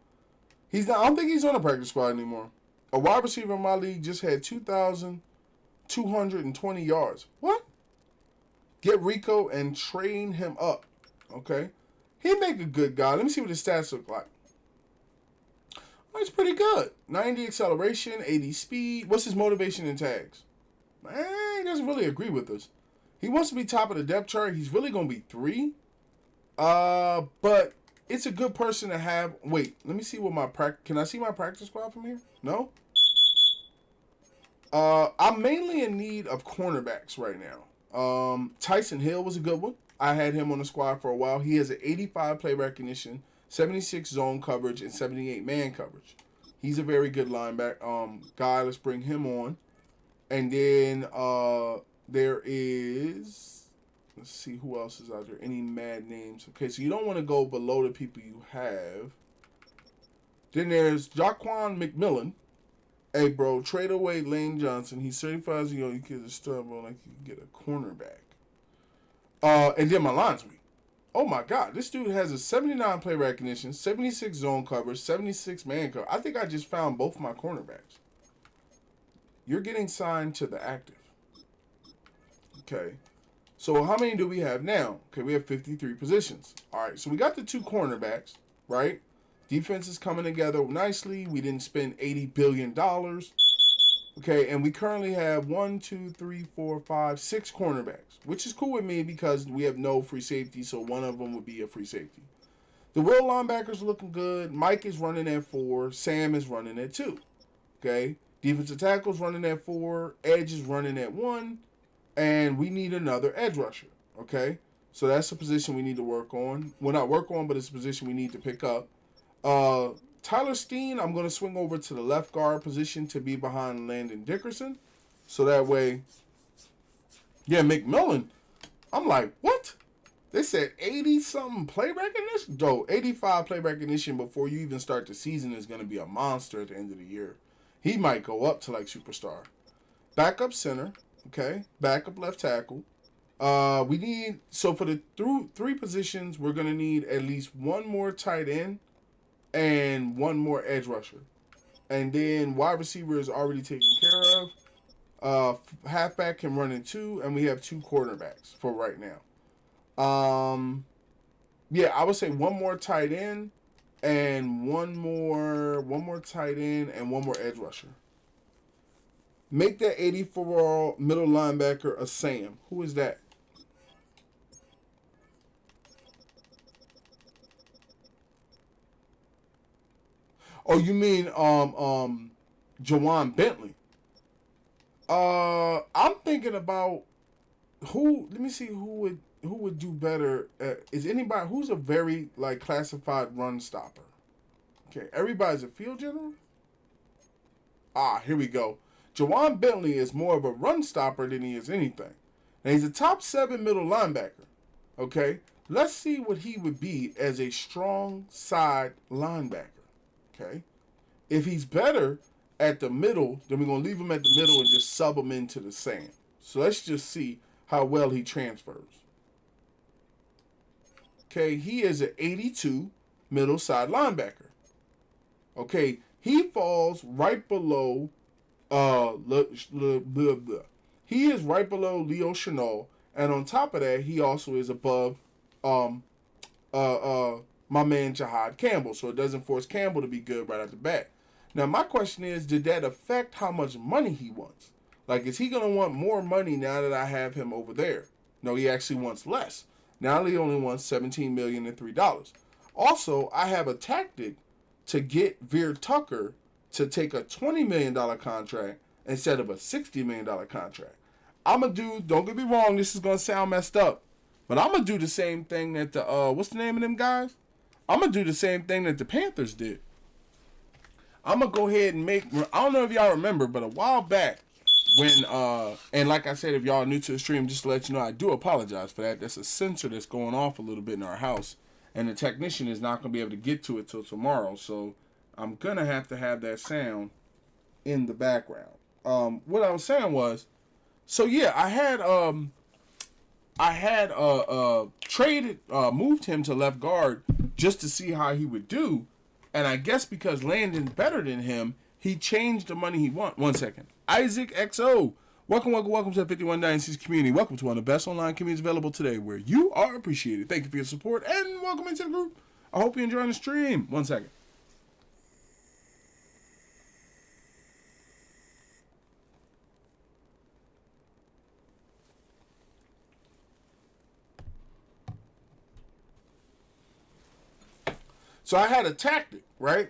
He's not. I don't think he's on the practice squad anymore. A wide receiver in my league just had 2,220 yards. What? Get Rico and train him up. Okay. He make a good guy. Let me see what his stats look like. That's pretty good. 90 acceleration, 80 speed. What's his motivation in tags? He doesn't really agree with us. He wants to be top of the depth chart. He's really going to be 3. But it's a good person to have. Wait, let me see what my practice. Can I see my practice squad from here? No? I'm mainly in need of cornerbacks right now. Tyson Hill was a good one. I had him on the squad for a while. He has an 85 play recognition, 76 zone coverage, and 78 man coverage. He's a very good linebacker guy. Let's bring him on. And then there is, let's see who else is out there. Any mad names? Okay, so you don't want to go below the people you have. Then there's Jaquan McMillan. Hey, bro, trade away Lane Johnson. He's 35 years old. You get a stud, bro. Like, you can get a cornerback. And then my line's weak. Oh, my God. This dude has a 79 play recognition, 76 zone coverage, 76 man coverage. I think I just found both my cornerbacks. You're getting signed to the active. Okay. So how many do we have now? Okay, we have 53 positions. All right, so we got the two cornerbacks, right? Defense is coming together nicely. We didn't spend $80 billion. Okay, and we currently have 6 cornerbacks, which is cool with me because we have no free safety, so one of them would be a free safety. The will linebackers looking good. Mike is running at 4. Sam is running at 2. Okay, defensive tackle's running at 4. Edge is running at 1. And we need another edge rusher. Okay, so that's a position we need to work on. Well, not work on, but it's a position we need to pick up. Tyler Steen, I'm going to swing over to the left guard position to be behind Landon Dickerson. So that way, yeah, McMillan, I'm like, what? They said 80-something play recognition? Though, 85 play recognition before you even start the season is going to be a monster at the end of the year. He might go up to like superstar. Backup center, okay? Backup left tackle. We need, so for the three positions, we're going to need at least one more tight end and one more edge rusher. And then wide receiver is already taken care of. Halfback can run in 2, and we have 2 quarterbacks for right now. Yeah, I would say one more tight end and one more tight end and one more edge rusher. Make that 84-year-old middle linebacker a Sam. Who is that? Oh, you mean Jawan Bentley? I'm thinking about who. Let me see who would do better. Is anybody who's a very like classified run stopper? Okay, everybody's a field general. Here we go. Jawan Bentley is more of a run stopper than he is anything. Now he's a top 7 middle linebacker. Okay, let's see what he would be as a strong side linebacker. Okay, if he's better at the middle, then we're gonna leave him at the middle and just sub him into the Sam. So let's just see how well he transfers. Okay, he is an 82 middle side linebacker. Okay, he falls right below. He is right below Leo Chenal, and on top of that, he also is above my man Jahad Campbell, so it doesn't force Campbell to be good right off the bat. Now, my question is, did that affect how much money he wants? Like, is he going to want more money now that I have him over there? No, he actually wants less. Now he only wants $17,003. Also, I have a tactic to get Veer Tucker to take a $20 million contract instead of a $60 million contract. I'm going to do, don't get me wrong, this is going to sound messed up, but I'm going to do the same thing that the, what's the name of them guys? I'm going to do the same thing that the Panthers did. I'm going to go ahead and make, I don't know if y'all remember, but a while back when, and like I said, if y'all are new to the stream, just to let you know, I do apologize for that. That's a sensor that's going off a little bit in our house, and the technician is not going to be able to get to it till tomorrow, so I'm going to have that sound in the background. What I was saying was, so yeah, I had moved him to left guard just to see how he would do, and I guess because Landon's better than him, he changed the money he want. 1 second. Isaac XO. Welcome to the 51 Dynasties community. Welcome to one of the best online communities available today where you are appreciated. Thank you for your support and welcome into the group. I hope you're enjoying the stream. 1 second. So I had a tactic, right?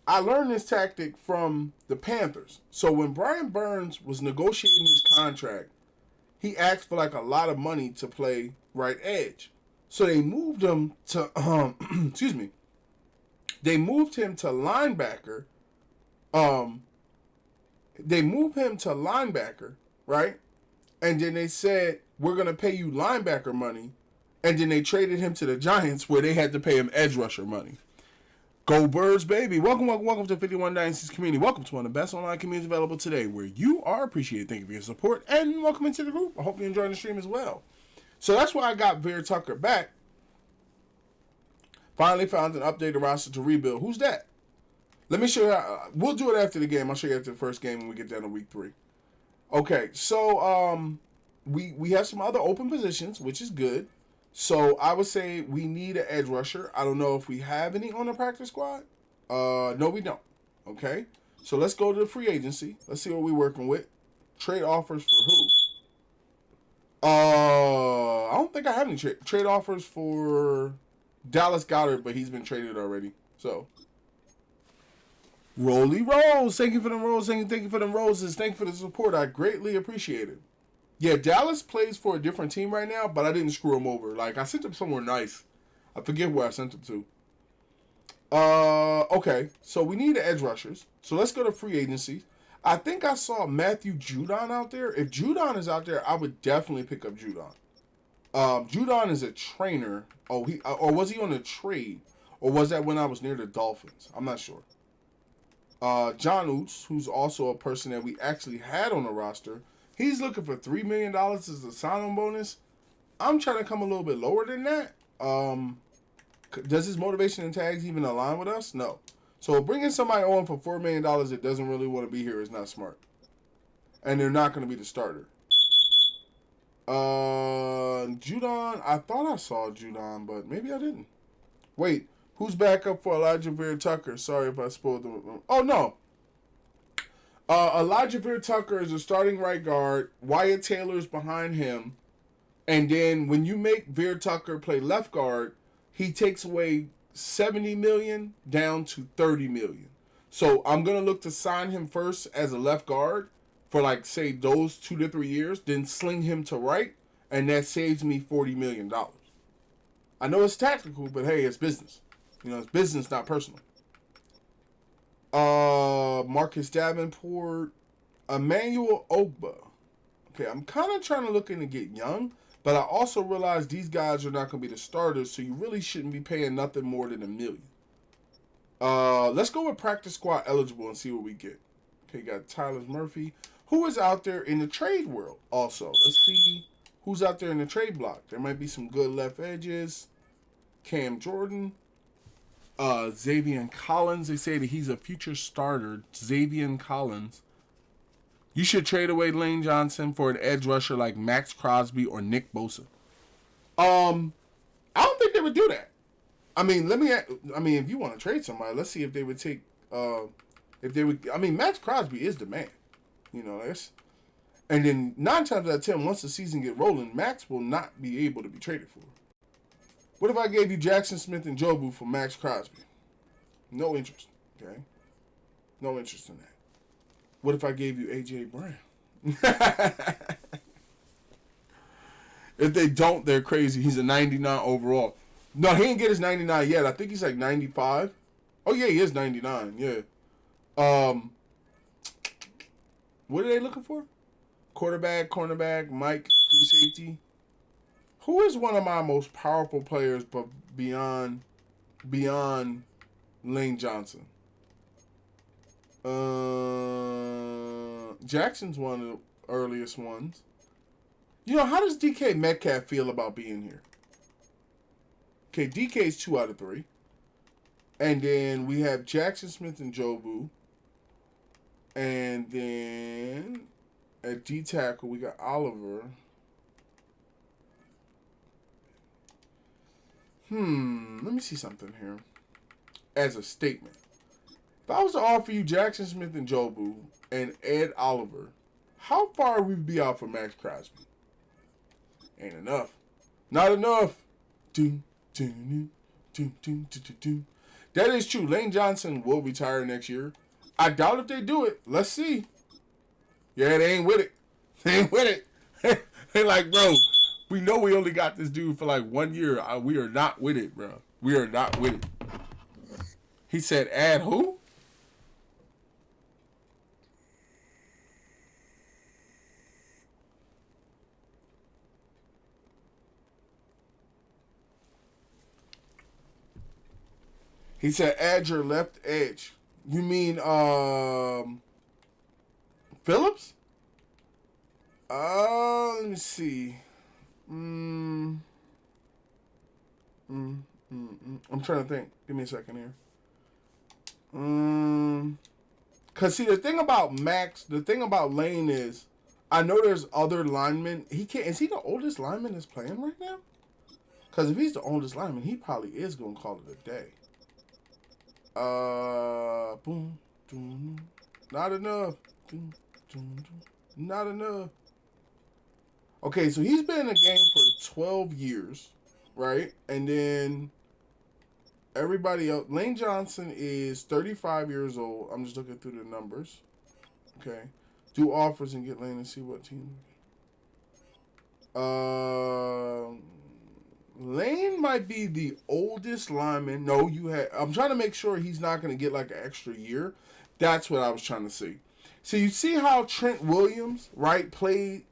I learned this tactic from the Panthers. So when Brian Burns was negotiating his contract, he asked for like a lot of money to play right edge. So they moved him to excuse me. They moved him to linebacker. They moved him to linebacker, right? And then they said, we're going to pay you linebacker money. And then they traded him to the Giants where they had to pay him edge rusher money. Go Birds, baby. Welcome to 51 Dynasties community. Welcome to one of the best online communities available today where you are appreciated. Thank you for your support. And welcome into the group. I hope you're enjoying the stream as well. So that's why I got Veer Tucker back. Finally found an updated roster to rebuild. Who's that? Let me show you. We'll do it after the game. I'll show you after the first game when we get down to week 3. Okay, so we have some other open positions, which is good. So I would say we need an edge rusher. I don't know if we have any on the practice squad. No, we don't. Okay, so let's go to the free agency. Let's see what we're working with. Trade offers for who? I don't think I have any trade offers for Dallas Goedert, but he's been traded already. So, Rolly Rolls, thank you for them rolls. Thank you for them roses. Thank you for the support. I greatly appreciate it. Yeah, Dallas plays for a different team right now, but I didn't screw him over. Like, I sent him somewhere nice. I forget where I sent him to. Okay, so we need the edge rushers. So let's go to free agency. I think I saw Matthew Judon out there. If Judon is out there, I would definitely pick up Judon. Judon is a trainer. Oh, or was he on a trade? Or was that when I was near the Dolphins? I'm not sure. John Oots, who's also a person that we actually had on the roster, he's looking for $3 million as a sign-on bonus. I'm trying to come a little bit lower than that. Does his motivation and tags even align with us? No. So bringing somebody on for $4 million that doesn't really want to be here is not smart. And they're not going to be the starter. Judon, I thought I saw Judon, but maybe I didn't. Wait, who's back up for Elijah Veer Tucker? Sorry if I spoiled the... Oh, no. Elijah Veer Tucker is a starting right guard. Wyatt Taylor's behind him. And then when you make Veer Tucker play left guard, he takes away $70 million down to $30 million. So I'm going to look to sign him first as a left guard for, like, say, those 2 to 3 years, then sling him to right, and that saves me $40 million. I know it's tactical, but hey, it's business. You know, it's business, not personal. Marcus Davenport, Emmanuel Ogba. Okay, I'm kind of trying to look in to get young, but I also realize these guys are not going to be the starters, so you really shouldn't be paying nothing more than $1 million. Let's go with practice squad eligible and see what we get. Okay, got Tyler Murphy. Who is out there in the trade world also? Let's see who's out there in the trade block. There might be some good left edges. Cam Jordan. Xavier Collins. They say that he's a future starter. Xavier Collins. You should trade away Lane Johnson for an edge rusher like Max Crosby or Nick Bosa. I don't think they would do that. I mean, if you want to trade somebody, let's see if they would take, Max Crosby is the man. You know, and then 9 times out of 10, once the season get rolling, Max will not be able to be traded for. What if I gave you Jackson Smith and Jobu for Max Crosby? No interest, okay? No interest in that. What if I gave you A.J. Brown? If they don't, they're crazy. He's a 99 overall. No, he didn't get his 99 yet. I think he's like 95. Oh, yeah, he is 99, yeah. What are they looking for? Quarterback, cornerback, Mike, free safety. Who is one of my most powerful players but beyond Lane Johnson? Jackson's one of the earliest ones. You know, how does DK Metcalf feel about being here? Okay, DK's 2 out of 3. And then we have Jackson Smith and Jobu. And then at D tackle, we got Oliver. Let me see something here. As a statement. If I was to offer you Jackson Smith and Jobu and Ed Oliver, how far would we be out for Max Crosby? Ain't enough. Not enough. That That is true. Lane Johnson will retire next year. I doubt if they do it. Let's see. Yeah, they ain't with it. They ain't with it. They like, bro, we know we only got this dude for like 1 year. We are not with it, bro. We are not with it. He said, add who? He said, add your left edge. You mean, Phillips? Let me see. I'm trying to think. Give me a second here. Cause see, the thing about Lane is, I know there's other linemen. He can't. Is he the oldest lineman that's playing right now? Cause if he's the oldest lineman, he probably is gonna call it a day. Boom, boom, not enough. Boom, boom, not enough. Okay, so he's been in the game for 12 years, right? And then everybody else, Lane Johnson is 35 years old. I'm just looking through the numbers. Okay. Do offers and get Lane and see what team. Lane might be the oldest lineman. No, I'm trying to make sure he's not going to get like an extra year. That's what I was trying to see. So you see how Trent Williams, right,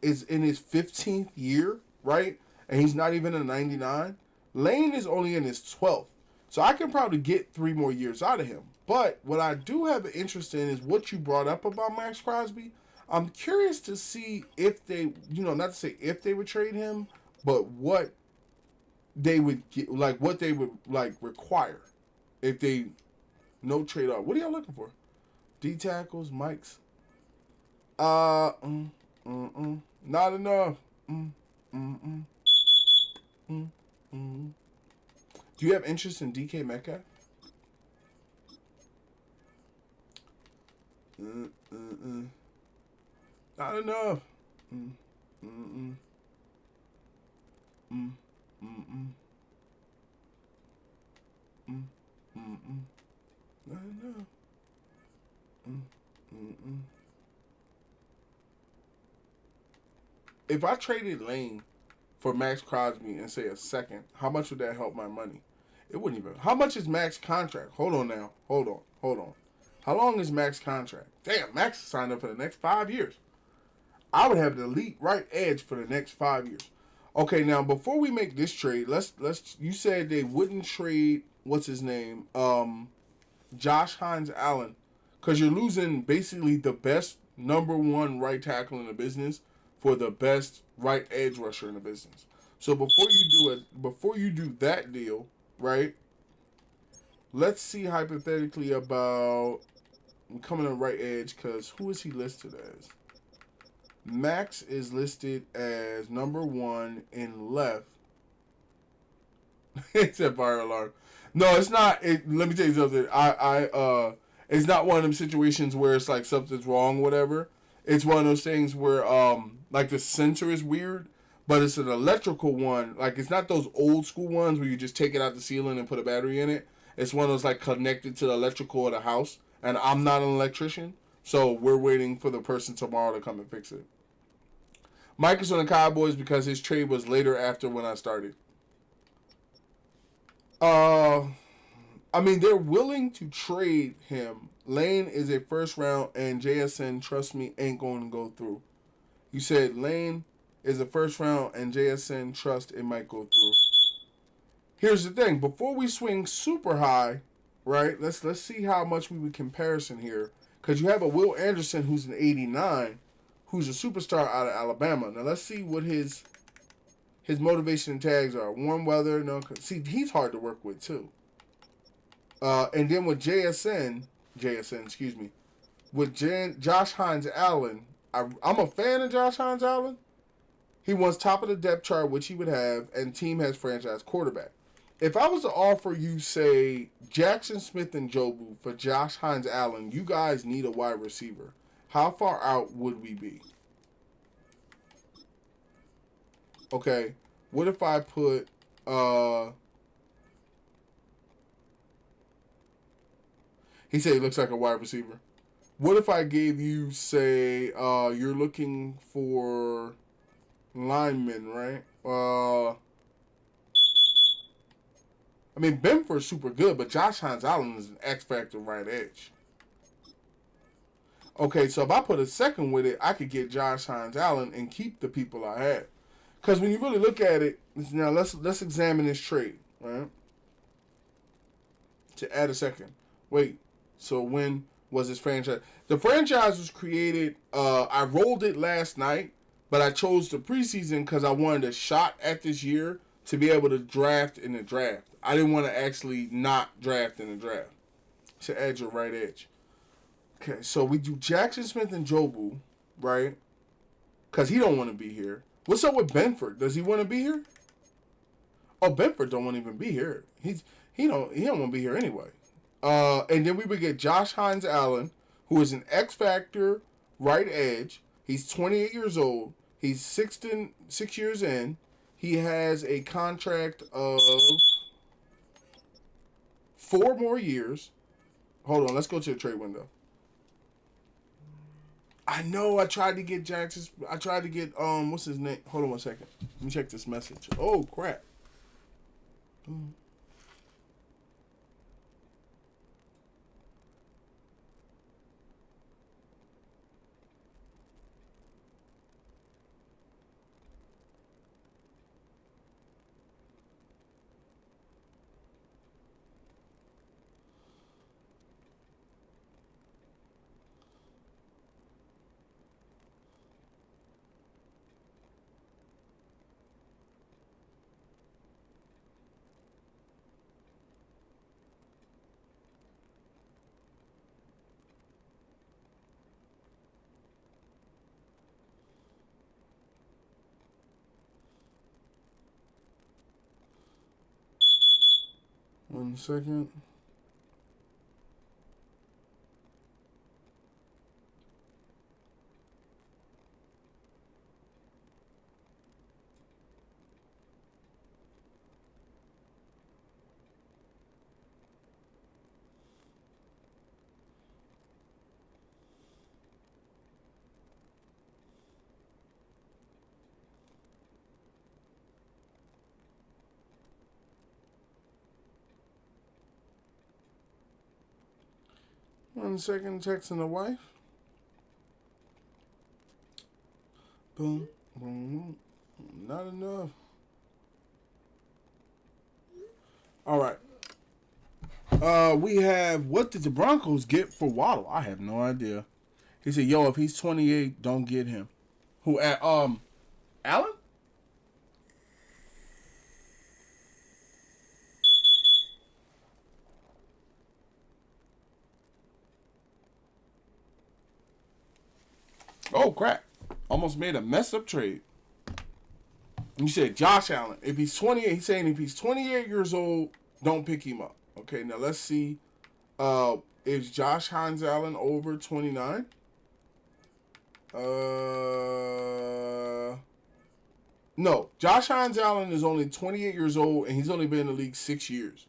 is in his 15th year, right? And he's not even a 99. Lane is only in his 12th. So I can probably get 3 more years out of him. But what I do have an interest in is what you brought up about Max Crosby. I'm curious to see if they, not to say if they would trade him, but what they would get, like what they would like require if they no trade off. What are y'all looking for? D tackles, Mikes. Not enough. Do you have interest in DK Metcalf? Not enough. Not enough. If I traded Lane for Max Crosby and say a second, how much would that help my money? It wouldn't even. How much is Max contract? Hold on now. Hold on. How long is Max contract? Damn, Max signed up for the next 5 years. I would have the elite right edge for the next 5 years. Okay, now before we make this trade, let's. You said they wouldn't trade. What's his name? Josh Hines Allen, because you're losing basically the best number 1 right tackle in the business for the best right edge rusher in the business. So before you do that deal, right? Let's see hypothetically about coming on right edge, because who is he listed as? Max is listed as number 1 in left. It's a fire alarm. No, it's not. Let me tell you something. It's not one of them situations where it's like something's wrong, whatever. It's one of those things where like the sensor is weird, but it's an electrical one. Like it's not those old school ones where you just take it out the ceiling and put a battery in it. It's one of those like connected to the electrical of the house. And I'm not an electrician, so we're waiting for the person tomorrow to come and fix it. Mike is on the Cowboys because his trade was later after when I started. I mean, they're willing to trade him. Lane is a first round, and JSN, trust me, ain't going to go through. You said Lane is a first round, and JSN, trust it might go through. Here's the thing. Before we swing super high, right, let's see how much we would comparison here. Because you have a Will Anderson who's an 89, who's a superstar out of Alabama. Now, let's see what his motivation tags are. Warm weather, no. See, he's hard to work with, too. And then with excuse me, with Josh Hines Allen, I'm a fan of Josh Hines Allen. He wants top of the depth chart, which he would have, and team has franchise quarterback. If I was to offer you, say, Jackson Smith and Jobu for Josh Hines Allen, you guys need a wide receiver. How far out would we be? Okay, what if I put, He said he looks like a wide receiver. What if I gave you, say, you're looking for linemen, right? I mean, Benford's super good, but Josh Hines Allen is an X Factor right edge. Okay, so if I put a second with it, I could get Josh Hines Allen and keep the people I had. Because when you really look at it, now let's examine this trade, right? To add a second. Wait, so when was this franchise? The franchise was created, I rolled it last night, but I chose the preseason because I wanted a shot at this year to be able to draft in the draft. I didn't want to actually not draft in the draft. To add your right edge. Okay, so we do Jackson Smith and Jobu, right? Because he don't want to be here. What's up with Benford? Does he want to be here? Oh, Benford don't want to even be here. He don't want to be here anyway. And then we would get Josh Hines Allen, who is an X Factor right edge. He's 28 years old. He's 6 years in. He has a contract of 4 more years. Hold on, let's go to the trade window. I know I tried to get Jackson. I tried to get what's his name? Hold on 1 second. Let me check this message. Oh crap. 1 second. One second, texting the wife. Boom, boom, boom. Not enough. All right. We have, what did the Broncos get for Waddle? I have no idea. He said, "Yo, if he's 28, don't get him." Who at Allen? Oh crap! Almost made a mess up trade. You said Josh Allen. If he's 28, he's saying if he's 28 years old, don't pick him up. Okay, now let's see. Is Josh Hines Allen over 29? No. Josh Hines Allen is only 28 years old, and he's only been in the league 6 years.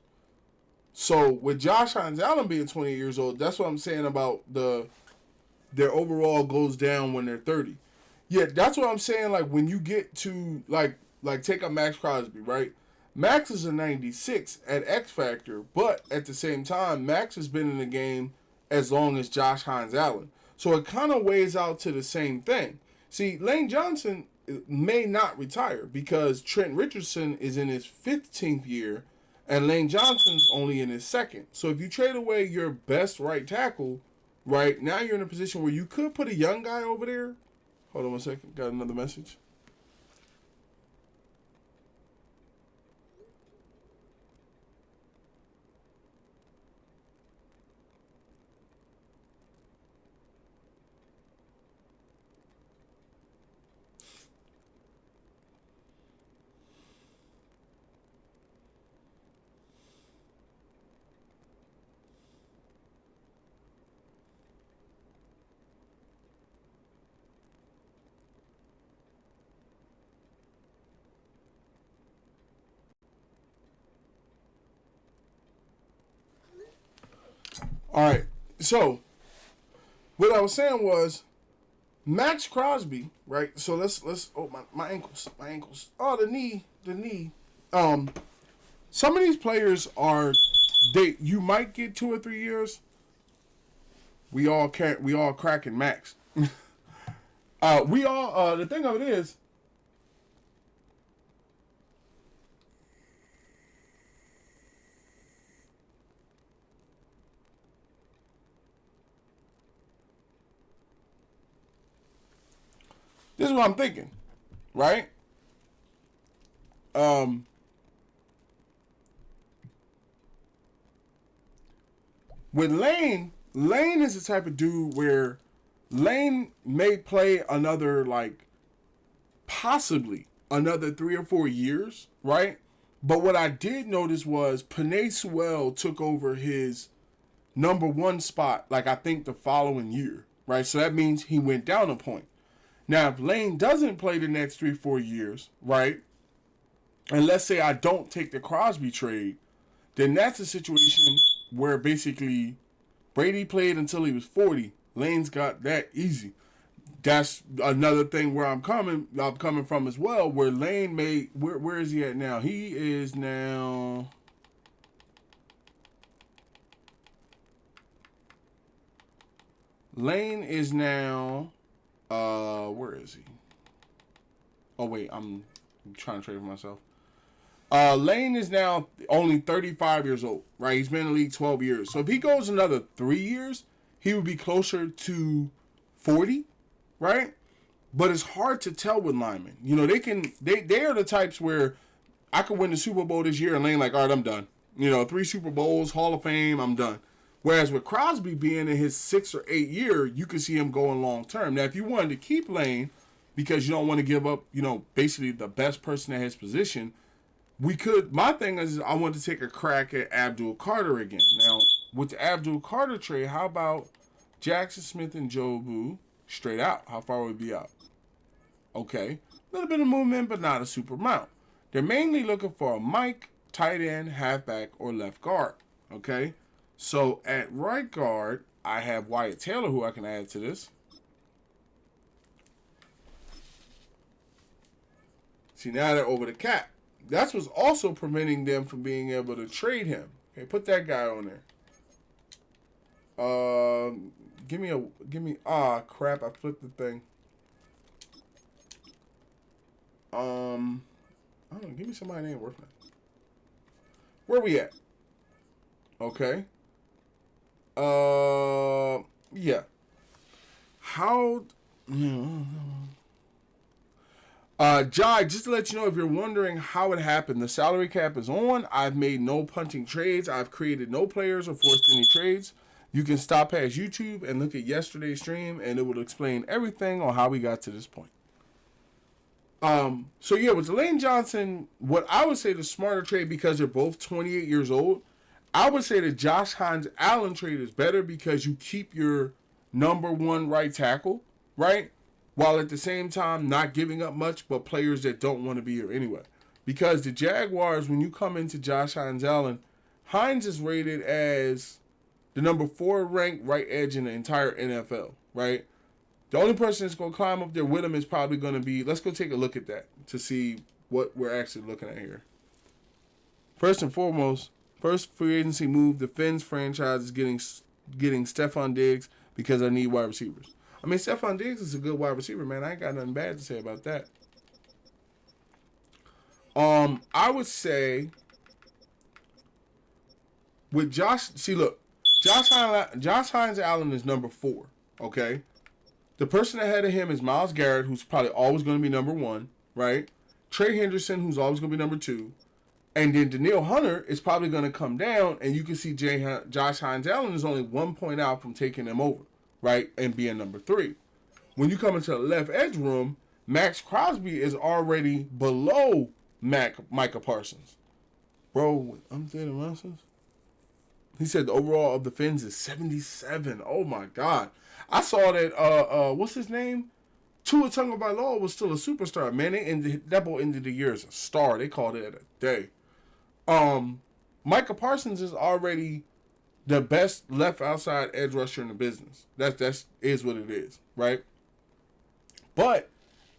So with Josh Hines Allen being 28 years old, that's what I'm saying about their overall goes down when they're 30. Yeah, that's what I'm saying. Like when you get to like take up Max Crosby, right? Max is a 96 at X Factor, but at the same time, Max has been in the game as long as Josh Hines Allen. So it kind of weighs out to the same thing. See, Lane Johnson may not retire because Trent Richardson is in his 15th year and Lane Johnson's only in his second. So if you trade away your best right tackle, right, now you're in a position where you could put a young guy over there. Hold on 1 second. Got another message. All right. So what I was saying was Max Crosby, right? So let's oh my ankles. Oh, the knee. Some of these players are you might get 2 or 3 years. We all cracking Max. The thing of it is, this is what I'm thinking, right? With Lane is the type of dude where Lane may play another, like, possibly another 3 or 4 years, right? But what I did notice was Penei Sewell took over his #1 spot, like I think the following year, right? So that means he went down a point. Now, if Lane doesn't play the next 3-4 years, right? And let's say I don't take the Crosby trade, then that's a situation where basically Brady played until he was 40. Lane's got that easy. That's another thing where I'm coming from as well, where Lane may where is he at now? He is now Lane is now where is he? Oh wait, I'm trying to trade for myself. Lane is now only 35 years old, right? He's been in the league 12 years. So if he goes another 3 years, he would be closer to 40, right? But it's hard to tell with linemen. You know, they are the types where I could win the Super Bowl this year and Lane like, all right, I'm done. You know, 3 Super Bowls, Hall of Fame, I'm done. Whereas with Crosby being in his 6th or 8th year, you could see him going long term. Now, if you wanted to keep Lane because you don't want to give up, you know, basically the best person at his position, we could. My thing is, I want to take a crack at Abdul Carter again. Now, with the Abdul Carter trade, how about Jackson Smith and Jobu straight out? How far would we be out? Okay. A little bit of movement, but not a super amount. They're mainly looking for a Mike, tight end, halfback, or left guard. Okay. So at right guard, I have Wyatt Taylor, who I can add to this. See, now they're over the cap. That's what's also preventing them from being able to trade him. Okay, put that guy on there. Crap, I flipped the thing. I don't know, give me somebody that ain't worth nothing. Where we at? Okay. Yeah. How? Jai, just to let you know, if you're wondering how it happened, the salary cap is on. I've made no punting trades. I've created no players or forced any trades. You can stop past YouTube and look at yesterday's stream, and it will explain everything on how we got to this point. So yeah, with Lane Johnson, what I would say the smarter trade, because they're both 28 years old, I would say the Josh Hines Allen trade is better because you keep your #1 right tackle, right? While at the same time not giving up much, but players that don't want to be here anyway. Because the Jaguars, when you come into Josh Hines Allen, Hines is rated as the #4 ranked right edge in the entire NFL, right? The only person that's going to climb up there with him is probably going to be, let's go take a look at that to see what we're actually looking at here. First and foremost, first free agency move, the Fins franchise is getting Stephon Diggs because I need wide receivers. I mean, Stephon Diggs is a good wide receiver, man. I ain't got nothing bad to say about that. I would say with Josh Hines Allen is #4, okay? The person ahead of him is Myles Garrett, who's probably always going to be #1, right? Trey Henderson, who's always going to be #2. And then Danielle Hunter is probably going to come down, and you can see Josh Hines Allen is only 1 point out from taking them over, right, and being #3. When you come into the left edge room, Max Crosby is already below Micah Parsons. Bro, I'm saying the Masters. He said the overall of the Fins is 77. Oh my God. I saw that what's his name? Tua Tagovailoa was still a superstar. Man, that boy ended the year as a star. They called it a day. Micah Parsons is already the best left outside edge rusher in the business. That's is what it is, right? But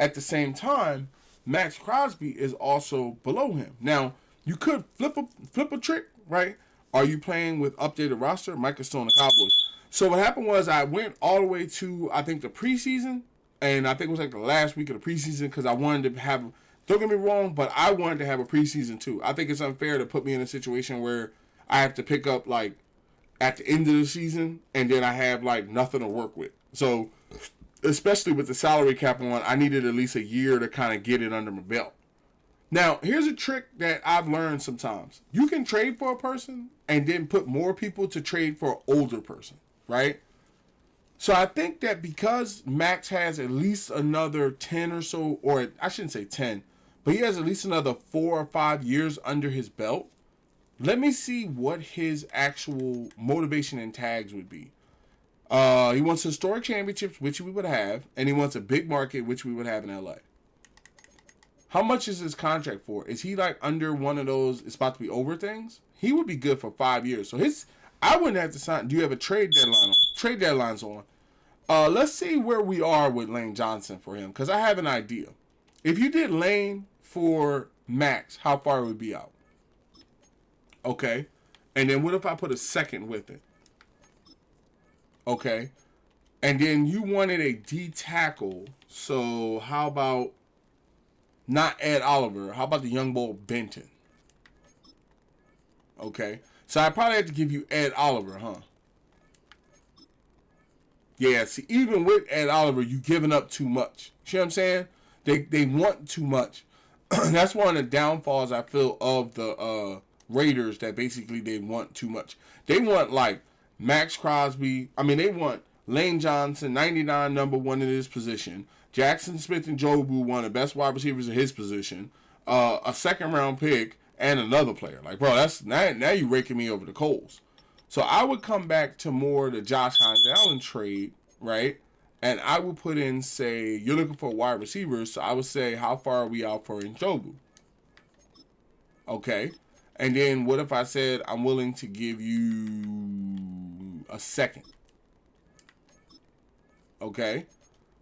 at the same time, Max Crosby is also below him. Now, you could flip a trick, right? Are you playing with updated roster? Mike is still on the Cowboys. So what happened was I went all the way to, I think, the preseason. And I think it was like the last week of the preseason because I wanted to have, don't get me wrong, but I wanted to have a preseason too. I think it's unfair to put me in a situation where I have to pick up like at the end of the season and then I have like nothing to work with. So especially with the salary cap on, I needed at least a year to kind of get it under my belt. Now, here's a trick that I've learned sometimes. You can trade for a person and then put more people to trade for an older person, right? So I think that because Max has at least another 10 or so, or I shouldn't say 10, but he has at least another 4 or 5 years under his belt, let me see what his actual motivation and tags would be. He wants historic championships, which we would have, and he wants a big market, which we would have in LA. How much is his contract for? Is he like under one of those, it's about to be over things? He would be good for 5 years. So I wouldn't have to sign. Do you have a trade deadline on? Trade deadline's on. Let's see where we are with Lane Johnson for him, because I have an idea. If you did Lane for Max, how far it would be out? Okay. And then what if I put a second with it? Okay. And then you wanted a D tackle. So how about not Ed Oliver? How about the young bull Benton? Okay. So I probably have to give you Ed Oliver, huh? Yeah, see, even with Ed Oliver, you giving up too much. See what I'm saying? They want too much. That's one of the downfalls I feel of the Raiders, that basically they want too much. They want like Max Crosby. I mean, they want Lane Johnson, 99, number one in his position. Jackson Smith and Jobu, one of the best wide receivers in his position. A second round pick and another player. Like, bro, that's now you raking me over the coals. So I would come back to more the Josh Hines-Allen trade, right? And I would put in, say, you're looking for wide receivers. So I would say, how far are we out for Njoku? Okay. And then what if I said, I'm willing to give you a second? Okay.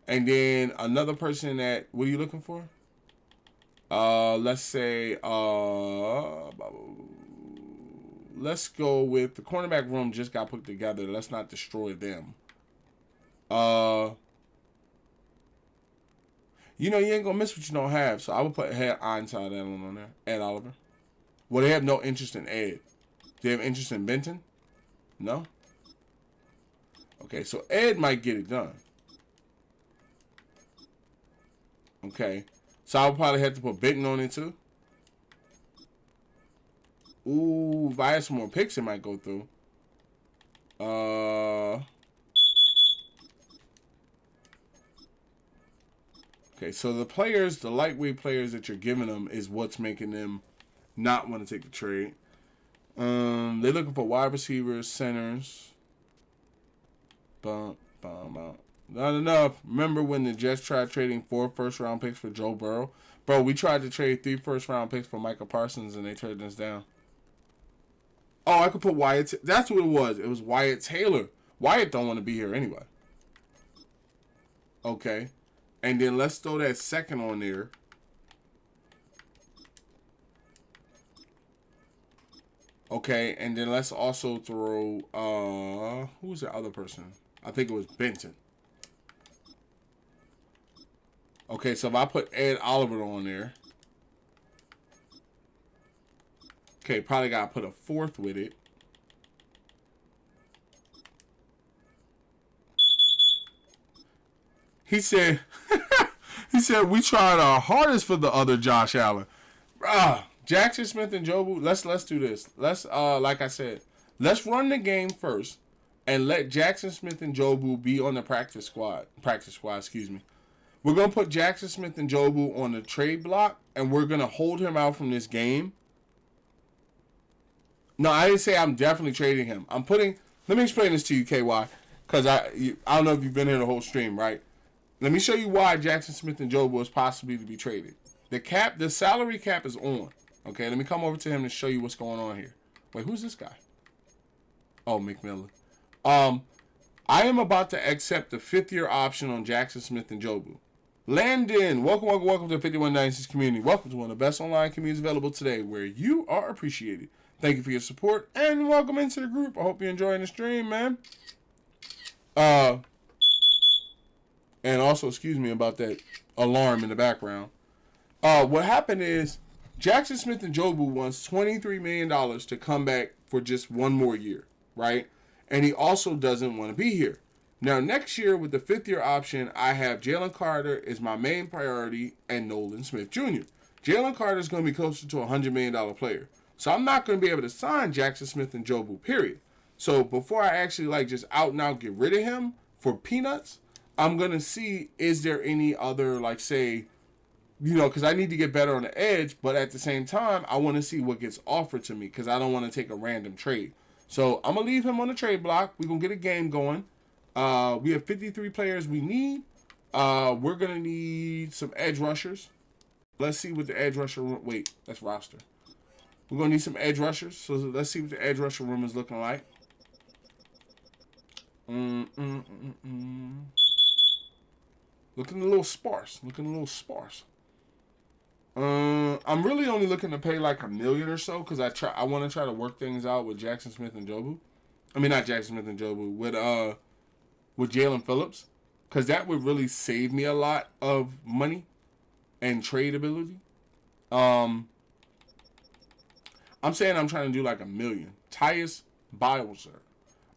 And then another person that, what are you looking for? Let's say, let's go with the cornerback room just got put together. Let's not destroy them. You know, you ain't gonna miss what you don't have. So I would put Ed Ironside on there. Ed Oliver. Well, they have no interest in Ed. They have interest in Benton? No? Okay, so Ed might get it done. Okay. So I would probably have to put Benton on it too. Ooh, if I had some more picks, it might go through. Okay, so the players, the lightweight players that you're giving them is what's making them not want to take the trade. They're looking for wide receivers, centers. Not enough. Remember when the Jets tried trading 4 first-round picks for Joe Burrow? Bro, we tried to trade 3 first-round picks for Micah Parsons, and they turned us down. Oh, I could put Wyatt. That's what it was. It was Wyatt Taylor. Wyatt don't want to be here anyway. Okay. And then let's throw that second on there. Okay, and then let's also throw, who was the other person? I think it was Benton. Okay, so if I put Ed Oliver on there. Okay, probably got to put a fourth with it. He said, we tried our hardest for the other Josh Allen. Jackson Smith and Jobu, let's do this. Let's like I said, let's run the game first and let Jackson Smith and Jobu be on the practice squad, excuse me. We're going to put Jackson Smith and Jobu on the trade block and we're going to hold him out from this game. No, I didn't say I'm definitely trading him. Let me explain this to you, KY, cuz I don't know if you've been here the whole stream, right? Let me show you why Jackson Smith and Jobu is possibly to be traded. The salary cap is on. Okay, let me come over to him and show you what's going on here. Wait, who's this guy? Oh, McMillan. I am about to accept the 5th-year option on Jackson Smith and Jobu. Landon, welcome to the 5196 community. Welcome to one of the best online communities available today, where you are appreciated. Thank you for your support, and welcome into the group. I hope you're enjoying the stream, man. And also, excuse me about that alarm in the background. What happened is Jackson Smith and Jobu wants $23 million to come back for just one more year, right? And he also doesn't want to be here. Now, next year with the 5th-year option, I have Jalen Carter as my main priority and Nolan Smith Jr. Jalen Carter is going to be closer to a $100 million player. So I'm not going to be able to sign Jackson Smith and Jobu, period. So before I actually just out and out get rid of him for peanuts, I'm going to see, is there any other, say, because I need to get better on the edge, but at the same time, I want to see what gets offered to me because I don't want to take a random trade. So I'm going to leave him on the trade block. We're going to get a game going. We have 53 players we need. We're going to need some edge rushers. Let's see what the edge rusher room... Wait, that's roster. We're going to need some edge rushers. So let's see what the edge rusher room is looking like. Looking a little sparse. I'm really only looking to pay like $1 million or so because I want to try to work things out with Jackson Smith and Jobu. I mean, not Jackson Smith and Jobu. With Jalen Phillips, because that would really save me a lot of money and trade ability. I'm saying I'm trying to do like $1 million. Tyus Bowser,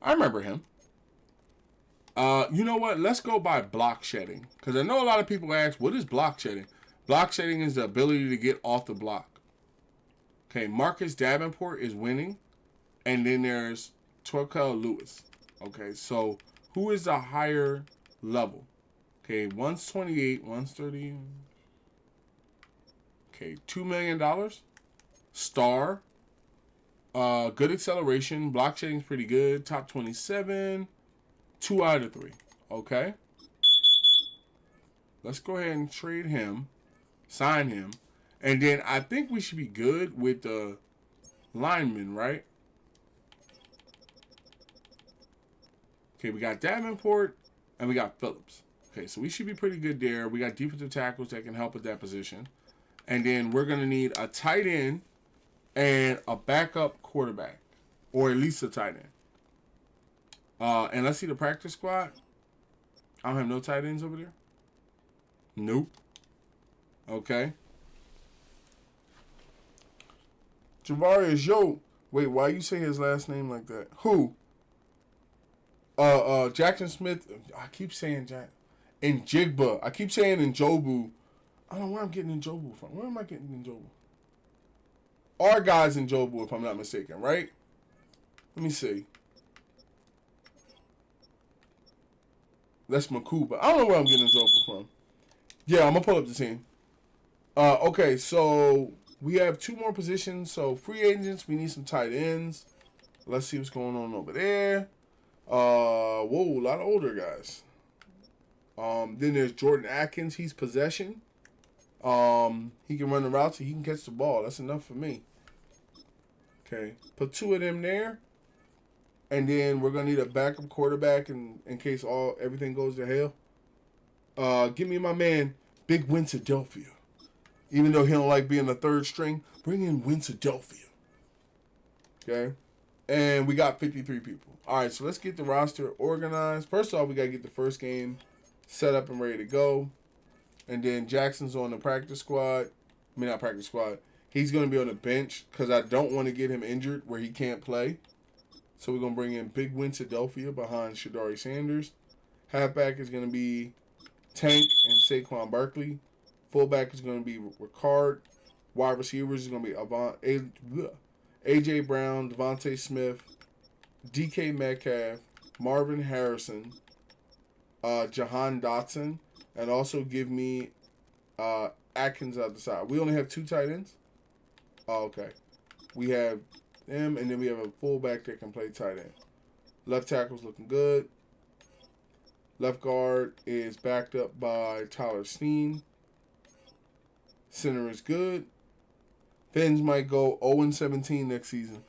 I remember him. You know what? Let's go by block shedding, because I know a lot of people ask, what is block shedding? Block shedding is the ability to get off the block. Okay, Marcus Davenport is winning, and then there's Torkel Lewis. Okay, so who is the higher level? Okay, one's 28, one's 30. Okay, $2 million. Star. Good acceleration. Block shedding's pretty good. Top 27. 2 out of 3. Okay. Let's go ahead and trade him. Sign him. And then I think we should be good with the linemen, right? Okay, we got Davenport and we got Phillips. Okay, so we should be pretty good there. We got defensive tackles that can help at that position. And then we're going to need a tight end and a backup quarterback. Or at least a tight end. And let's see the practice squad. I don't have no tight ends over there. Nope. Okay. Javarius, yo. Wait, why you say his last name like that? Who? Jackson Smith. I keep saying Jack. And Jigba. I keep saying Njobu. I don't know where I'm getting Njobu from. Where am I getting Njobu? Our guy's Njobu, if I'm not mistaken, right? Let me see. That's Makuba. I don't know where I'm getting Njobu from. Yeah, I'm going to pull up the team. Okay, so we have 2 more positions. So free agents, we need some tight ends. Let's see what's going on over there. Whoa, a lot of older guys. Then there's Jordan Atkins. He's possession. He can run the routes. He can catch the ball. That's enough for me. Okay, put 2 of them there. And then we're going to need a backup quarterback in case everything goes to hell. Give me my man, Big Winsadelphia. Even though he don't like being the 3rd string, bring in Winsadelphia. Okay? And we got 53 people. All right, so let's get the roster organized. First off, we got to get the first game set up and ready to go. And then Jackson's on the practice squad. I mean, not practice squad. He's going to be on the bench because I don't want to get him injured where he can't play. So we're going to bring in Big Winsadelphia behind Shadari Sanders. Halfback is going to be Tank and Saquon Barkley. Fullback is going to be Ricard. Wide receivers is going to be A.J. Brown, Devontae Smith, D.K. Metcalf, Marvin Harrison, Jahan Dotson, and also give me Atkins out the side. We only have 2 tight ends? Oh, okay. We have them, and then we have a fullback that can play tight end. Left tackle's looking good. Left guard is backed up by Tyler Steen. Center is good. Fins might go 0-17 next season.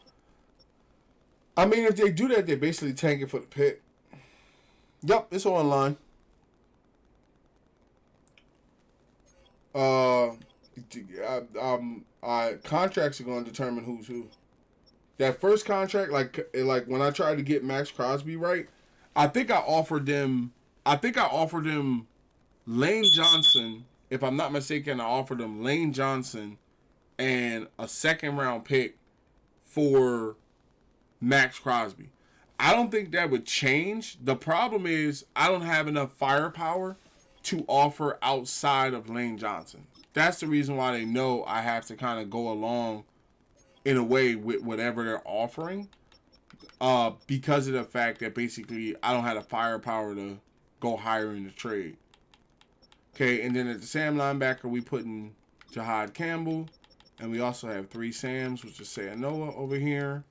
I mean, if they do that, they basically tank it for the pick. Yup, it's online. Uh, contracts are going to determine who's who. That first contract, like when I tried to get Max Crosby right, I think I offered them. I think I offered them Lane Johnson. If I'm not mistaken, I offered them Lane Johnson and a second round pick for Max Crosby. I don't think that would change. The problem is I don't have enough firepower to offer outside of Lane Johnson. That's the reason why they know I have to kind of go along in a way with whatever they're offering. Because of the fact that basically I don't have the firepower to go higher in the trade. Okay, and then at the Sam linebacker, we put in Jahad Campbell. And we also have 3 Sams, which is Sayanoa over here.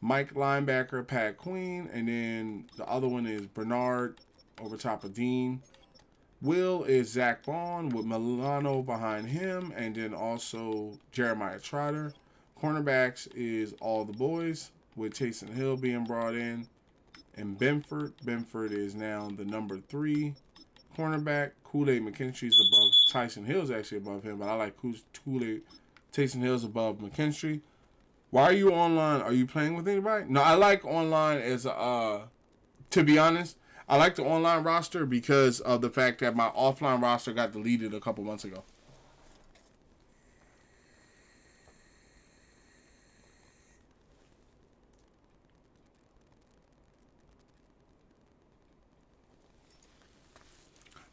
Mike linebacker, Pat Queen. And then the other one is Bernard over top of Dean. Will is Zach Vaughn with Milano behind him. And then also Jeremiah Trotter. Cornerbacks is all the boys with Taysom Hill being brought in. And Benford. Benford is now the number 3 cornerback. Kool-Aid McKinstry's above. Tyson Hill's actually above him, but I like Kool-Aid. Taysom Hill's above McKinstry. Why are you online? Are you playing with anybody? No, I like online as a, to be honest, I like the online roster because of the fact that my offline roster got deleted a couple months ago.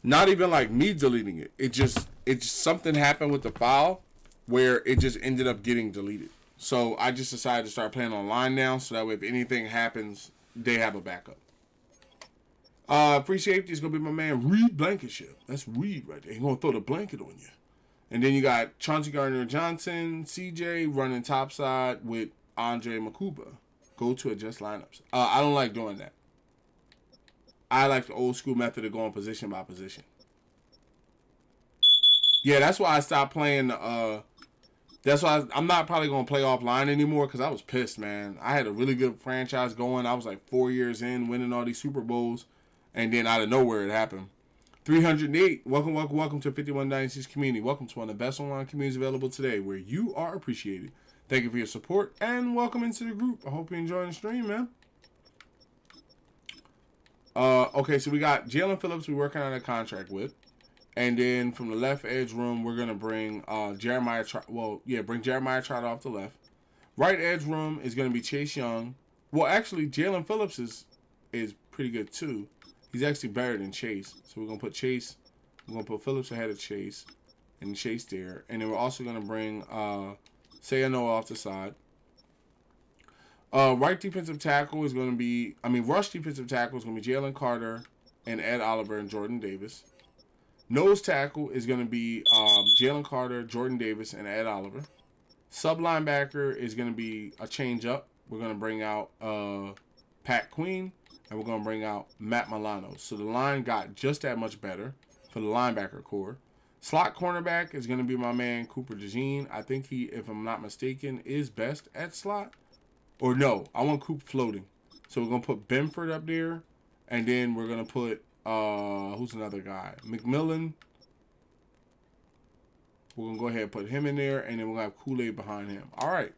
Not even like me deleting it. It just something happened with the file where it just ended up getting deleted. So I just decided to start playing online now, so that way if anything happens, they have a backup. Free safety is gonna be my man Reed Blankenship. That's Reed right there. He's gonna throw the blanket on you. And then you got Chauncey Gardner-Johnson, CJ running topside with Andre Makuba. Go to adjust lineups. I don't like doing that. I like the old school method of going position by position. Yeah, that's why I stopped playing. That's why I'm not probably going to play offline anymore because I was pissed, man. I had a really good franchise going. I was like 4 years in, winning all these Super Bowls, and then out of nowhere it happened. 308. Welcome to 51 Dynasties community. Welcome to one of the best online communities available today, where you are appreciated. Thank you for your support and welcome into the group. I hope you're enjoying the stream, man. Okay, so we got Jalen Phillips we're working on a contract with. And then from the left edge room, we're going to bring Jeremiah Trotter off the left. Right edge room is going to be Chase Young. Well, actually, Jalen Phillips is pretty good, too. He's actually better than Chase. So we're going to put Chase. We're going to put Phillips ahead of Chase. And Chase there. And then we're also going to bring Sayanoa off the side. Right defensive tackle is going to be... rush defensive tackle is going to be Jalen Carter and Ed Oliver and Jordan Davis. Nose tackle is going to be Jalen Carter, Jordan Davis, and Ed Oliver. Sub linebacker is going to be a change up. We're going to bring out Pat Queen, and we're going to bring out Matt Milano. So the line got just that much better for the linebacker core. Slot cornerback is going to be my man Cooper DeJean. I think he, if I'm not mistaken, is best at slot. Or no, I want Coop floating. So we're going to put Benford up there, and then we're going to put... who's another guy? McMillan. We're going to go ahead and put him in there, and then we're going to have Kool-Aid behind him. All right.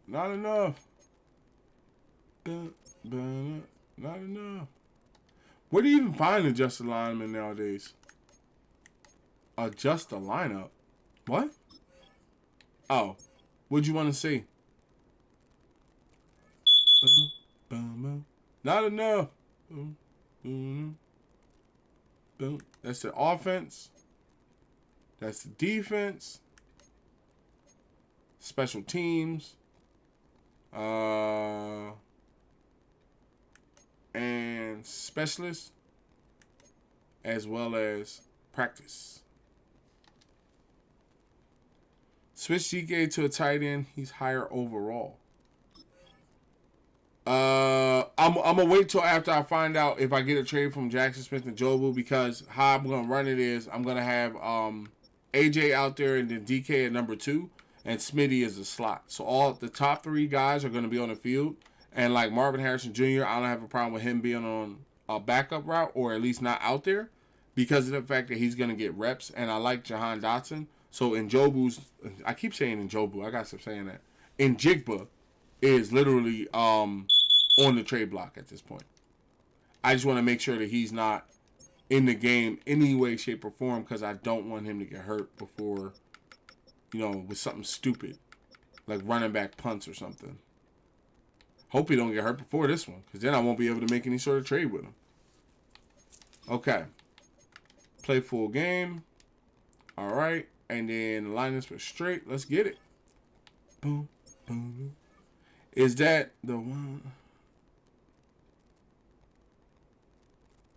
Not enough. Not enough. Where do you even find adjusted linemen nowadays? Adjust the lineup? What? Oh, what'd you want to see? Not enough. That's the offense. That's the defense. Special teams. And specialists. As well as practice. Switch DK to a tight end. He's higher overall. I'm gonna wait till after I find out if I get a trade from Jackson Smith and Jobu, because how I'm gonna run it is I'm gonna have AJ out there and then DK at number 2 and Smitty is the slot. So all the top 3 guys are gonna be on the field, and like Marvin Harrison Jr., I don't have a problem with him being on a backup route or at least not out there because of the fact that he's gonna get reps, and I like Jahan Dotson. So in Jobu's, I keep saying in Jobu, I gotta stop saying that. In Jigba is literally on the trade block at this point. I just want to make sure that he's not in the game any way, shape, or form, because I don't want him to get hurt before, with something stupid like running back punts or something. Hope he don't get hurt before this one, because then I won't be able to make any sort of trade with him. Okay. Play full game. All right. And then line this for straight. Let's get it. Boom, boom, boom. Is that the one?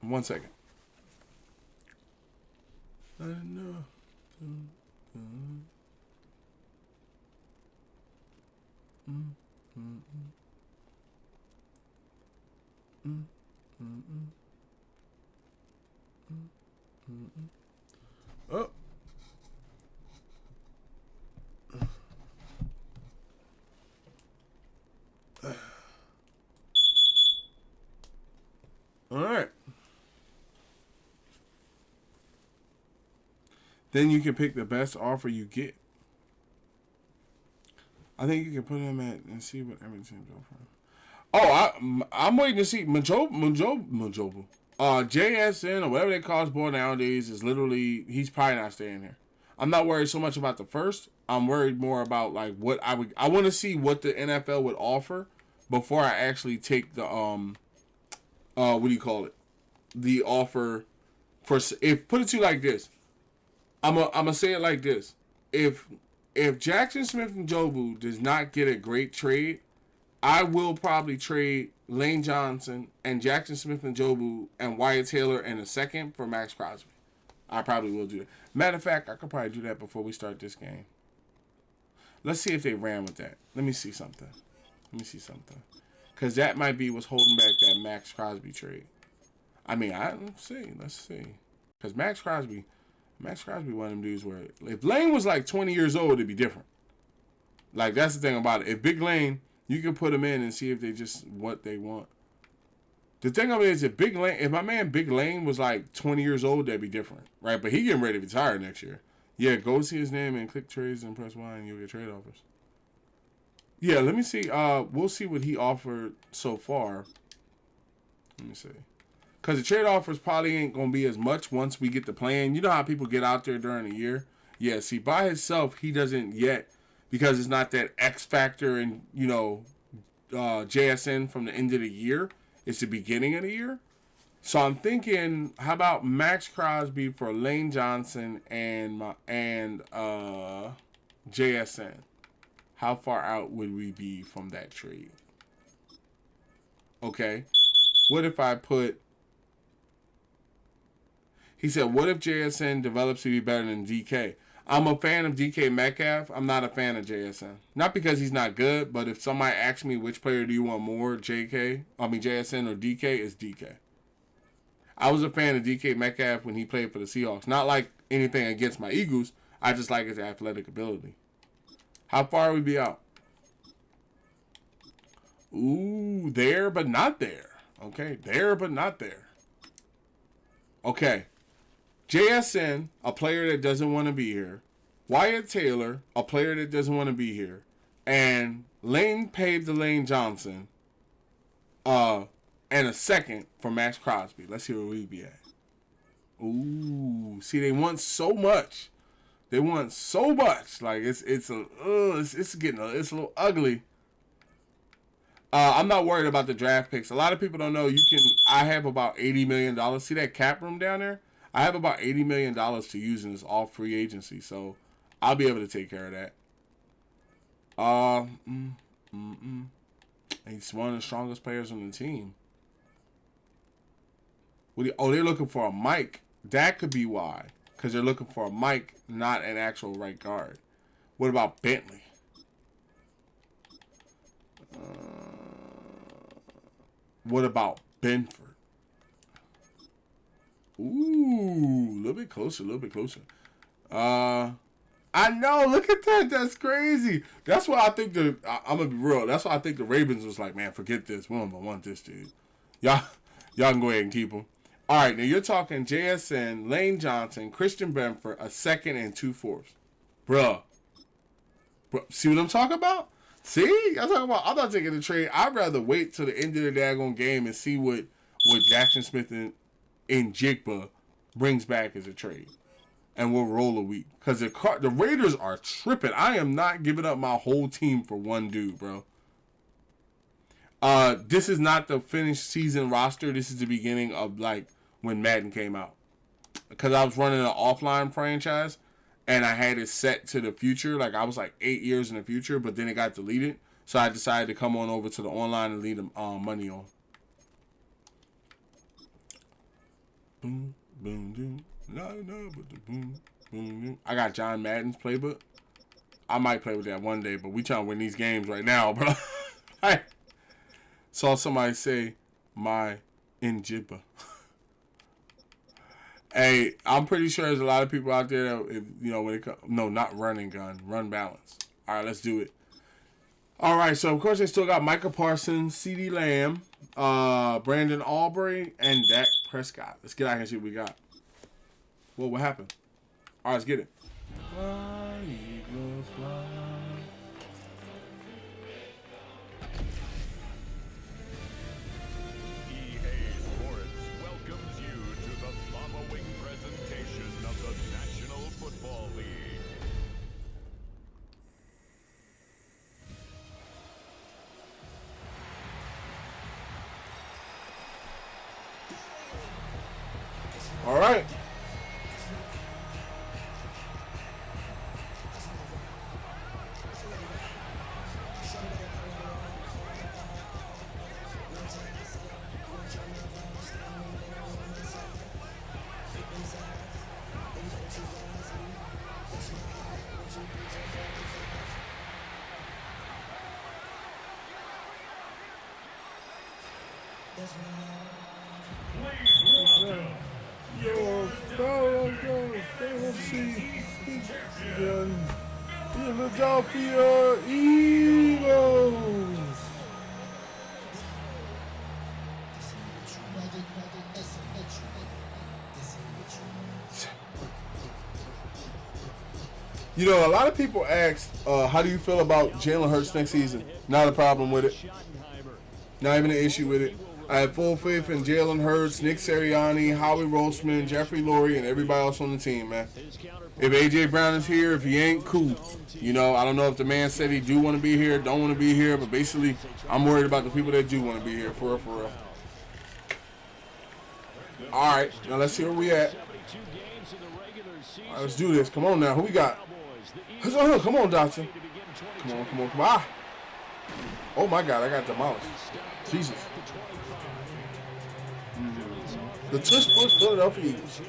1 second. I know. Oh. All right. Then you can pick the best offer you get. I think you can put him at and see what everything's offering. Oh, I'm waiting to see Majobu. JSN or whatever they call his boy nowadays is literally, he's probably not staying here. I'm not worried so much about the first. I'm worried more about like what I want to see what the NFL would offer before I actually take the what do you call it? The offer for, if put it to you like this. I'm gonna say it like this. If Jackson Smith and Jobu does not get a great trade, I will probably trade Lane Johnson and Jackson Smith and Jobu and Wyatt Taylor in a second for Max Crosby. I probably will do that. Matter of fact, I could probably do that before we start this game. Let's see if they ran with that. Let me see something. Because that might be what's holding back that Max Crosby trade. I mean, let's see. Because Max Crosby, one of them dudes where if Lane was like 20 years old, it'd be different. Like, that's the thing about it. If Big Lane, you can put him in and see if they just what they want. The thing of it is, if my man Big Lane was like 20 years old, that'd be different, right? But he getting ready to retire next year. Yeah, go see his name and click trades and press Y and you'll get trade offers. Yeah, let me see. We'll see what he offered so far. Let me see. Because the trade offers probably ain't going to be as much once we get the plan. You know how people get out there during the year? Yeah, see, by himself, he doesn't yet, because it's not that X factor in, JSN from the end of the year. It's the beginning of the year. So I'm thinking, how about Max Crosby for Lane Johnson and JSN? How far out would we be from that trade? Okay. What if I put... He said, what if JSN develops to be better than DK? I'm a fan of DK Metcalf. I'm not a fan of JSN. Not because he's not good, but if somebody asks me which player do you want more, JSN or DK, it's DK. I was a fan of DK Metcalf when he played for the Seahawks. Not like anything against my Eagles. I just like his athletic ability. How far would we be out? Ooh, there but not there. Okay, there but not there. Okay. JSN, a player that doesn't want to be here. Wyatt Taylor, a player that doesn't want to be here. And Lane paved the Lane Johnson. And a second for Max Crosby. Let's see where we be at. Ooh, see, they want so much. Like it's getting it's a little ugly. I'm not worried about the draft picks. A lot of people don't know I have about $80 million. See that cap room down there? I have about $80 million to use in this all free agency, so I'll be able to take care of that. He's one of the strongest players on the team. They're looking for a Mike. That could be why. Because they're looking for a Mike, not an actual right guard. What about Bentley? What about Benford? Ooh, a little bit closer, a little bit closer. I know, look at that. That's crazy. That's why I think I'm gonna be real. That's why I think the Ravens was like, man, forget this. We don't want this dude. Y'all can go ahead and keep him. All right, now you're talking JSN, Lane Johnson, Christian Benford, a second and 2 fourths. Bruh. See what I'm talking about? See? I'm talking about, I'm not taking the trade. I'd rather wait till the end of the daggone game and see what Jackson Smith and Jigba brings back as a trade. And we'll roll a week. Because the Raiders are tripping. I am not giving up my whole team for one dude, bro. This is not the finished season roster. This is the beginning of, like, when Madden came out. Because I was running an offline franchise. And I had it set to the future. Like, I was, like, 8 years in the future. But then it got deleted. So I decided to come on over to the online and leave money on. Boom, boom, boom. No, but the boom, boom, boom. I got John Madden's playbook. I might play with that one day, but we trying to win these games right now, bro. I saw somebody say, my Njibba. Hey, I'm pretty sure there's a lot of people out there that, if, you know, when it comes, no, not running gun, run balance. All right, let's do it. All right, so of course they still got Micah Parsons, CeeDee Lamb, Brandon Aubrey, and Dak Prescott. Let's get out here and see what we got. Well, what happened? All right, let's get it. Fly, Eagles, fly. EA Sports welcomes you to the following presentation of the National Football League. All right. Philadelphia Eagles. You know, a lot of people ask, how do you feel about Jalen Hurts next season? Not a problem with it. Not even an issue with it. I have full faith in Jalen Hurts, Nick Sirianni, Howie Roseman, Jeffrey Lurie, and everybody else on the team, man. If A.J. Brown is here, if he ain't, cool. You know, I don't know if the man said he do want to be here, don't want to be here, but basically, I'm worried about the people that do want to be here, for real, for real. All right, now let's see where we at. All right, let's do this. Come on now, who we got? Come on, Dotson. Come on, come on, come on. Ah. Oh, my God, I got demolished. Jesus. The Tush Push Philadelphia Eagles.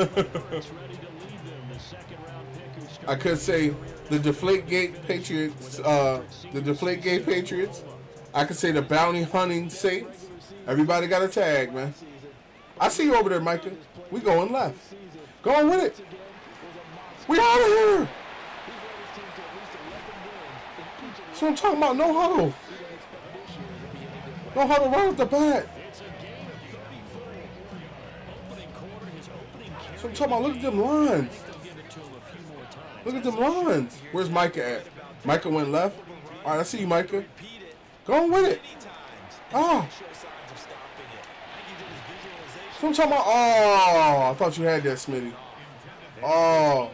I could say the Deflategate Patriots. The Deflategate Patriots. I could say the Bounty Hunting Saints. Everybody got a tag, man. I see you over there, Micah. We going left. Going with it. We out of here. That's what I'm talking about. No huddle. No huddle right off the bat. That's what I'm talking about. Look at them lines. Look at them lines. Where's Micah at? Micah went left. All right, I see you, Micah. Go on with it. Oh. That's what I'm talking about. Oh, I thought you had that, Smitty. Oh.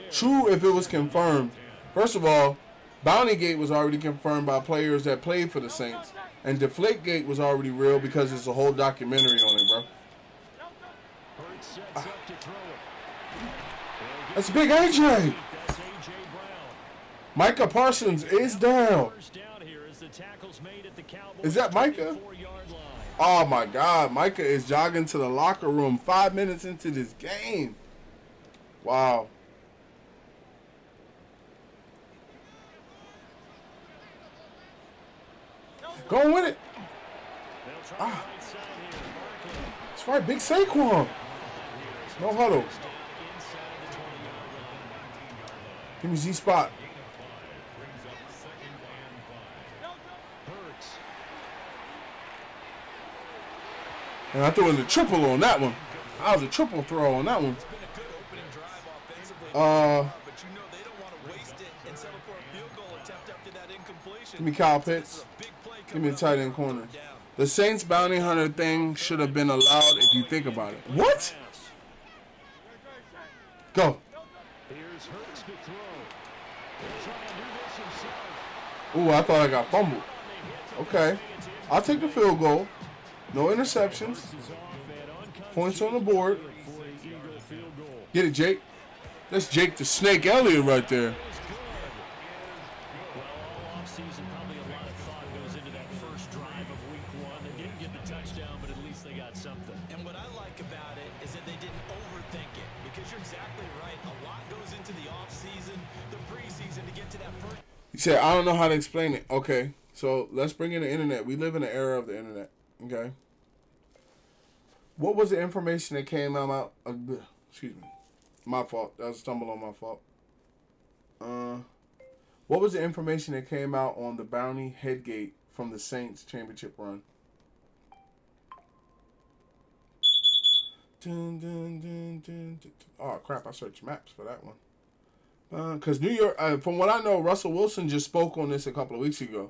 True if it was confirmed. First of all, Bountygate was already confirmed by players that played for the Saints. And Deflategate was already real because it's a whole documentary on it, bro. That's Big AJ. Micah Parsons is down. Is that Micah? Oh, my God. Micah is jogging to the locker room 5 minutes into this game. Wow. Going with it. Ah. That's right, big Saquon. No huddle. Give me Z spot. And I threw in the triple on that one. I was a triple throw on that one. Give me Kyle Pitts. Give me the tight end corner. The Saints bounty hunter thing should have been allowed if you think about it. What? Go. Ooh, I thought I got fumbled. Okay. I'll take the field goal. No interceptions. Points on the board. Get it, Jake. That's Jake the Snake Elliott right there. And what I like about it is that they didn't overthink it, because you're exactly right. A lot goes into the offseason, the preseason to get to that first. You said, I don't know how to explain it. Okay, so let's bring in the internet. We live in the era of the internet. Okay. What was the information that came out? Excuse me. My fault. That was a stumble on my fault. What was the information that came out on the bounty headgate from the Saints championship run? Dun, dun, dun, dun, dun. Oh, crap. I searched maps for that one. Because New York, from what I know, Russell Wilson just spoke on this a couple of weeks ago.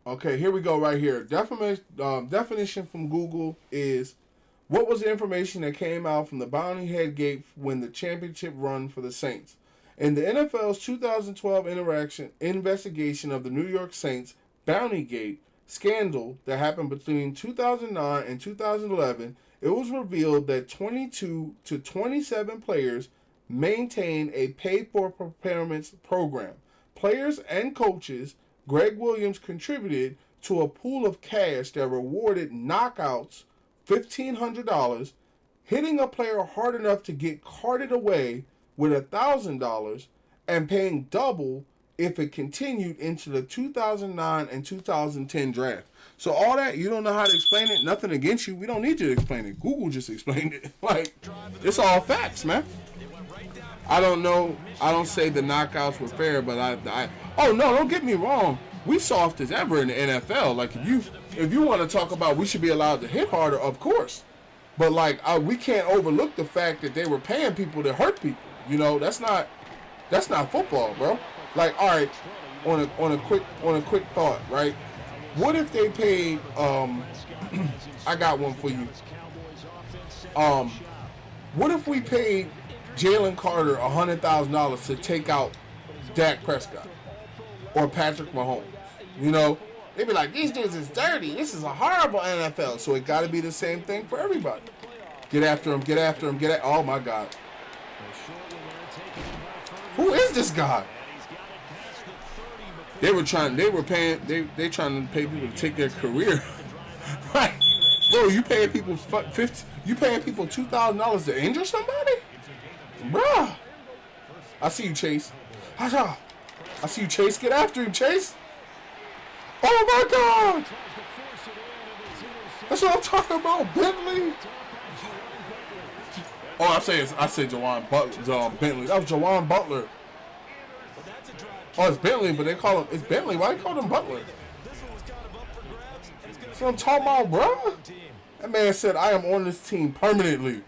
Okay, here we go right here. Definition from Google is, what was the information that came out from the bounty head gate when the championship run for the Saints? In the NFL's 2012 investigation of the New York Saints bounty gate scandal that happened between 2009 and 2011, it was revealed that 22 to 27 players maintained a pay-for-performance program. Players and coaches, Greg Williams contributed to a pool of cash that rewarded knockouts $1,500, hitting a player hard enough to get carted away with $1,000, and paying double if it continued into the 2009 and 2010 draft. So all that, you don't know how to explain it. Nothing against you. We don't need you to explain it. Google just explained it. Like, it's all facts, man. I don't know. I don't say the knockouts were fair, but oh no, don't get me wrong. We soft as ever in the NFL. Like, if you want to talk about we should be allowed to hit harder, of course. But like, we can't overlook the fact that they were paying people to hurt people. You know, that's not football, bro. Like, all right, on a quick thought, right? What if they paid? I got one for you. What if we paid Jalen Carter $100,000 to take out Dak Prescott or Patrick Mahomes? You know, they'd be like, these dudes is dirty. This is a horrible NFL. So it got to be the same thing for everybody. Get after him. Get after him. Oh my God. Who is this guy? They trying to pay people to take their career. Right? Bro, you paying people $2,000 to injure somebody? Bruh. I see you, Chase. I see you, Chase. Get after him, Chase. Oh my God. That's what I'm talking about, Bentley. Oh, I said Jawan Butler. Bentley. That was Jawan Butler. Oh, it's Bentley, but they call him. It's Bentley. Why they call him Butler? That's what I'm talking about, bro. That man said, I am on this team permanently.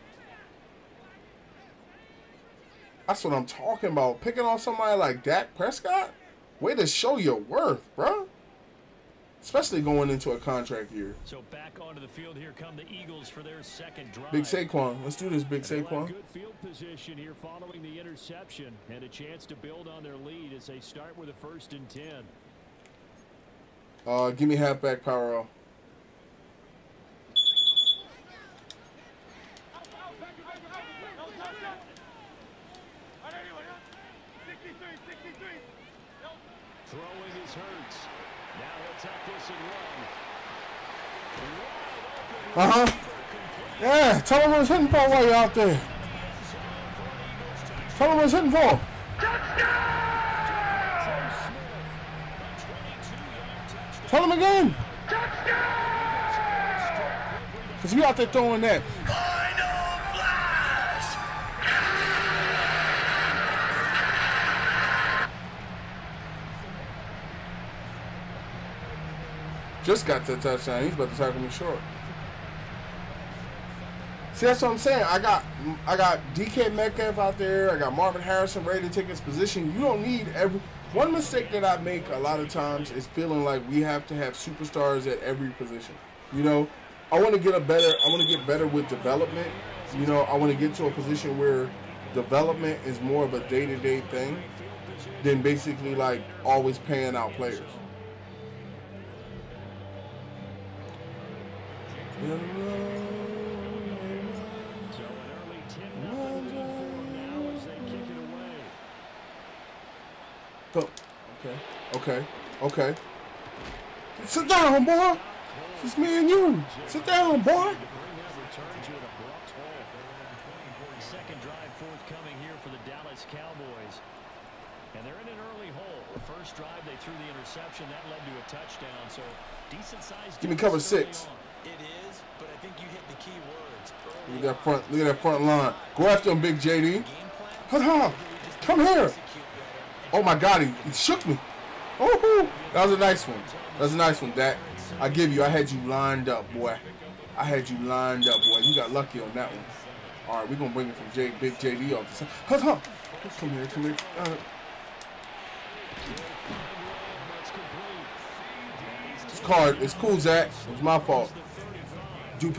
That's what I'm talking about. Picking on somebody like Dak Prescott? Way to show your worth, bro. Especially going into a contract year. So back onto the field, here come the Eagles for their second drive. Big Saquon. Let's do this, Big Saquon. Good field position here following the interception and a chance to build on their lead as they start with a 1st and 10. Give me halfback power off. Throwing is Hurts. Now he'll tuck this and run. Yeah, tell him what he's hitting for while you're out there. Tell him what he's hitting for. Tell him again. Because we out there throwing that. Final flash! Just got to the touchdown. He's about to tackle me short. See, that's what I'm saying. I got DK Metcalf out there. I got Marvin Harrison ready to take his position. You don't need every. One mistake that I make a lot of times is feeling like we have to have superstars at every position. You know, I want to get better with development. You know, I want to get to a position where development is more of a day-to-day thing than basically like always paying out players. So an early tip lead for them now as they kick it away. Okay. Sit down, boy. It's me and you. Sit down, boy. Second drive forthcoming here for the Dallas Cowboys. And they're in an early hole. The first drive, they threw the interception. That led to a touchdown. So decent size. Give me cover 6. It is, but I think you hit the key words. Look at that front line. Go after him, Big JD. Come here. Oh my God, he shook me. Oh, that was a nice one. That I give you. I had you lined up, boy. You got lucky on that one. All right, we're gonna bring it from Big JD off the side. Come here. It's cool, Zach. It was my fault. Do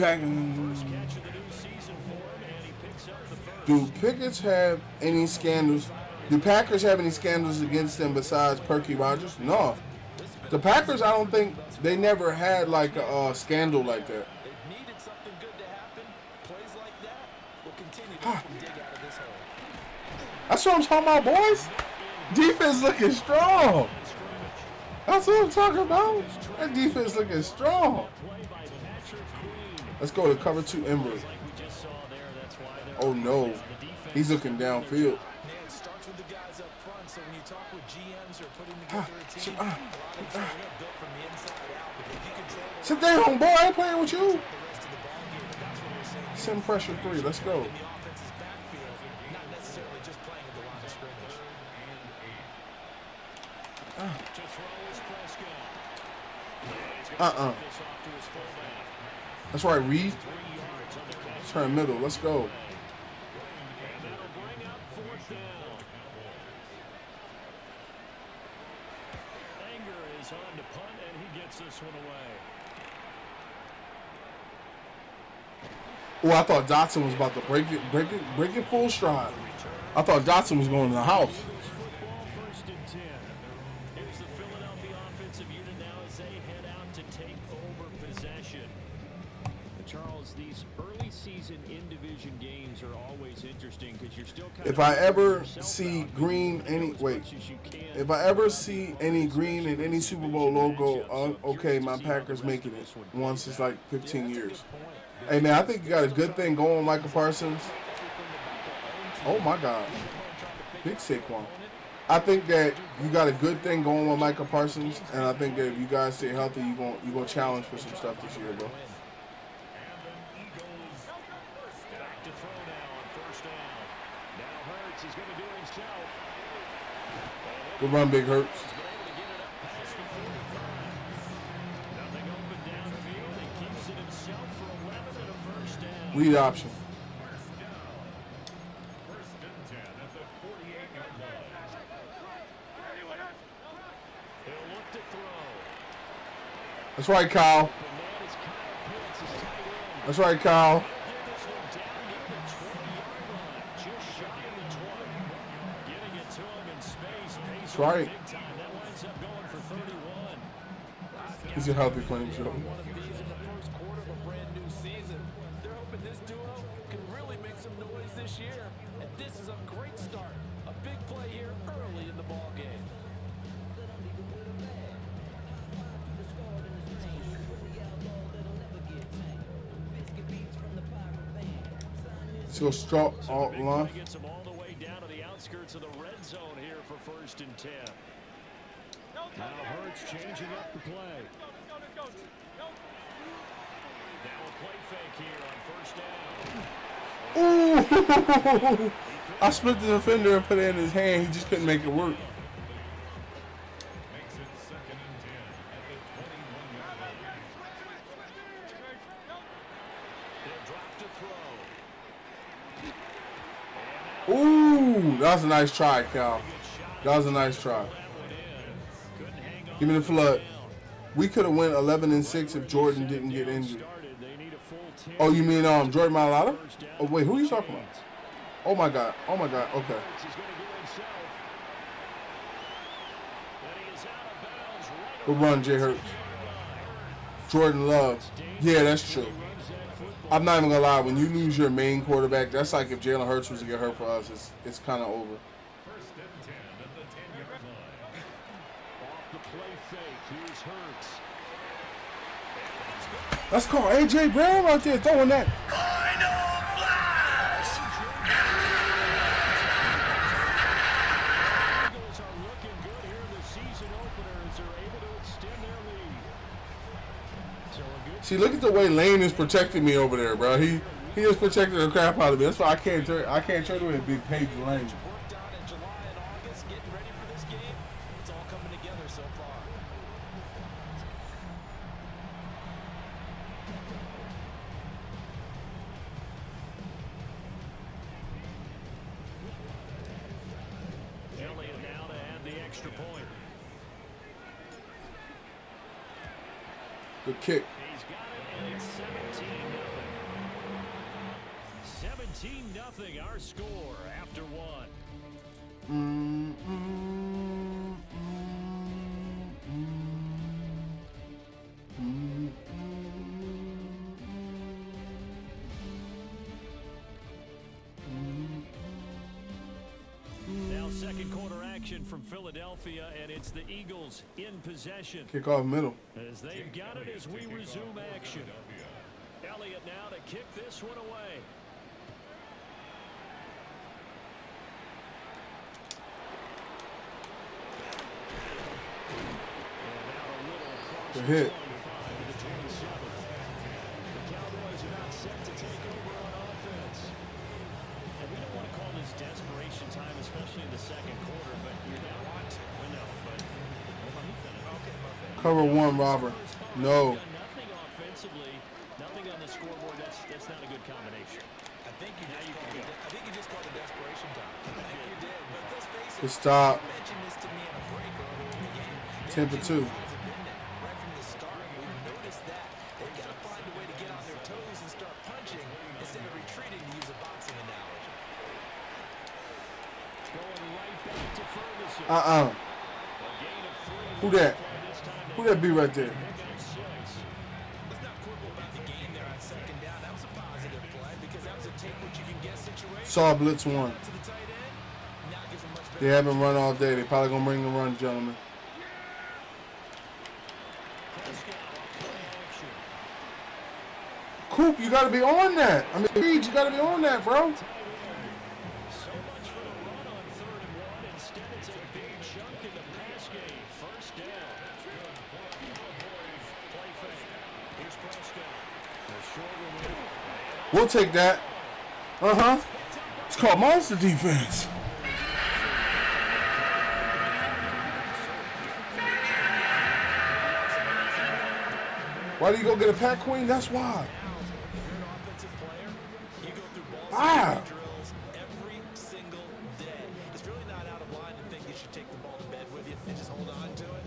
Pickets have any scandals? Do Packers have any scandals against them besides Perky Rogers? No. The Packers, I don't think they never had like a scandal like that. Needed something good to happen. Plays like that will continue to dig out of this hole. That's what I'm talking about, boys. Defense looking strong. That's what I'm talking about. That defense looking strong. Let's go to cover 2 Embry. Oh no, he's looking downfield. It starts with the guys up front, so when you talk with GMs or putting together a team, a lot of times they're built from the inside out because you control the Sit down, boy. I ain't playing with you. rest of the ball game, but that's what we're saying. Send pressure 3. Let's go. In the offense's backfield, not necessarily just playing at the line of scrimmage. To throw is Prescott. This off to his fullback. That's right, Reed. 3 yards on the catch. Turn middle. Let's go. And that'll bring up 4th down. Anger is on to punt, and he gets this one away. Oh, I thought Dotson was about to break it full stride. I thought Dotson was going to the house. Football 1st and 10. Here's the Philadelphia offensive unit now as they head out to take over possession. Charles, these early season in-division games are always interesting because you're still kind If I ever see green if I ever see any green in any Super Bowl logo, okay, my Packers making it once it's like 15 years. Hey man, I think you got a good thing going with Michael Parsons. Oh my God, big Saquon. I think that you got a good thing going with Michael Parsons, and I think that if you guys stay healthy, you gonna challenge for some stuff this year, bro. back to throw now on 1st down. Now Hurts is going to do it himself. Good run, Big Hurts. Nothing open downfield. He keeps it himself for 11 and a 1st down. Read option. First and 10 at the 48-yard line. He'll look to throw. That's right, Kyle. The man is Kyle Pitts, his tight end. That's right, Kyle. Get this one down near the 20-yard line, just shy of the 20. Getting it to him in space. Pace right. big time. That winds up going for 31. He's a healthy playing show. One of these in the first quarter of a brand new season. They're hoping this duo can really make some noise this year. And this is a great start. A big play here early in the ball game. Let's go strong alt Big line. play gets him all the way down to the outskirts of the red zone here for 1st and 10. Now Hurts changing up the play. Now a play fake here on first down. Ooh! I split the defender and put it in his hand. He just couldn't make it work. Makes it 2nd and 10 at the 21-yard line. They'll drop to throw. Ooh! That was a nice try, Cal. That was a nice try. Give me the flood. We could have went 11-6 if Jordan didn't get injured. Oh, you mean Jordan Mailata? Oh wait, who are you talking about? Oh my God. Oh my God. Okay. Good run, Jay Hurts. Jordan Love. Yeah, that's true. I'm not even gonna lie. When you lose your main quarterback, that's like if Jalen Hurts was to get hurt for us. It's kind of over. 1st and 10 at the 10-yard line. Off the play fake, here's Hurts. Let's call AJ Brown out there throwing that. Eagles are looking good here in the season opener as they're able to extend their lead. So a good See, look at the way Lane is protecting me over there, bro. He is protecting the crap out of me. That's why I can't trade away a big Page Lane. Worked out in July and August, getting ready for this game. It's all coming together so far. Elliott now to add the extra point. Good kick. He's got it, and it's 17-0. 17-0 our score after one. Now second quarter action from Philadelphia, and it's the Eagles in possession. Kick off middle. As they've got it as we resume action. Elliott now to kick this one away. Good hit. The Cowboys are not set to take over on offense. And we don't want to call this desperation time, especially in the second quarter, but you don't want to. I know, but Cover one, Robert. No. nothing offensively, nothing on the scoreboard. That's not a good combination. I think you just called it desperation time. I think you did. But let's face it, Good stop. you mentioned this to me in a break earlier in the game. 10 for 2. Right from the start, we've noticed that they've got to find a way to get on their toes and start punching instead of retreating, to use a boxing analogy. Going right back to Ferguson. Uh-uh. A gain of 3. Who that? This time Who that be right there? Let's 6. Let's not quibble about the game there on second down. That was a positive play because that was a take what you can get situation. Saw blitz one. To the tight end. Now gives him much better. They haven't run all day. They probably gonna bring the run, gentlemen. Coop, you gotta be on that. I mean, Reed, you gotta be on that, bro. So much for the run on 3rd and 1. Instead, it's a big chunk in the pass game. First down. Play fake. Here's Prescott. The short one. We'll take that. Uh-huh. It's called monster defense. Why do you go get a pack queen? That's why. Ah. Drills every single day. It's really not out of line to think you should take the ball to bed with you and just hold on to it.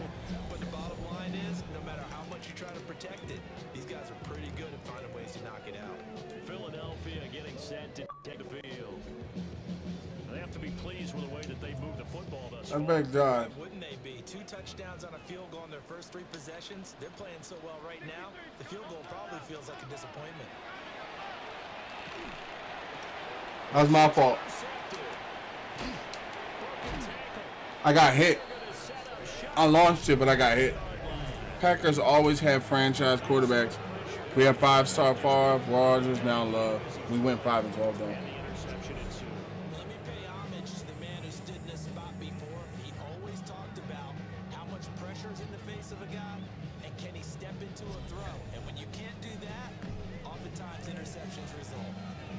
But the bottom line is, no matter how much you try to protect it, these guys are pretty good at finding ways to knock it out. Philadelphia getting set to take the field. They have to be pleased with the way that they moved the football thus far. That back dive. Wouldn't they be? 2 touchdowns on a field goal in their first 3 possessions. They're playing so well right now, the field goal probably feels like a disappointment. That was my fault. I got hit. I launched it, but I got hit. Packers always have franchise quarterbacks. We have 5-star Favre, Rodgers, now Love. We went 5-12 though. Let me pay homage to the man who stood in this spot before. He always talked about how much of a guy, and can he step into a throw? And when you can't do that, oftentimes interceptions result.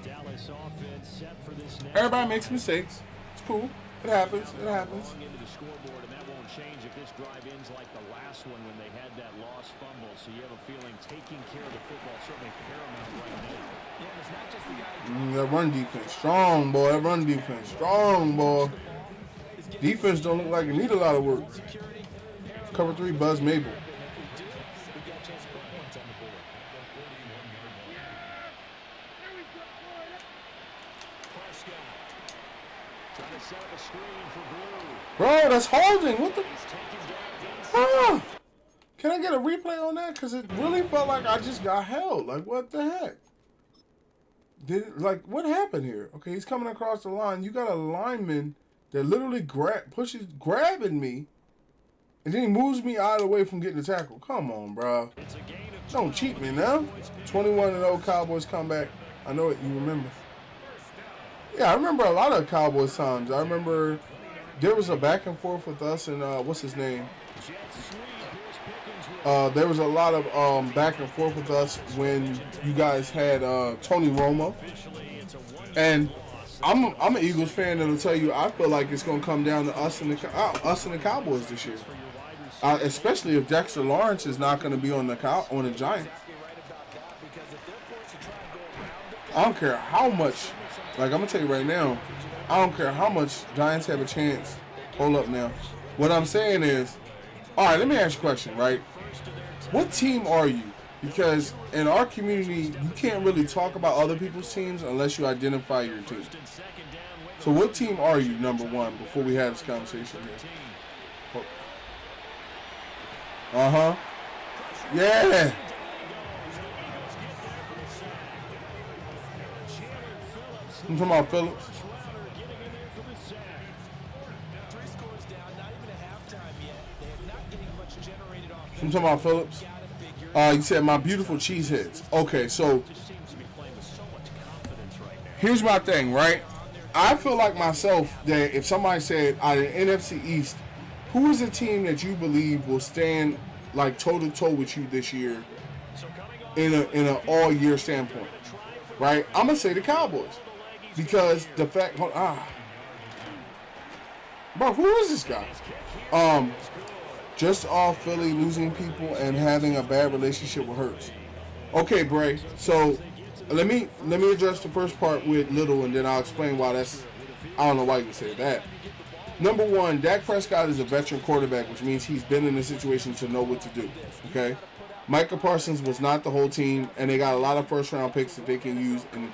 Dallas offense set for this next Everybody makes mistakes. It's cool. It happens. It happens. long into the scoreboard, and that won't change if this drive ends like the last one when they had that lost fumble. So you have a feeling taking care of the football certainly paramount right now. Yeah, it's not just the guy. That run defense, strong, boy. That run defense, strong, boy. Defense don't look like it need a lot of work. Cover 3, Buzz Mabel. Trying to set up a screen for Blue. Bro, that's holding. What the? He's taken down against Ah! Can I get a replay on that? Because it really felt like I just got held. Like, what the heck? What happened here? Okay, he's coming across the line. You got a lineman that literally grabbing me, and then he moves me out of the way from getting the tackle. Come on, bro. It's a gain of Don't cheat me now. 21-0 Cowboys comeback. I know it. You remember. Yeah, I remember a lot of Cowboys times. I remember there was a back and forth with us and what's his name? There was a lot of back and forth with us when you guys had Tony Romo. And I'm an Eagles fan that'll tell you I feel like it's gonna come down to us and the Cowboys this year. Especially if Dexter Lawrence is not gonna be on the Giants. I don't care how much. Like, I'm going to tell you right now, I don't care how much Giants have a chance. Hold up now. What I'm saying is, all right, let me ask you a question, right? What team are you? Because in our community, you can't really talk about other people's teams unless you identify your team. So what team are you, number one, before we have this conversation here? Uh-huh. Yeah. I'm talking about Phillips. 3 scores down, not even a halftime yet. They are not getting much generated off. I'm talking about Phillips. You said my beautiful cheeseheads. Okay, so here's my thing, right? I feel like myself that if somebody said out of the NFC East, who is a team that you believe will stand like toe to toe with you this year in an all year standpoint, right? I'm gonna say the Cowboys. Because the fact, bro, who is this guy? Just off Philly losing people and having a bad relationship with Hurts. Okay, Bray. So let me address the first part with Little, and then I'll explain why that's. I don't know why you can say that. Number one, Dak Prescott is a veteran quarterback, which means he's been in the situation to know what to do. Okay, Micah Parsons was not the whole team, and they got a lot of first round picks that they can use. And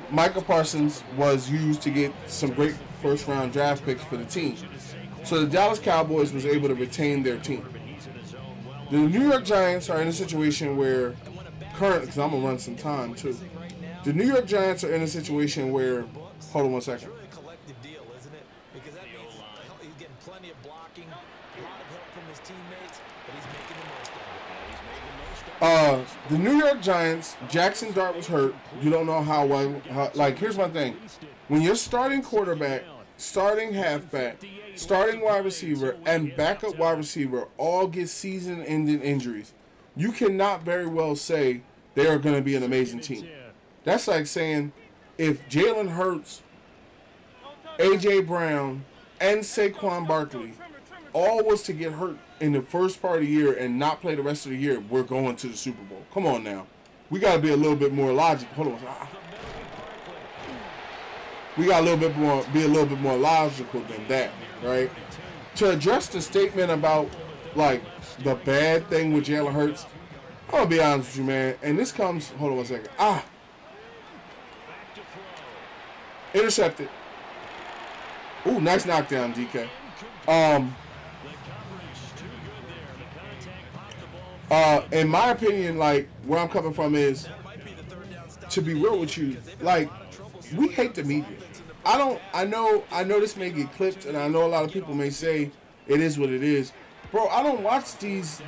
Micah Parsons was used to get some great first-round draft picks for the team. So the Dallas Cowboys was able to retain their team. The New York Giants are in a situation where, currently, because I'm going to run some time too. The New York Giants are in a situation where, hold on one second. It's really a collective deal, isn't it? Because that means he's getting plenty of blocking, a lot of help from his teammates, but he's making the most of it. The New York Giants, Jackson Dart was hurt. You don't know how well. Here's my thing. When your starting quarterback, starting halfback, starting wide receiver, and backup wide receiver all get season-ending injuries, you cannot very well say they are going to be an amazing team. That's like saying if Jalen Hurts, A.J. Brown, and Saquon Barkley all was to get hurt in the first part of the year and not play the rest of the year, we're going to the Super Bowl. Come on now. We got to be a little bit more logical. Hold on. We got be a little bit more logical than that, right? To address the statement about, like, the bad thing with Jalen Hurts, I'm going to be honest with you, man. And this comes, hold on one second. Intercepted. Ooh, nice knockdown, DK. In my opinion, like, where I'm coming from is, to be real with you, like, we hate the media. I know this may get clipped, and I know a lot of people may say it is what it is. Bro, I don't watch these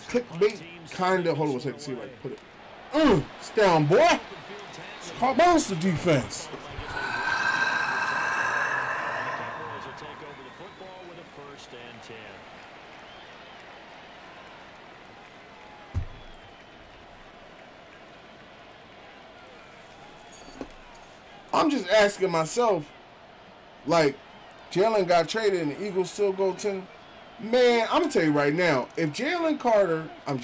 clickbait kind of, hold on a second, see if I can put it. It's down, boy. It's called monster defense. I'm just asking myself, like, Jalen got traded and the Eagles still go 10. Man, I'm going to tell you right now, if Jalen Carter, if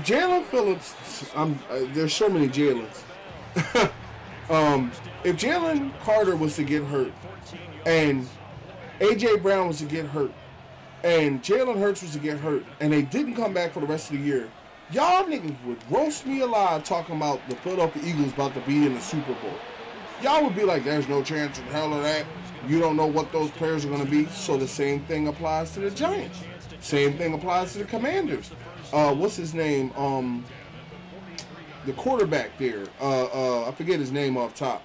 Jalen Phillips, there's so many Jalens. If Jalen Carter was to get hurt and A.J. Brown was to get hurt and Jalen Hurts was to get hurt and they didn't come back for the rest of the year, y'all niggas would roast me alive talking about the Philadelphia Eagles about to be in the Super Bowl. Y'all would be like, there's no chance in hell of that. You don't know what those players are going to be. So the same thing applies to the Giants. Same thing applies to the Commanders. What's his name? The quarterback there. I forget his name off top.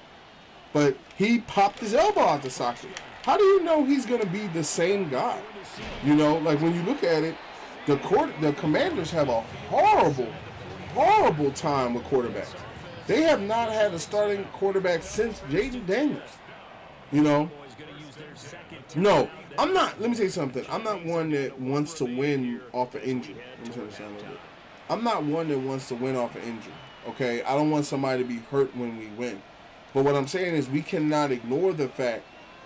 But he popped his elbow out the socket. How do you know he's going to be the same guy? You know, like when you look at it, the Commanders have a horrible, horrible time with quarterbacks. They have not had a starting quarterback since Jaden Daniels. You know? No, I'm not. Let me tell you something. I'm not one that wants to win off an injury. Let me tell you something a little bit. I'm not one that wants to win off an injury. Okay? I don't want somebody to be hurt when we win. But what I'm saying is we cannot ignore the fact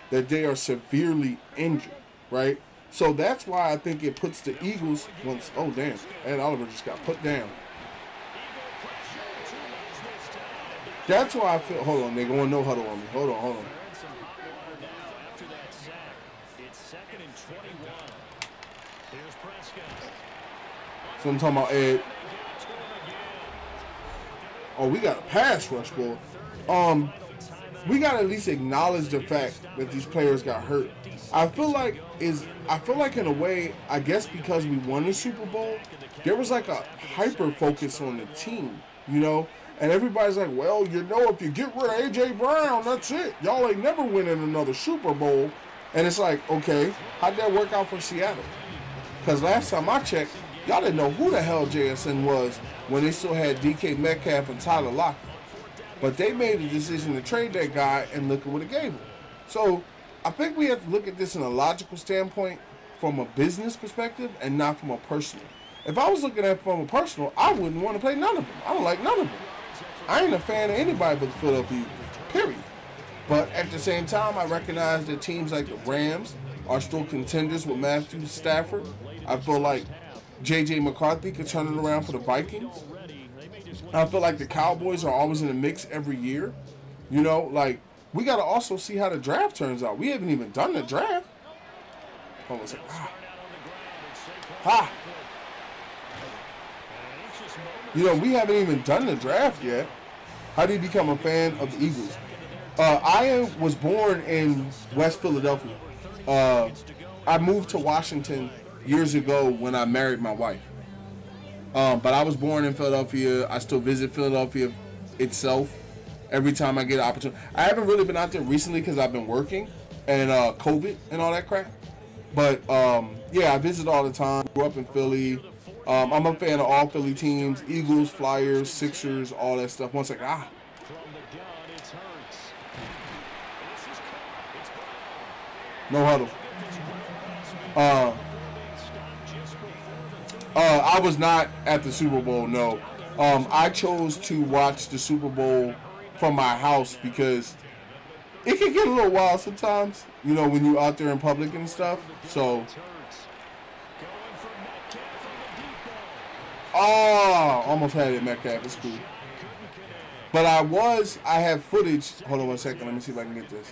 that they are severely injured. Right? So that's why I think it puts the Eagles once. Oh, damn. Ed Oliver just got put down. That's why I feel. Hold on, they're going no huddle on me. Hold on. So I'm talking about Ed. Oh, we got a pass rush, boy. We got to at least acknowledge the fact that these players got hurt. I feel like in a way, I guess because we won the Super Bowl, there was like a hyper focus on the team, you know? And everybody's like, well, you know, if you get rid of A.J. Brown, that's it. Y'all ain't never winning another Super Bowl. And it's like, okay, how'd that work out for Seattle? Because last time I checked, y'all didn't know who the hell JSN was when they still had DK Metcalf and Tyler Lockett. But they made the decision to trade that guy, and look at what it gave them. So I think we have to look at this in a logical standpoint from a business perspective and not from a personal. If I was looking at it from a personal, I wouldn't want to play none of them. I don't like none of them. I ain't a fan of anybody but the Philadelphia Eagles, period. But at the same time, I recognize that teams like the Rams are still contenders with Matthew Stafford. I feel like J.J. McCarthy could turn it around for the Vikings. I feel like the Cowboys are always in the mix every year. You know, like, we got to also see how the draft turns out. We haven't even done the draft. Hold on a second. You know, we haven't even done the draft yet. How do you become a fan of the Eagles? I was born in West Philadelphia. I moved to Washington years ago when I married my wife. But I was born in Philadelphia. I still visit Philadelphia itself every time I get an opportunity. I haven't really been out there recently because I've been working and COVID and all that crap. But yeah, I visit all the time. Grew up in Philly. I'm a fan of all Philly teams: Eagles, Flyers, Sixers, all that stuff. One second. No huddle. I was not at the Super Bowl, no. I chose to watch the Super Bowl from my house because it can get a little wild sometimes, you know, when you're out there in public and stuff. So, almost had it, Metcalf. It's cool. But I have footage. Hold on one second. Let me see if I can get this.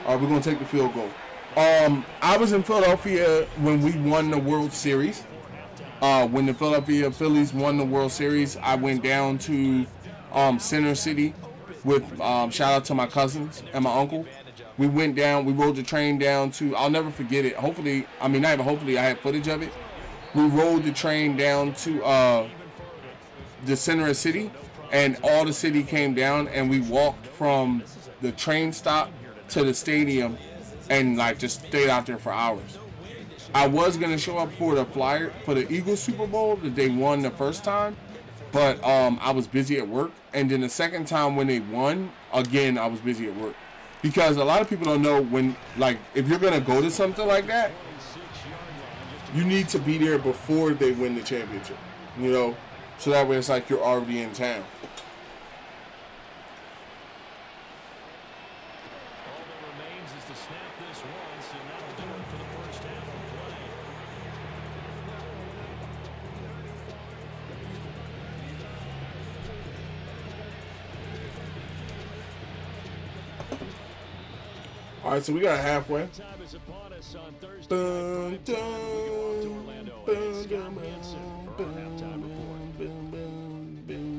All right, we're going to take the field goal. I was in Philadelphia when we won the World Series. When the Philadelphia Phillies won the World Series, I went down to Center City with shout out to my cousins and my uncle. We went down, we rode the train down to, I'll never forget it. Hopefully, I mean, not even hopefully, I have footage of it. We rode the train down to the center of the city, and all the city came down, and we walked from the train stop to the stadium and like just stayed out there for hours. I was gonna show up for the Eagles Super Bowl that they won the first time, but I was busy at work. And then the second time when they won, again I was busy at work. Because a lot of people don't know when, like, if you're gonna go to something like that, you need to be there before they win the championship. You know, so that way it's like you're already in town. All that remains is to snap this once, and that'll do it for the first half of play. All right, so we got halfway. Time is upon us on Thursday night. Dun, We go off to Orlando. And Scott Hansen for our halftime report.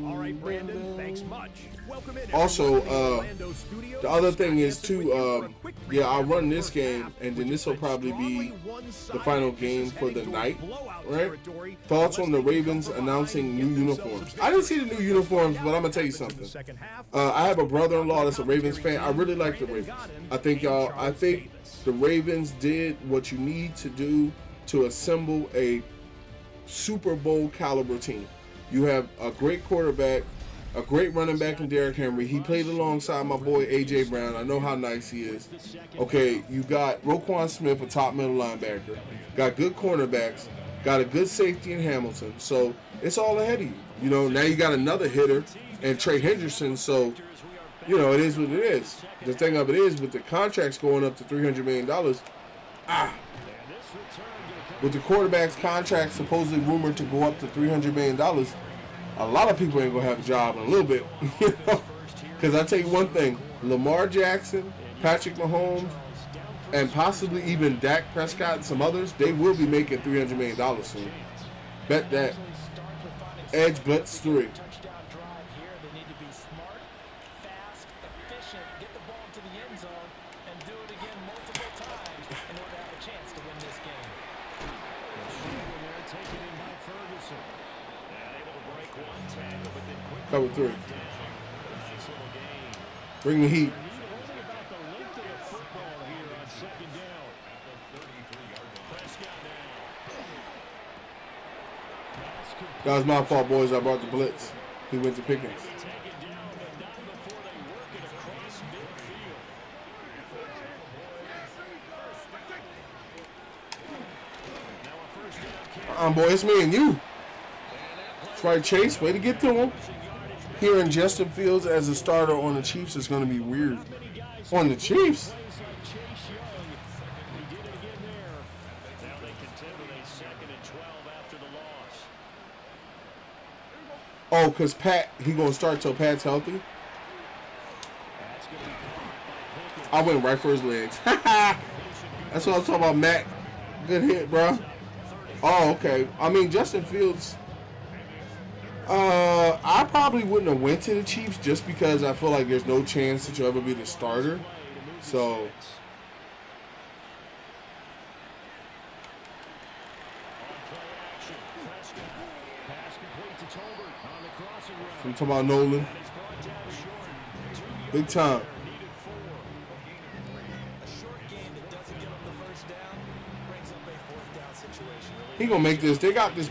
All right, Brandon, thanks much. Welcome in. Also, everyone, to the Orlando studios. the other thing is Scott Hansen too, with you for a quick yeah, I'll recap run of the this first game, half, and then which this will was probably be strongly the one-sided. final This game is for the heading night, towards blowout right? territory. Thoughts Unless on the they can Ravens come from announcing behind, new get themselves uniforms. a I didn't see the new victory. uniforms, but I'm gonna tell you Happens in the something. second half. I have a brother-in-law that's a Ravens fan. I really like the Ravens. I think the Ravens did what you need to do to assemble a Super Bowl caliber team. You have a great quarterback, a great running back in Derrick Henry. He played alongside my boy A.J. Brown. I know how nice he is. Okay, you got Roquan Smith, a top middle linebacker. Got good cornerbacks. Got a good safety in Hamilton. So it's all ahead of you. You know, now you got another hitter and Trey Hendrickson. So, you know, it is what it is. The thing of it is, with the contracts going up to $300 million, with the quarterback's contract supposedly rumored to go up to $300 million, a lot of people ain't going to have a job in a little bit. You know? Because I tell you one thing, Lamar Jackson, Patrick Mahomes, and possibly even Dak Prescott and some others, they will be making $300 million soon. Bet that. Edge blitz 3. Touchdown drive here. They need to be smart, fast, efficient, get the ball to the end zone, and do it again multiple times in order to have a chance to win this game. Taken in by Ferguson. Able to break one tackle, but then quickly Cover 3. nice little gain. Bring the heat. Only about the length of the football here on second down. Prescott now. Pass complete. That was my fault, boys. I brought the blitz. He went to Pickens. Taken down, but not before they work it across midfield. Now a first down carry. Boy, it's me and you. That's right, Chase. Way to get to him. Hearing Justin Fields as a starter on the Chiefs is going to be weird. On the Chiefs? Plays on Chase Young. He did it again there. Now they contend with a 2nd and 12 after the loss. Oh, because Pat, he going to start till Pat's healthy? That's going to be caught by Pickens. I went right for his legs. That's what I'm talking about, Matt. Good hit, bro. Oh, okay. I mean, Justin Fields, I probably wouldn't have went to the Chiefs just because I feel like there's no chance that you'll ever be the starter. So, I'm talking about Nolan. Big time. A short game that doesn't get them the first down brings up a fourth down situation. He gonna make this. They got this.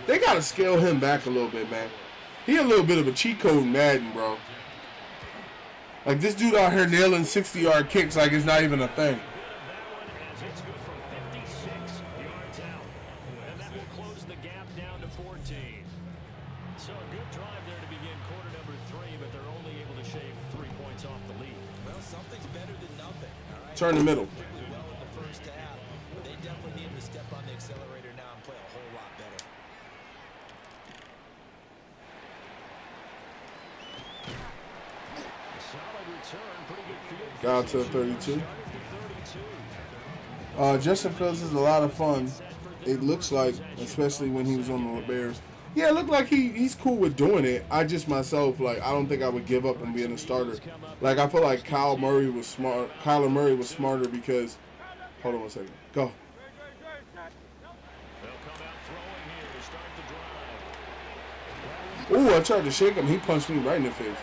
They gotta scale him back a little bit, man. He a little bit of a cheat code in Madden, bro. Like this dude out here nailing 60-yard kicks like it's not even a thing. It's good from 56 yards out. And that will close the gap down to 14. So a good drive there to begin quarter number 3, but they're only able to shave 3 points off the lead. Well, something's better than nothing. All right. Turn the middle. Particularly well in the first half, but they definitely need to step on the accelerator now and play a whole lot better. Solid return, pretty good field. Got to 32. Justin Fields is a lot of fun. It looks like, especially when he was on the Bears. Yeah, it looked like he's cool with doing it. I just myself, like, I don't think I would give up on being a starter. Like, I feel like Kyler Murray was smarter because, hold on one second. Go. They'll come out throwing here to start the drive. Ooh, I tried to shake him. He punched me right in the face.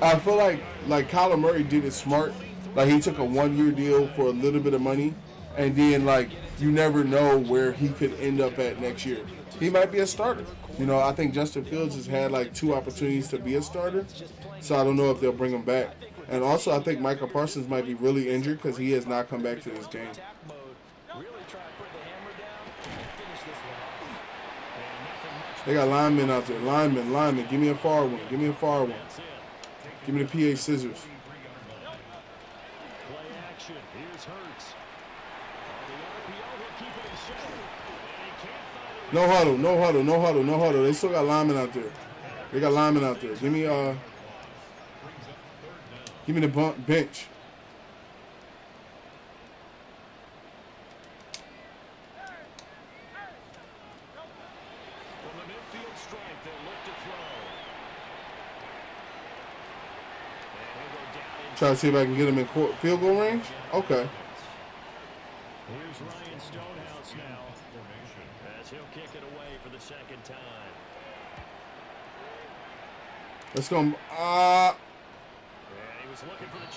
I feel like Kyler Murray did it smart. Like, he took a 1-year deal for a little bit of money, and then, like, you never know where he could end up at next year. He might be a starter. You know, I think Justin Fields has had, like, 2 opportunities to be a starter, so I don't know if they'll bring him back. And also, I think Michael Parsons might be really injured because he has not come back to this game. Attack mode, really They got linemen out there. Linemen. Give me a far one. Give me a far one. Give me the PA scissors. Play action. Here's Hurts. On the RPO, he'll keep it himself. And he can't find it. No huddle. No huddle. No huddle. No huddle. They still got linemen out there. They got linemen out there. Give me the bench. From the midfield stripe, they'll look to throw. And he'll go down in. Try to see if I can get him in field goal range. Okay. Here's Ryan Stonehouse now. As he'll kick it away for the second time. Let's go. And he was looking for the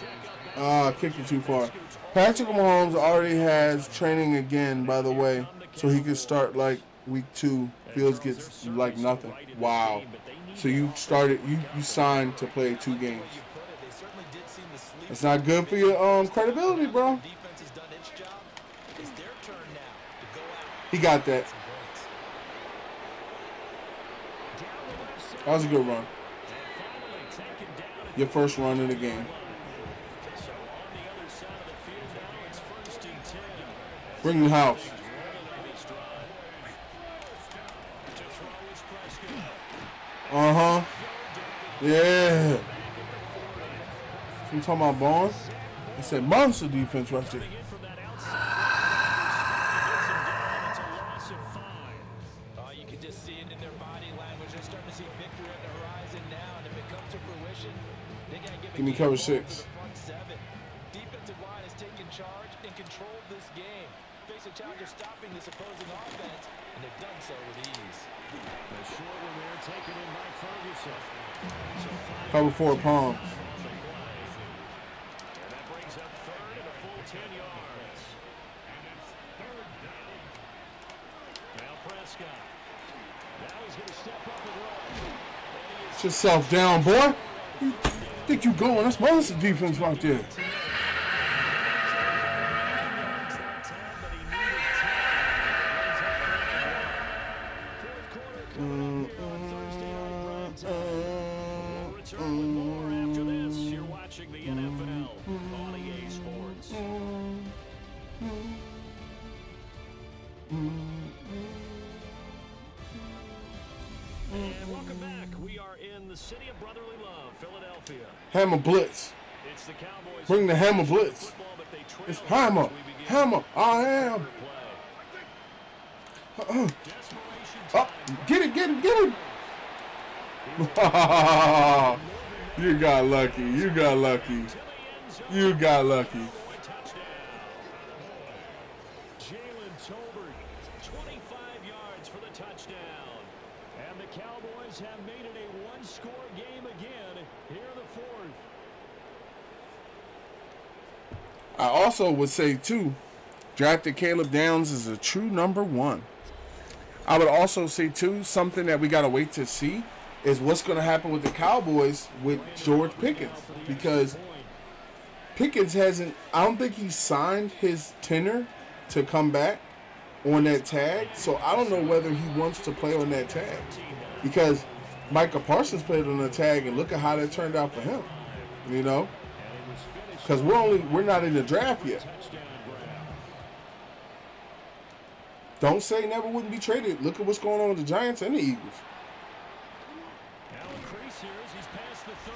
checkup. Kicked it too far. Patrick Mahomes already has training again, by the way, so he could start like week 2. Fields gets like nothing. Wow. So you signed to play 2 games. It's not good for your credibility, bro. He got that. That was a good run. Your first run in the game. Bring the house. Uh-huh. Yeah. I'm talking about Barnes. I said monster defense right there. You can just see it in their body language. They're starting to see victory on the horizon now, and if it comes to fruition, they gotta Give me cover 6. front 7. Defensive line has taken charge and controlled this game. Face a challenge of stopping this opposing offense, and they've done so with ease. The short one there taken in by Ferguson. Cover 4 palms. And that brings up third and a full 10 yards. Now Prescott. Now he's going to step up and run. Sit yourself down, boy. You think you going? That's monster defense right there. Return with more after this. You're watching the NFL on EA Sports. And welcome back. We are in the city of brotherly love, Philadelphia. Hammer blitz. It's the Cowboys. Bring the hammer blitz. Football, but they trail It's as hammer. we begin Hammer. I am. play. Up. Get it. You got lucky. You got lucky. You got lucky. Jalen Tolbert, 25 yards for the touchdown. And the Cowboys have made it a one-score game again here in the fourth. I also would say, too, drafted Caleb Downs is a true number 1. I would also say, too, something that we got to wait to see is what's going to happen with the Cowboys with George Pickens. Because Pickens hasn't, I don't think he signed his tenure to come back on that tag. So I don't know whether he wants to play on that tag. Because Micah Parsons played on the tag, and look at how that turned out for him. You know? Because we're not in the draft yet. Don't say never wouldn't be traded. Look at what's going on with the Giants and the Eagles. Now increase here as he's past the 30.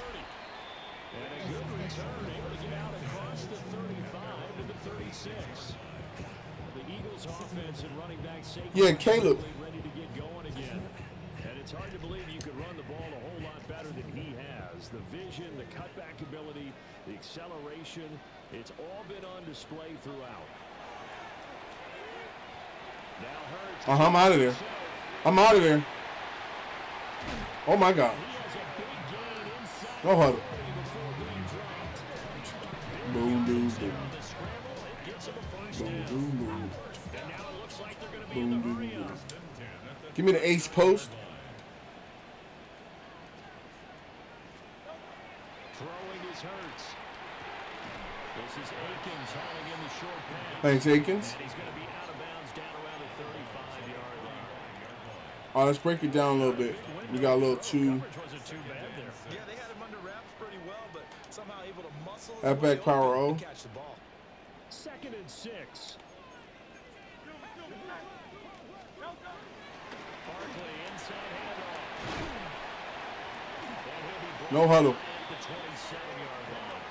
And a good return, able to get out across the 35 to the 36. The Eagles offense and running back safety. Yeah, Caleb. Ready to get going again. And it's hard to believe you could run the ball a whole lot better than he has. The vision, the cutback ability, the acceleration, it's all been on display throughout. Now Hurts. I'm out of there. I'm out of there. Oh, my God. He has a big gain inside No huddle. before being dropped. Boom, boom, boom. On the scramble, it gets him a first Boom, down. boom, boom. And now it looks like they're going to be in Boom, the boom, hurry boom. up. Give me the ace post. Throwing is Hurts. This is Akins hauling in the short pass. Thanks, Akins. And he's going to be out of bounds down around the 35-yard line. All right, let's break it down a little bit. We got a little too. Wasn't too bad there. Yeah, they had him under wraps pretty well, but somehow able to muscle his That way back power open O. and catch the ball. 2nd and 6. Barkley inside handoff. And he'll be No huddle. at the 27-yard line.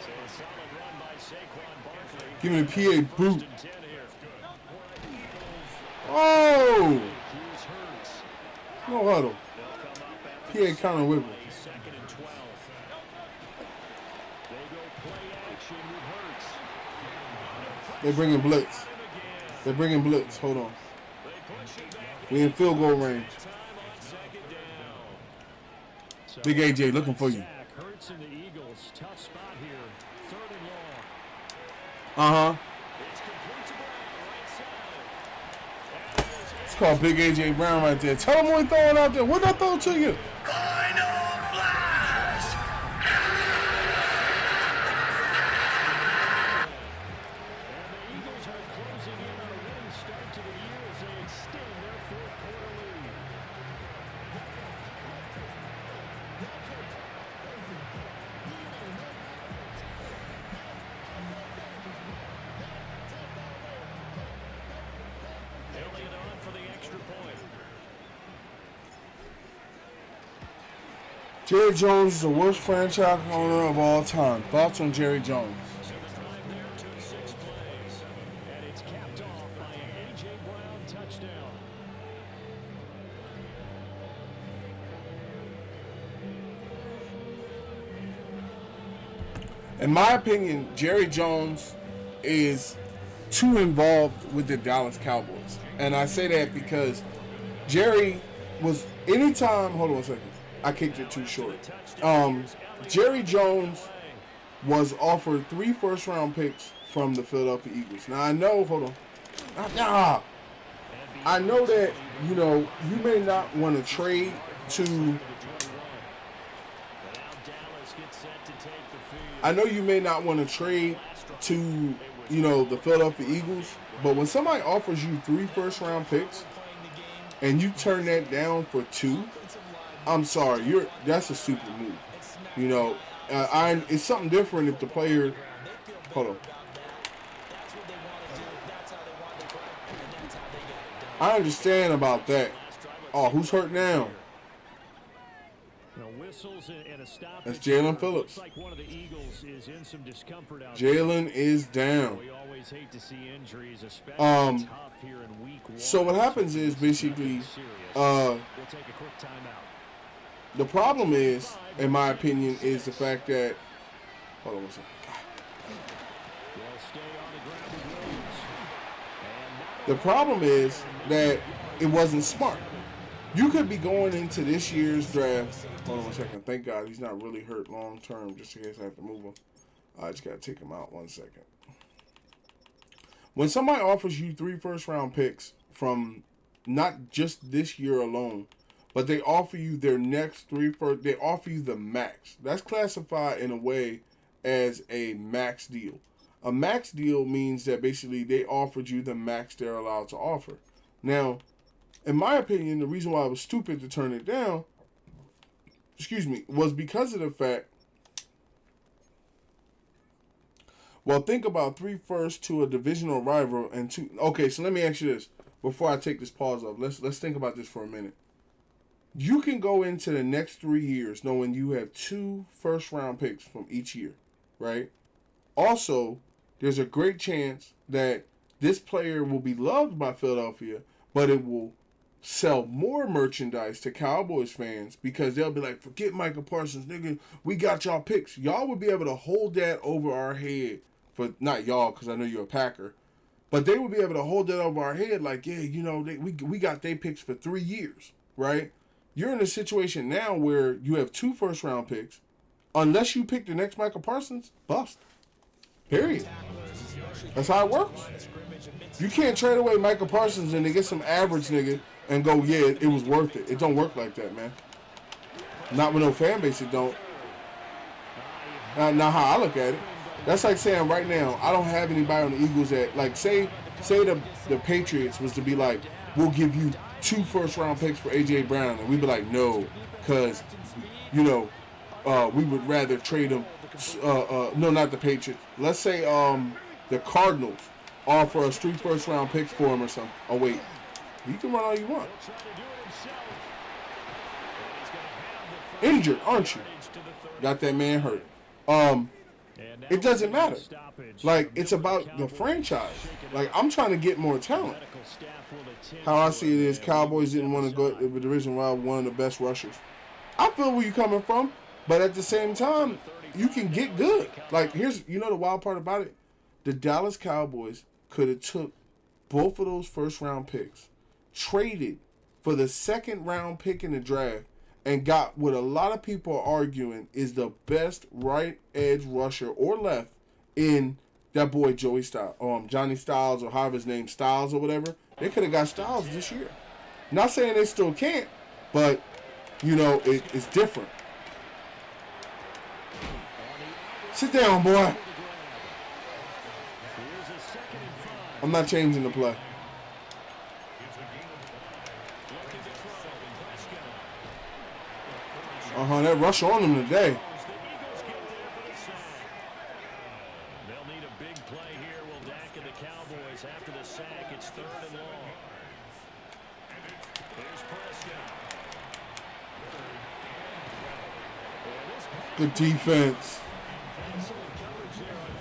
So a solid run by Saquon Barkley. Give me the PA boot. 1st and 10 here. Oh! Hughes Hurts. No huddle. They'll come up after PA the counter whip. play, 2nd and 12. They go play action with Hurts. They bringing blitz. They're bringing blitz. Hold on. We in field goal range. Big AJ looking for you. Hurts and the Eagles. Tough spot here. 3rd and long. Uh-huh. It's complete to Brown, right side. It's called Big AJ Brown right there. Tell him what he throwing out there. What did I throw to you? Final flash! And the Eagles are closing in on a winning start to the year as they extend their 4th quarter lead. Elliott on for the extra point. Jerry Jones is the worst franchise owner of all time. Thoughts on Jerry Jones? So the drive there took 6 plays, and it's capped off by an A.J. Brown touchdown. In my opinion, Jerry Jones is too involved with the Dallas Cowboys. And I say that because Jerry was, anytime, hold on a second, I kicked it too short. Jerry Jones was offered 3 first-round picks from the Philadelphia Eagles. Now, I know, hold on. I know that, you know, you may not want to trade to, I know you may not want to trade to, you know, the Philadelphia Eagles, but when somebody offers you 3 first-round picks and you turn that down for 2, I'm sorry, that's a stupid move. You know, it's something different if the player, hold on. I understand about that. Oh, who's hurt now? Whistles and a stop. That's Jalen Phillips. Looks like one of the Eagles is in some discomfort out Jalen is down. We always hate to see injuries, especially tough here in week 1. So what happens is basically, we'll take a quick timeout. the problem is, in my opinion, is the fact that, hold on one second. They'll stay on the ground with Williams. The problem is that it wasn't smart. You could be going into this year's draft. Hold on one second. Thank God he's not really hurt long term, just in case I have to move him. I just got to take him out 1 second. When somebody offers you 3 first-round picks from not just this year alone, but they offer you their next 3 first, they offer you the max. That's classified in a way as a max deal. A max deal means that basically they offered you the max they're allowed to offer. Now, in my opinion, the reason why I was stupid to turn it down, was because of the fact, well, think about 3 firsts to a divisional rival and 2. Okay, so let me ask you this before I take this pause off. Let's think about this for a minute. You can go into the next 3 years knowing you have 2 first-round picks from each year, right? Also, there's a great chance that this player will be loved by Philadelphia, but it will sell more merchandise to Cowboys fans because they'll be like, forget Micah Parsons, nigga, we got y'all picks. Y'all would be able to hold that over our head for, not y'all because I know you're a Packer, but they would be able to hold that over our head like, yeah, you know, we got their picks for 3 years, right? You're in a situation now where you have 2 first-round picks. Unless you pick the next Micah Parsons, bust. Period. That's how it works. You can't trade away Micah Parsons and they get some average nigga and go, yeah, it was worth it. It don't work like that, man. Not with no fan base, it don't. Now how I look at it, that's like saying right now, I don't have anybody on the Eagles that, like, say the Patriots was to be like, we'll give you 2 first-round picks for A.J. Brown, and we'd be like, no, because, we would rather trade him. No, not the Patriots. Let's say the Cardinals offer us 3 first-round picks for him or something. Oh, wait. You can run all you want. Injured, aren't you? Got that man hurt. It doesn't matter. Like, it's about the franchise. Like, I'm trying to get more talent. How I see it is, Cowboys didn't want to go to the division round, one of the best rushers. I feel where you're coming from, but at the same time, you can get good. Like, the wild part about it? The Dallas Cowboys could have took both of those first-round picks, traded for the second-round pick in the draft, and got what a lot of people are arguing is the best right edge rusher or left in that boy Johnny Styles, or however his name, Styles or whatever. They could have got Styles this year. Not saying they still can't, but, it's different. Sit down, boy. I'm not changing the play. That rush on them today. They'll need a big play here. Will Dak and the Cowboys after the sack. It's 3rd and long. Here's Prescott. Good defense.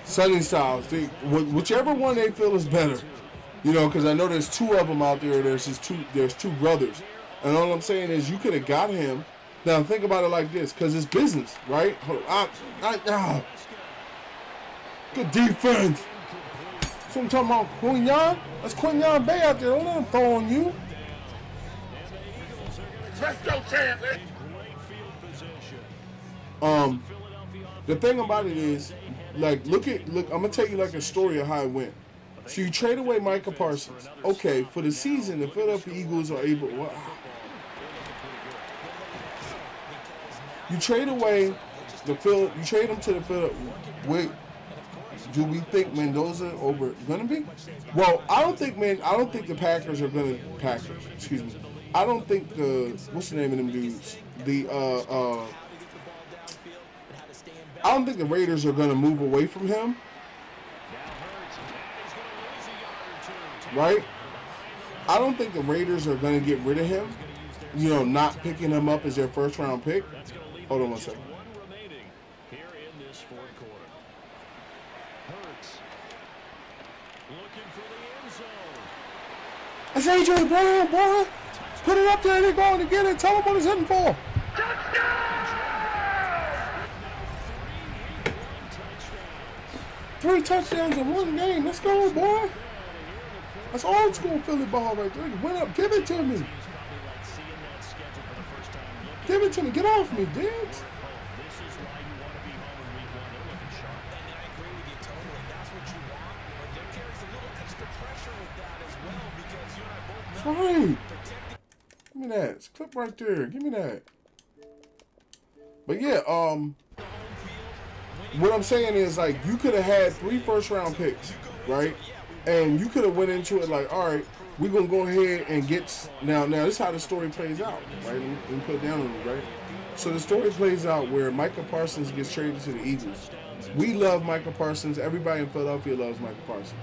Sunny Styles. Whichever one they feel is better. Because I know there's 2 of them out there. There's 2 brothers. And all I'm saying is you could have got him. Now, think about it like this, because it's business, right? Good defense. So I'm talking about Quinyon. That's Quinyon Bay out there. Don't let him throw on you. Let's go, champion. The thing about it is, like, look, I'm going to tell you like a story of how it went. So you trade away Micah Parsons. Okay, for the season, the Philadelphia Eagles are able... You trade away you trade him to the Philadelphia. Do we think Mendoza gonna be? Well, I don't think the Packers are gonna excuse me. I don't think what's the name of them dudes? I don't think the Raiders are gonna move away from him. Right? I don't think the Raiders are gonna get rid of him. Not picking him up as their first-round pick. Hold on one second. Here in this 4th quarter. Hurts looking for the end zone. That's A.J. Brown, boy. Put it up there. They're going to get it. Tell him what he's hitting for. Three touchdowns in one game. Let's go, boy. That's old school Philly ball right there. Went up. Give it to me. Give it to me. Get off me, Diggs. That's right. Give me that. It's a clip right there. Give me that. But yeah, what I'm saying is, like, you could have had 3 first-round picks, right? And you could have went into it like, all right, we're going to go ahead and get... Now, this is how the story plays out, right? Let me put it down on you, right? So the story plays out where Micah Parsons gets traded to the Eagles. We love Micah Parsons. Everybody in Philadelphia loves Micah Parsons.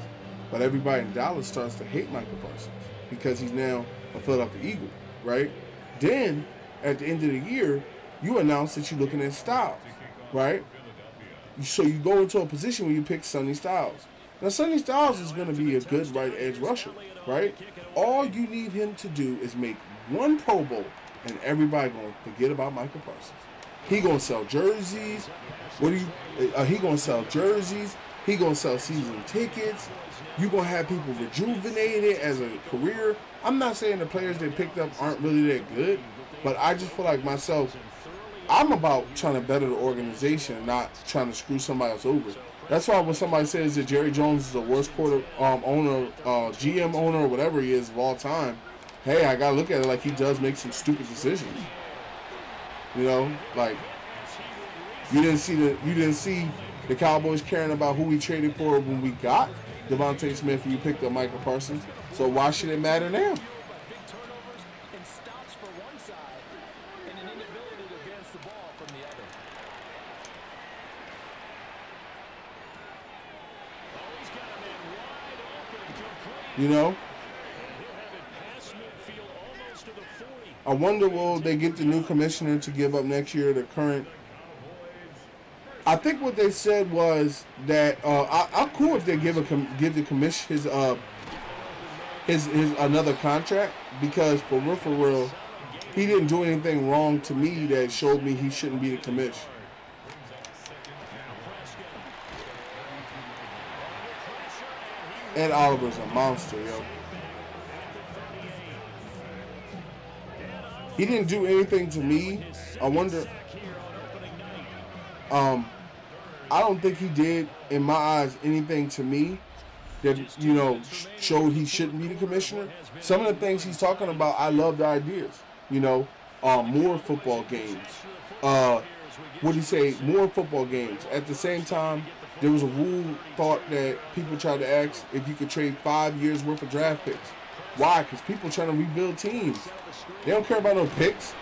But everybody in Dallas starts to hate Micah Parsons because he's now a Philadelphia Eagle, right? Then, at the end of the year, you announce that you're looking at Styles, right? So you go into a position where you pick Sonny Styles. Now, Sonny Styles is going to be a good right edge rusher, right? All you need him to do is make 1 Pro Bowl, and everybody going to forget about Micah Parsons. He going to sell jerseys. He going to sell jerseys. He going to sell season tickets. You going to have people rejuvenated as a career. I'm not saying the players they picked up aren't really that good, but I just feel like myself, I'm about trying to better the organization, not trying to screw somebody else over. That's why when somebody says that Jerry Jones is the worst GM owner, or whatever he is of all time, hey, I gotta look at it like he does make some stupid decisions. Like you didn't see the Cowboys caring about who we traded for when we got Devontae Smith and you picked up Micah Parsons. So why should it matter now? You know? I wonder will they get the new commissioner to give up next year the current. I think what they said was that I'm cool if they give the commission his another contract, because for real, he didn't do anything wrong to me that showed me he shouldn't be the commish. Ed Oliver's a monster, yo. He didn't do anything to me. I wonder. I don't think he did, in my eyes, anything to me that, you know, showed he shouldn't be the commissioner. Some of the things he's talking about, I love the ideas. You know, more football games. What do you say? More football games. At the same time, there was a rule thought that people tried to ask if you could trade 5 years worth of draft picks. Why? Because people trying to rebuild teams. They don't care about no picks.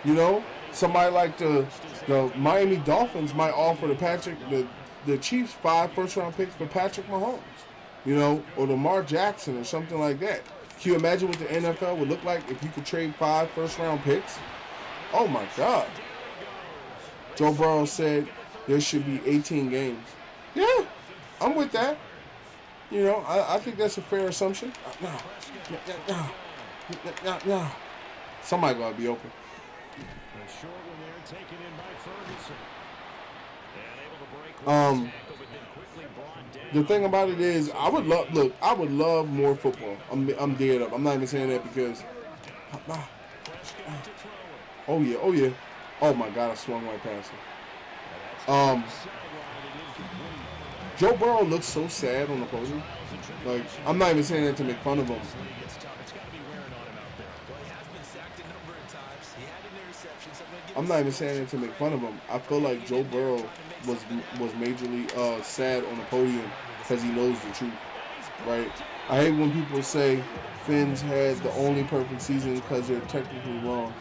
You know, somebody like the Miami Dolphins might offer the Chiefs 5 first-round picks for Patrick Mahomes. You know, or Lamar Jackson or something like that. Can you imagine what the NFL would look like if you could trade 5 first-round picks? Oh my God. Joe Burrow said there should be 18 games. Yeah, I'm with that. You know, I think that's a fair assumption. No. Somebody gotta be open. The thing about it is, I would love more football. I'm dead up. I'm not even saying that because. Oh yeah. Oh my God, I swung right past him. Joe Burrow looks so sad on the podium. Like, I'm not even saying that to make fun of him. I'm not even saying that to make fun of him. I feel like Joe Burrow was majorly sad on the podium because he knows the truth, right? I hate when people say Finns had the only perfect season because they're technically wrong.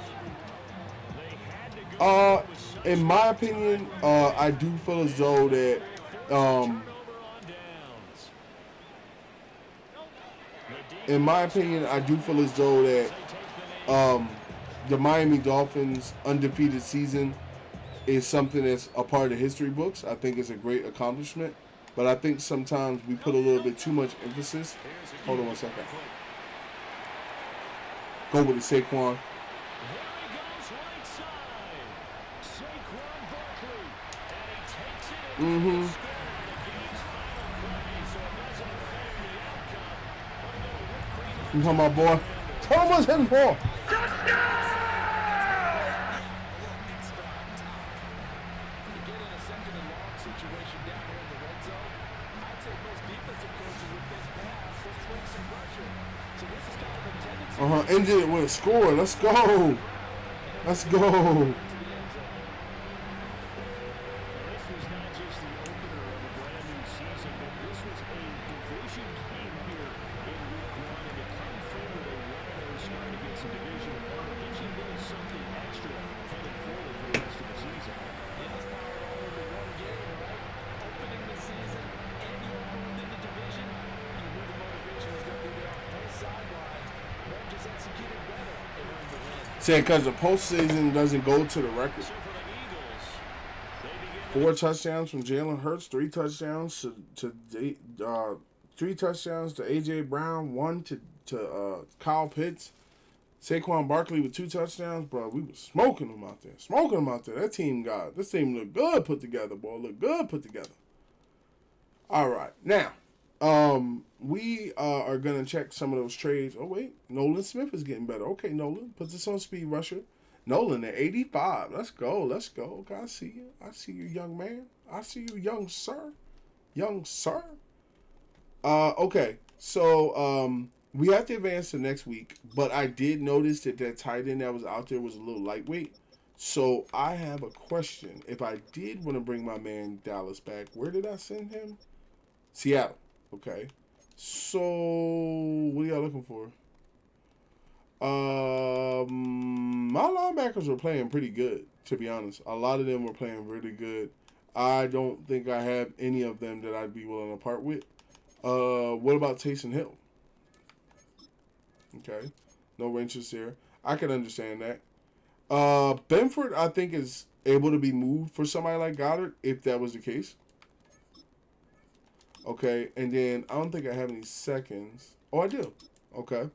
In my opinion, I do feel as though that the Miami Dolphins' undefeated season is something that's a part of history books. I think it's a great accomplishment, but I think sometimes we put a little bit too much emphasis. Hold on one second. Go with the Saquon. Mm-hmm. You talking about, boy? Tell him what's hitting for. Ended it with a score. Let's go. Let's go. Saying because the postseason doesn't go to the record. 4 touchdowns from Jalen Hurts, 3 touchdowns to 3 touchdowns to AJ Brown, 1 to Kyle Pitts, Saquon Barkley with 2 touchdowns, bro. We was smoking them out there. This team looked good put together, boy. Looked good put together. All right, now. We are going to check some of those trades. Oh, wait. Nolan Smith is getting better. Okay, Nolan. Put this on Speed Rusher. Nolan at 85. Let's go. Okay, I see you, young man. I see you, young sir. Okay. So, we have to advance to next week. But I did notice that tight end that was out there was a little lightweight. So, I have a question. If I did want to bring my man Dallas back, where did I send him? Seattle. Okay. So, what are y'all looking for? My linebackers were playing pretty good, to be honest. A lot of them were playing really good. I don't think I have any of them that I'd be willing to part with. What about Taysom Hill? Okay, no interest there. I can understand that. Benford, I think, is able to be moved for somebody like Goddard if that was the case. Okay, and then I don't think I have any seconds. Oh, I do. Okay.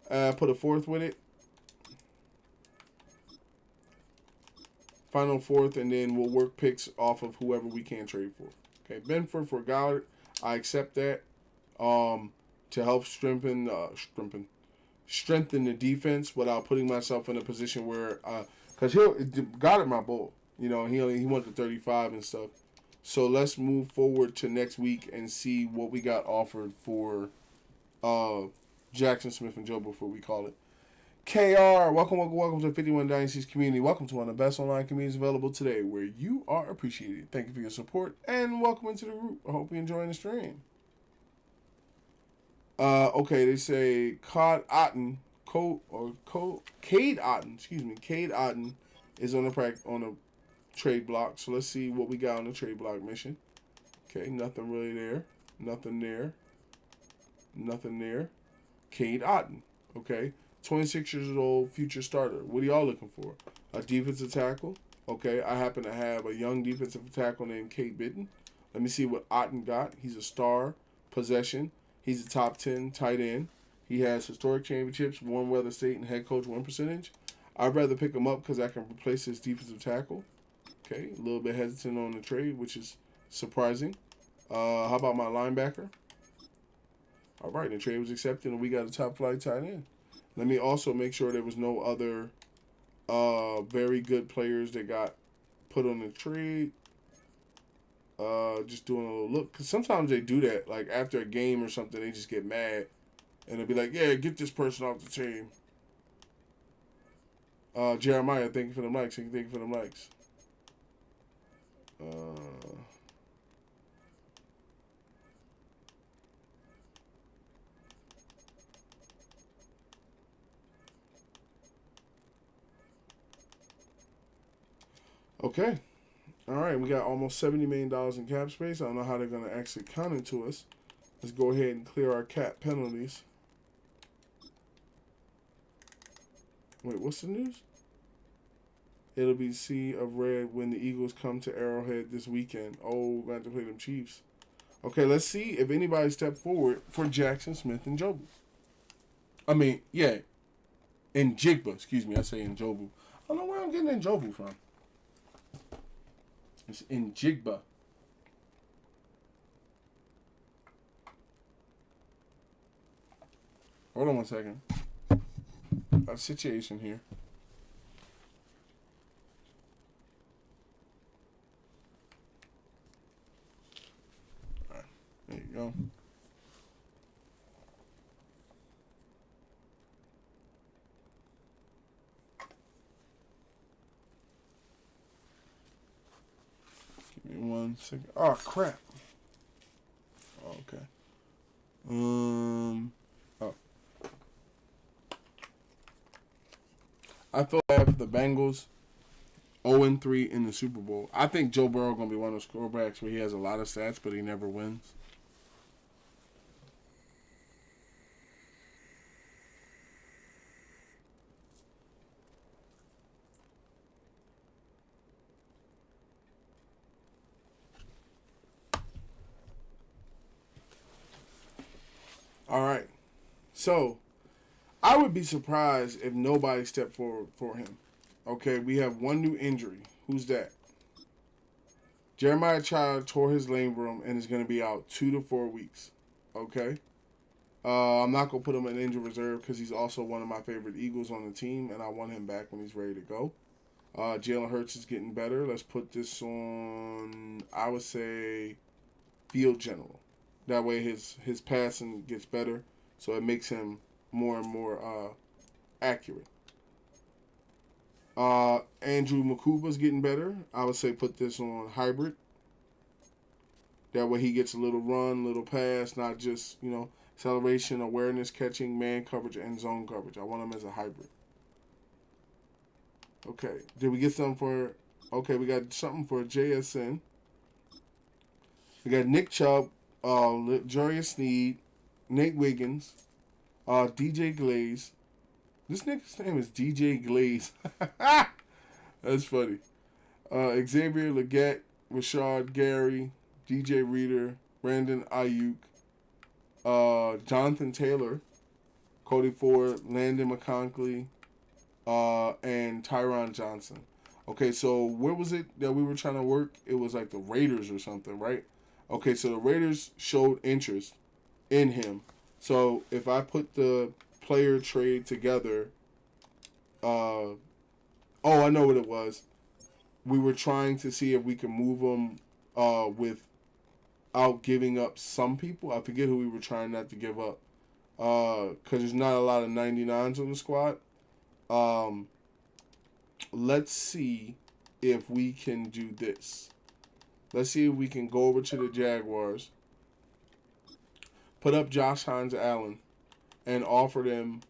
Put a fourth with it. Final fourth, and then we'll work picks off of whoever we can trade for. Okay, Benford for Goddard. I accept that. To help strengthen the defense without putting myself in a position where, because Goddard my bull. You know, he went to 35 and stuff. So let's move forward to next week and see what we got offered for Jackson Smith and Joe before we call it. KR, welcome to 51 Dynasties community. Welcome to one of the best online communities available today where you are appreciated. Thank you for your support and welcome into the group. I hope you're enjoying the stream. Okay, they say Cade Otton is on a trade block. So let's see what we got on the trade block mission. Okay, nothing really there. Nothing there. Nothing there. Cade Otton. Okay. 26 years old, future starter. What are y'all looking for? A defensive tackle. Okay, I happen to have a young defensive tackle named Kate Bitten. Let me see what Otton got. He's a star possession. He's a top 10 tight end. He has historic championships, warm weather state, and head coach win percentage. I'd rather pick him up because I can replace his defensive tackle. Okay, a little bit hesitant on the trade, which is surprising. How about my linebacker? All right, the trade was accepted, and we got a top flight tight end. Let me also make sure there was no other very good players that got put on the trade. Just doing a little look. Because sometimes they do that. Like, after a game or something, they just get mad. And they'll be like, yeah, get this person off the team. Jeremiah, thank you for the likes. Thank you for the likes. Okay. All right, we got almost $70 million in cap space. I don't know how they're going to actually count it to us. Let's go ahead and clear our cap penalties. Wait, what's the news? It'll be sea of red when the Eagles come to Arrowhead this weekend. Oh, we're going to have to play them Chiefs. Okay, let's see if anybody stepped forward for Jackson Smith and Jobu. I mean, yeah. In Jigba, excuse me, I say in Jobu. I don't know where I'm getting in Jobu from. It's in Jigba. Hold on one second. Got a situation here. Alright, there you go. Give me 1 second. Oh crap. Oh, okay. Oh. I feel bad for the Bengals. 0-3 in the Super Bowl. I think Joe Burrow gonna be one of those quarterbacks where he has a lot of stats, but he never wins. All right. So, I would be surprised if nobody stepped forward for him. Okay, we have one new injury. Who's that? Jeremiah Child tore his labrum and is going to be out 2 to 4 weeks. Okay? I'm not going to put him in injured reserve because he's also one of my favorite Eagles on the team, and I want him back when he's ready to go. Jalen Hurts is getting better. Let's put this on, I would say, field general. That way his passing gets better, so it makes him more and more accurate. Andrew Makuba's getting better. I would say put this on hybrid. That way he gets a little run, little pass, not just, acceleration, awareness, catching, man coverage, and zone coverage. I want him as a hybrid. Okay. Did we get something for... Okay, we got something for JSN. We got Nick Chubb, Jarius Sneed, Nate Wiggins, DJ Glaze. This nigga's name is DJ Glaze. That's funny. Xavier Leggett, Rashad Gary, DJ Reader, Brandon Ayuk, Jonathan Taylor, Cody Ford, Landon McConkey, and Tyron Johnson. Okay, so where was it that we were trying to work? It was like the Raiders or something, right? Okay, so the Raiders showed interest in him. So if I put the player trade together, I know what it was. We were trying to see if we could move him without giving up some people. I forget who we were trying not to give up. Because there's not a lot of 99s on the squad. Let's see if we can do this. Let's see if we can go over to the Jaguars, put up Josh Hines Allen, and offer them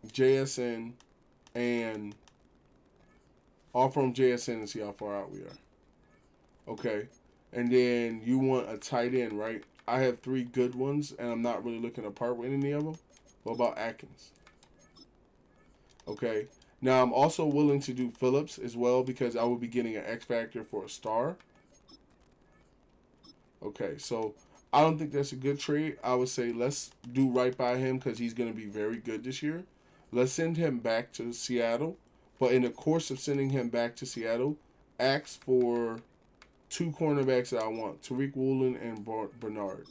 JSN and see how far out we are. Okay. And then you want a tight end, right? I have 3 good ones, and I'm not really looking to part with any of them. What about Atkins? Okay. Now, I'm also willing to do Phillips as well because I will be getting an X Factor for a star. Okay, so I don't think that's a good trade. I would say let's do right by him because he's going to be very good this year. Let's send him back to Seattle. But in the course of sending him back to Seattle, ask for 2 cornerbacks that I want, Tariq Woolen and Bernard.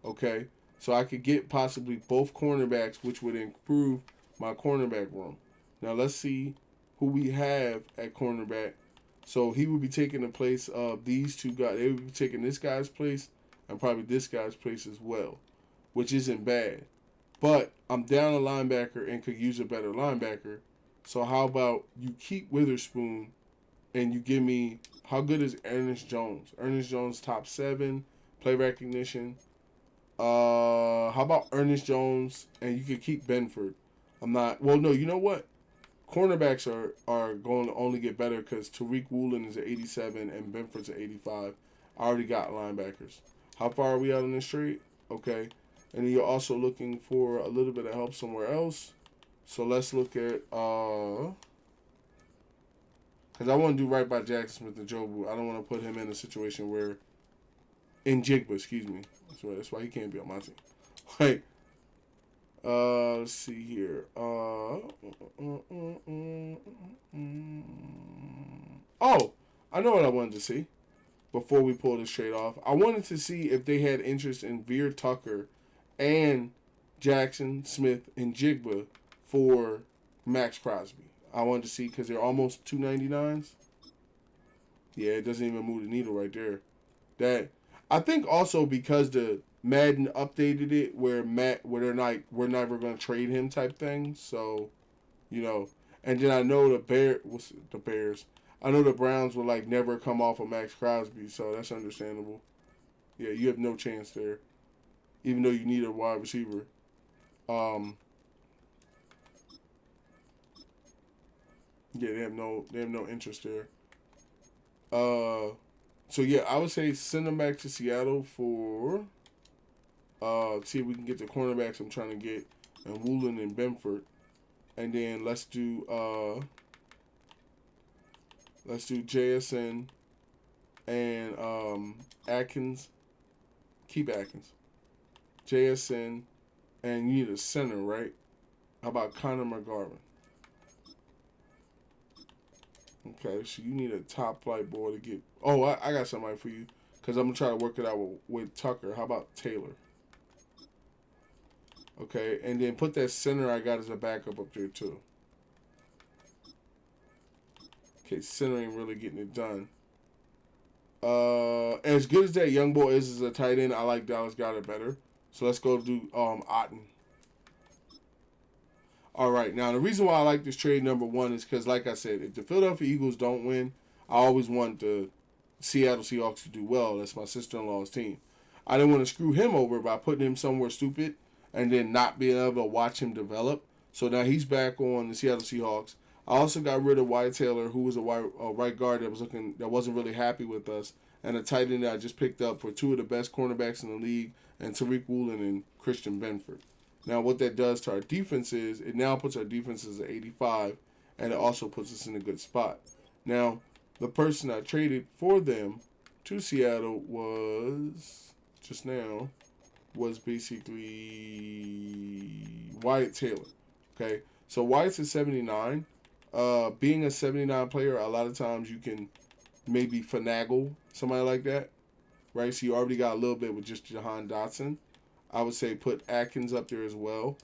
Okay, so I could get possibly both cornerbacks, which would improve my cornerback room. Now let's see who we have at cornerback. So he would be taking the place of these 2 guys. They would be taking this guy's place and probably this guy's place as well, which isn't bad. But I'm down a linebacker and could use a better linebacker. So how about you keep Witherspoon and you give me, how good is Ernest Jones? Ernest Jones top 7, play recognition. How about Ernest Jones and you could keep Benford? You know what? Cornerbacks are going to only get better because Tariq Woolen is at 87 and Benford's at 85. I already got linebackers. How far are we out on this trade? Okay. And then you're also looking for a little bit of help somewhere else. So let's look at, because I want to do right by Jackson Smith and Jobu. I don't want to put him in a situation where, in Jigba, excuse me. That's why he can't be on my team. Like, let's see here. Oh, I know what I wanted to see before we pull this trade off. I wanted to see if they had interest in Veer Tucker and Jackson Smith and Jigba for Max Crosby. I wanted to see because they're almost 299s. Yeah, it doesn't even move the needle right there. That I think also because the Madden updated it where they're like we're never gonna trade him type thing. So, and then I know the Bears. I know the Browns will like never come off of Max Crosby, so that's understandable. Yeah, you have no chance there, even though you need a wide receiver. Yeah, they have no interest there. So yeah, I would say send them back to Seattle for see if we can get the cornerbacks I'm trying to get and Woolen and Benford. And then let's do JSN and Atkins. Keep Atkins. JSN and you need a center, right? How about Connor McGarvin? Okay, so you need a top flight boy to get. Oh, I got somebody for you because I'm gonna try to work it out with Tucker. How about Taylor? Okay, and then put that center I got as a backup up there too. Okay, center ain't really getting it done. As good as that young boy is as a tight end, I like Dallas Goedert better. So let's go do Otten. All right, now the reason why I like this trade number 1 is because, like I said, if the Philadelphia Eagles don't win, I always want the Seattle Seahawks to do well. That's my sister-in-law's team. I didn't want to screw him over by putting him somewhere stupid and then not being able to watch him develop. So now he's back on the Seattle Seahawks. I also got rid of Wyatt Taylor, who was a right guard that wasn't really happy with us, and a tight end that I just picked up for 2 of the best cornerbacks in the league, and Tariq Woolen and Christian Benford. Now, what that does to our defense is it now puts our defenses at 85, and it also puts us in a good spot. Now, the person I traded for them to Seattle was basically Wyatt Taylor. Okay, so Wyatt's a 79. Being a 79 player, a lot of times you can maybe finagle somebody like that, right? So you already got a little bit with just Jahan Dotson. I would say put Atkins up there as well.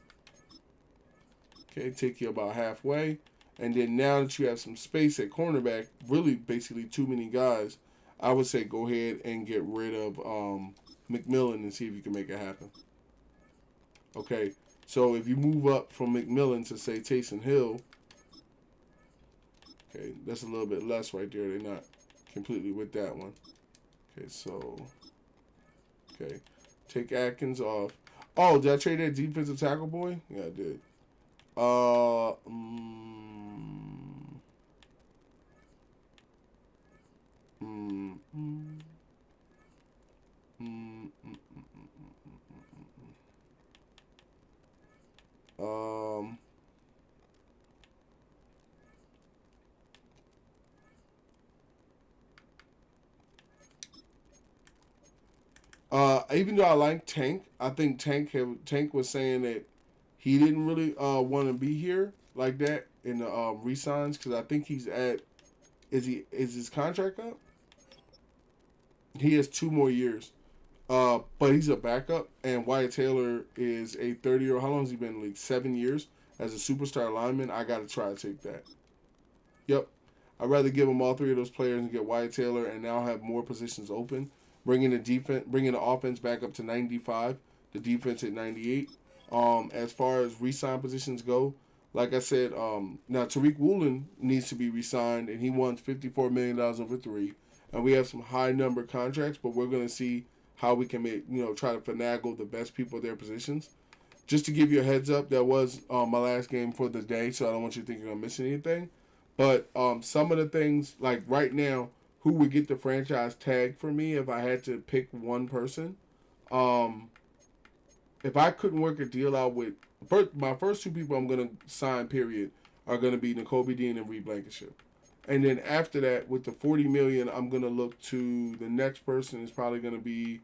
Okay, take you about halfway. And then now that you have some space at cornerback, really basically too many guys, I would say go ahead and get rid of McMillan and see if you can make it happen. Okay, so if you move up from McMillan to, say, Taysom Hill, okay, that's a little bit less right there. They're not completely with that one. Okay, so, okay, take Atkins off. Oh, did I trade that defensive tackle boy? Yeah, I did. Even though I like Tank, I think Tank was saying that he didn't really want to be here like that in the re-signs, because I think he's at is his contract up? He has 2 more years. But he's a backup, and Wyatt Taylor is a 30-year-old. How long has he been in the league? 7 years as a superstar lineman. I got to try to take that. Yep. I'd rather give him all 3 of those players and get Wyatt Taylor and now have more positions open. Bringing the offense back up to 95, the defense at 98. As far as re-sign positions go, like I said, now Tariq Woolen needs to be re-signed, and he wants $54 million over 3. And we have some high number contracts, but we're going to see how we can make, try to finagle the best people at their positions. Just to give you a heads up, that was my last game for the day, so I don't want you to think you're going to miss anything. But some of the things, like right now, who would get the franchise tag for me if I had to pick one person? If I couldn't work a deal out with my first 2 people I'm going to sign, period, are going to be Nakobe Dean and Reed Blankenship. And then after that, with the $40 million, I'm going to look to the next person is probably going to be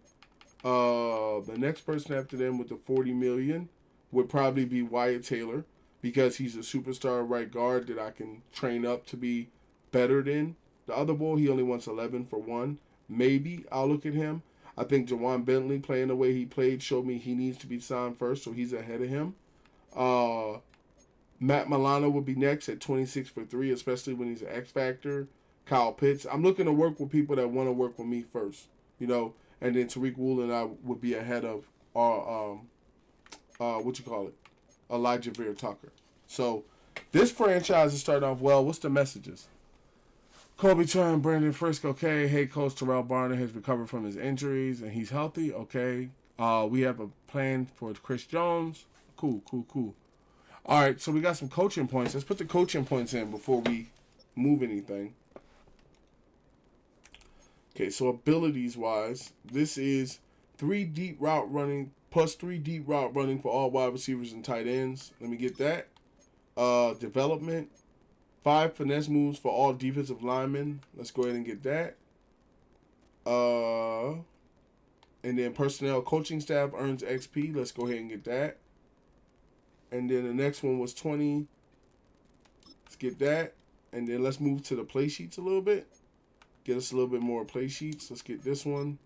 the next person after them with the $40 million would probably be Wyatt Taylor, because he's a superstar right guard that I can train up to be better than the other boy. He only wants 11 for 1. Maybe I'll look at him. I think Jawan Bentley, playing the way he played, showed me he needs to be signed first, so he's ahead of him. Matt Milano would be next at 26 for 3, especially when he's an X Factor. Kyle Pitts. I'm looking to work with people that want to work with me first, and then Tariq Woolen and I would be ahead of our, Elijah Vera Tucker. So this franchise is starting off well. What's the messages? Kobe Turner, Brandon Frisk, okay. Hey, Coach Terrell Barner has recovered from his injuries and he's healthy, okay. We have a plan for Chris Jones. Cool. All right, so we got some coaching points. Let's put the coaching points in before we move anything. Okay, so abilities-wise, this is 3 deep route running plus 3 deep route running for all wide receivers and tight ends. Let me get that. Development, 5 finesse moves for all defensive linemen. Let's go ahead and get that. And then personnel coaching staff earns XP. Let's go ahead and get that. And then the next one was 20. Let's get that. And then let's move to the play sheets a little bit. Get us a little bit more play sheets. Let's get this one.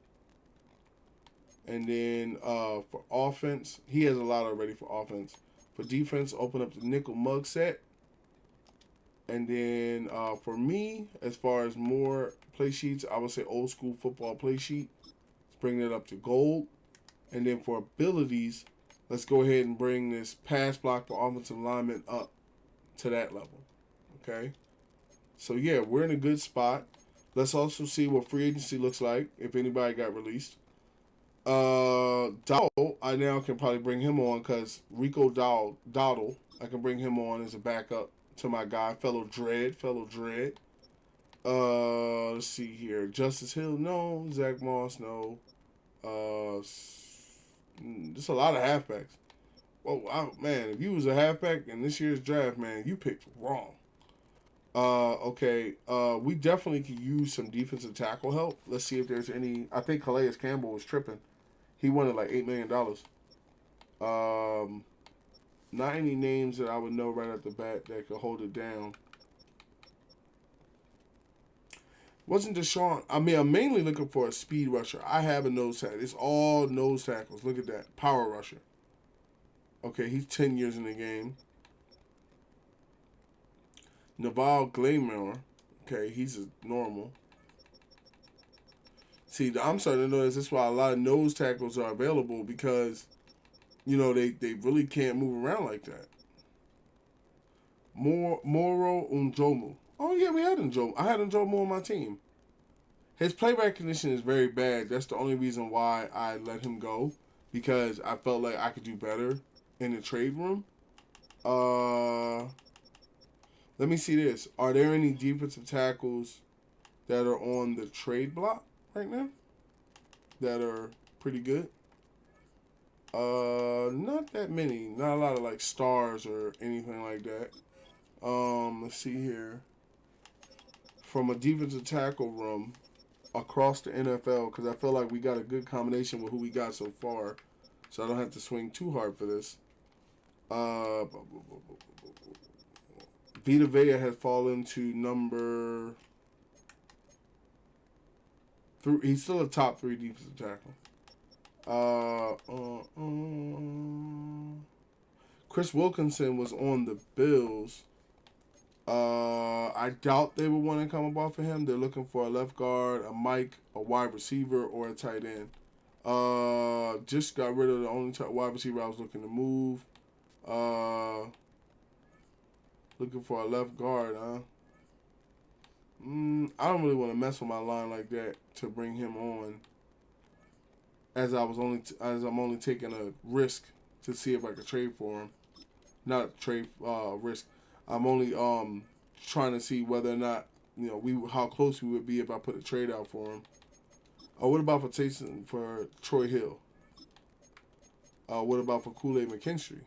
And then for offense, he has a lot already for offense. For defense, open up the nickel mug set. And then for me, as far as more play sheets, I would say old school football play sheet. Let's bring that up to gold. And then for abilities, let's go ahead and bring this pass block for offensive linemen up to that level. Okay? So, yeah, we're in a good spot. Let's also see what free agency looks like if anybody got released. Dowdle, I now can probably bring him on because Rico Dowdle, I can bring him on as a backup to my guy, fellow Dread. Let's see here. Justice Hill, no. Zach Moss, no. Just a lot of halfbacks. Man, if you was a halfback in this year's draft, man, you picked wrong. Okay. We definitely could use some defensive tackle help. Let's see if there's any. I think Calais Campbell was tripping. He wanted like $8 million. Not any names that I would know right at the bat that could hold it down. Wasn't Deshaun? I mean, I'm mainly looking for a speed rusher. I have a nose tackle. It's all nose tackles. Look at that. Power rusher. Okay, he's 10 years in the game. Naval Glamour. Okay, he's a normal. See, I'm starting to notice that's why a lot of nose tackles are available because, you know, they really can't move around like that. Moro Unjomu. Oh, yeah, we had Unjomu. I had Unjomu on my team. His play recognition is very bad. That's the only reason why I let him go, because I felt like I could do better in the trade room. Let me see this. Are there any defensive tackles that are on the trade block right now that are pretty good? Not that many. Not a lot of like stars or anything like that. Let's see here. From a defensive tackle room across the NFL, because I feel like we got a good combination with who we got so far, so I don't have to swing too hard for this. Vita Vea has fallen to number 3. He's still a top 3 defensive tackle. Chris Wilkinson was on the Bills. I doubt they would want to come up off of him. They're looking for a left guard, a Mike, a wide receiver, or a tight end. Just got rid of the only wide receiver I was looking to move. Looking for a left guard, huh? I don't really want to mess with my line like that to bring him on. As I'm only taking a risk to see if I could trade for him. Not trade risk. I'm only trying to see whether or not, you know, how close we would be if I put a trade out for him. What about for Troy Hill? What about for Kool-Aid McKinstry?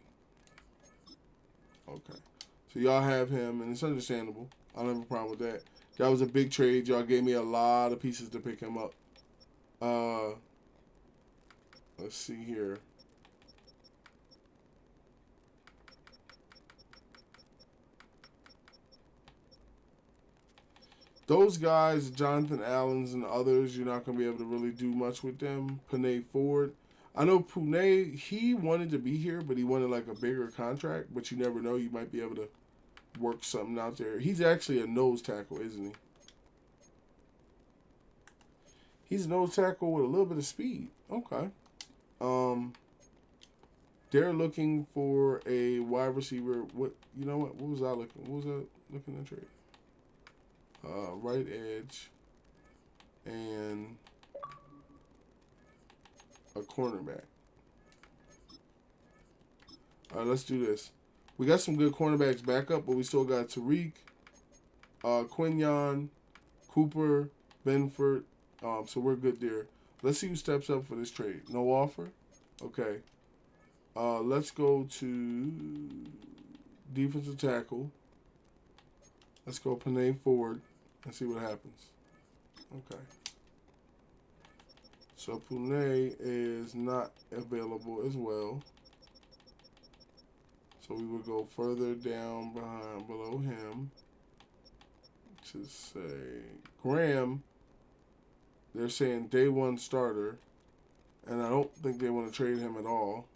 Okay. So y'all have him, and it's understandable. I don't have a problem with that. That was a big trade. Y'all gave me a lot of pieces to pick him up. Let's see here. Those guys, Jonathan Allens and others, you're not going to be able to really do much with them. Panay Ford. I know Pune, he wanted to be here, but he wanted like a bigger contract. But you never know. You might be able to work something out there. He's actually a nose tackle, isn't he? He's a nose tackle with a little bit of speed. Okay. They're looking for a wide receiver. What was I looking? What was I looking to trade? Right edge and a cornerback. All right, let's do this. We got some good cornerbacks back up, but we still got Tariq, Quinyon, Cooper, Benford. So we're good there. Let's see who steps up for this trade. No offer? Okay. Let's go to defensive tackle. Let's go Panay Ford and see what happens. Okay. So Pune is not available as well. So we will go further down below him to say Graham. They're saying day 1 starter, and I don't think they want to trade him at all.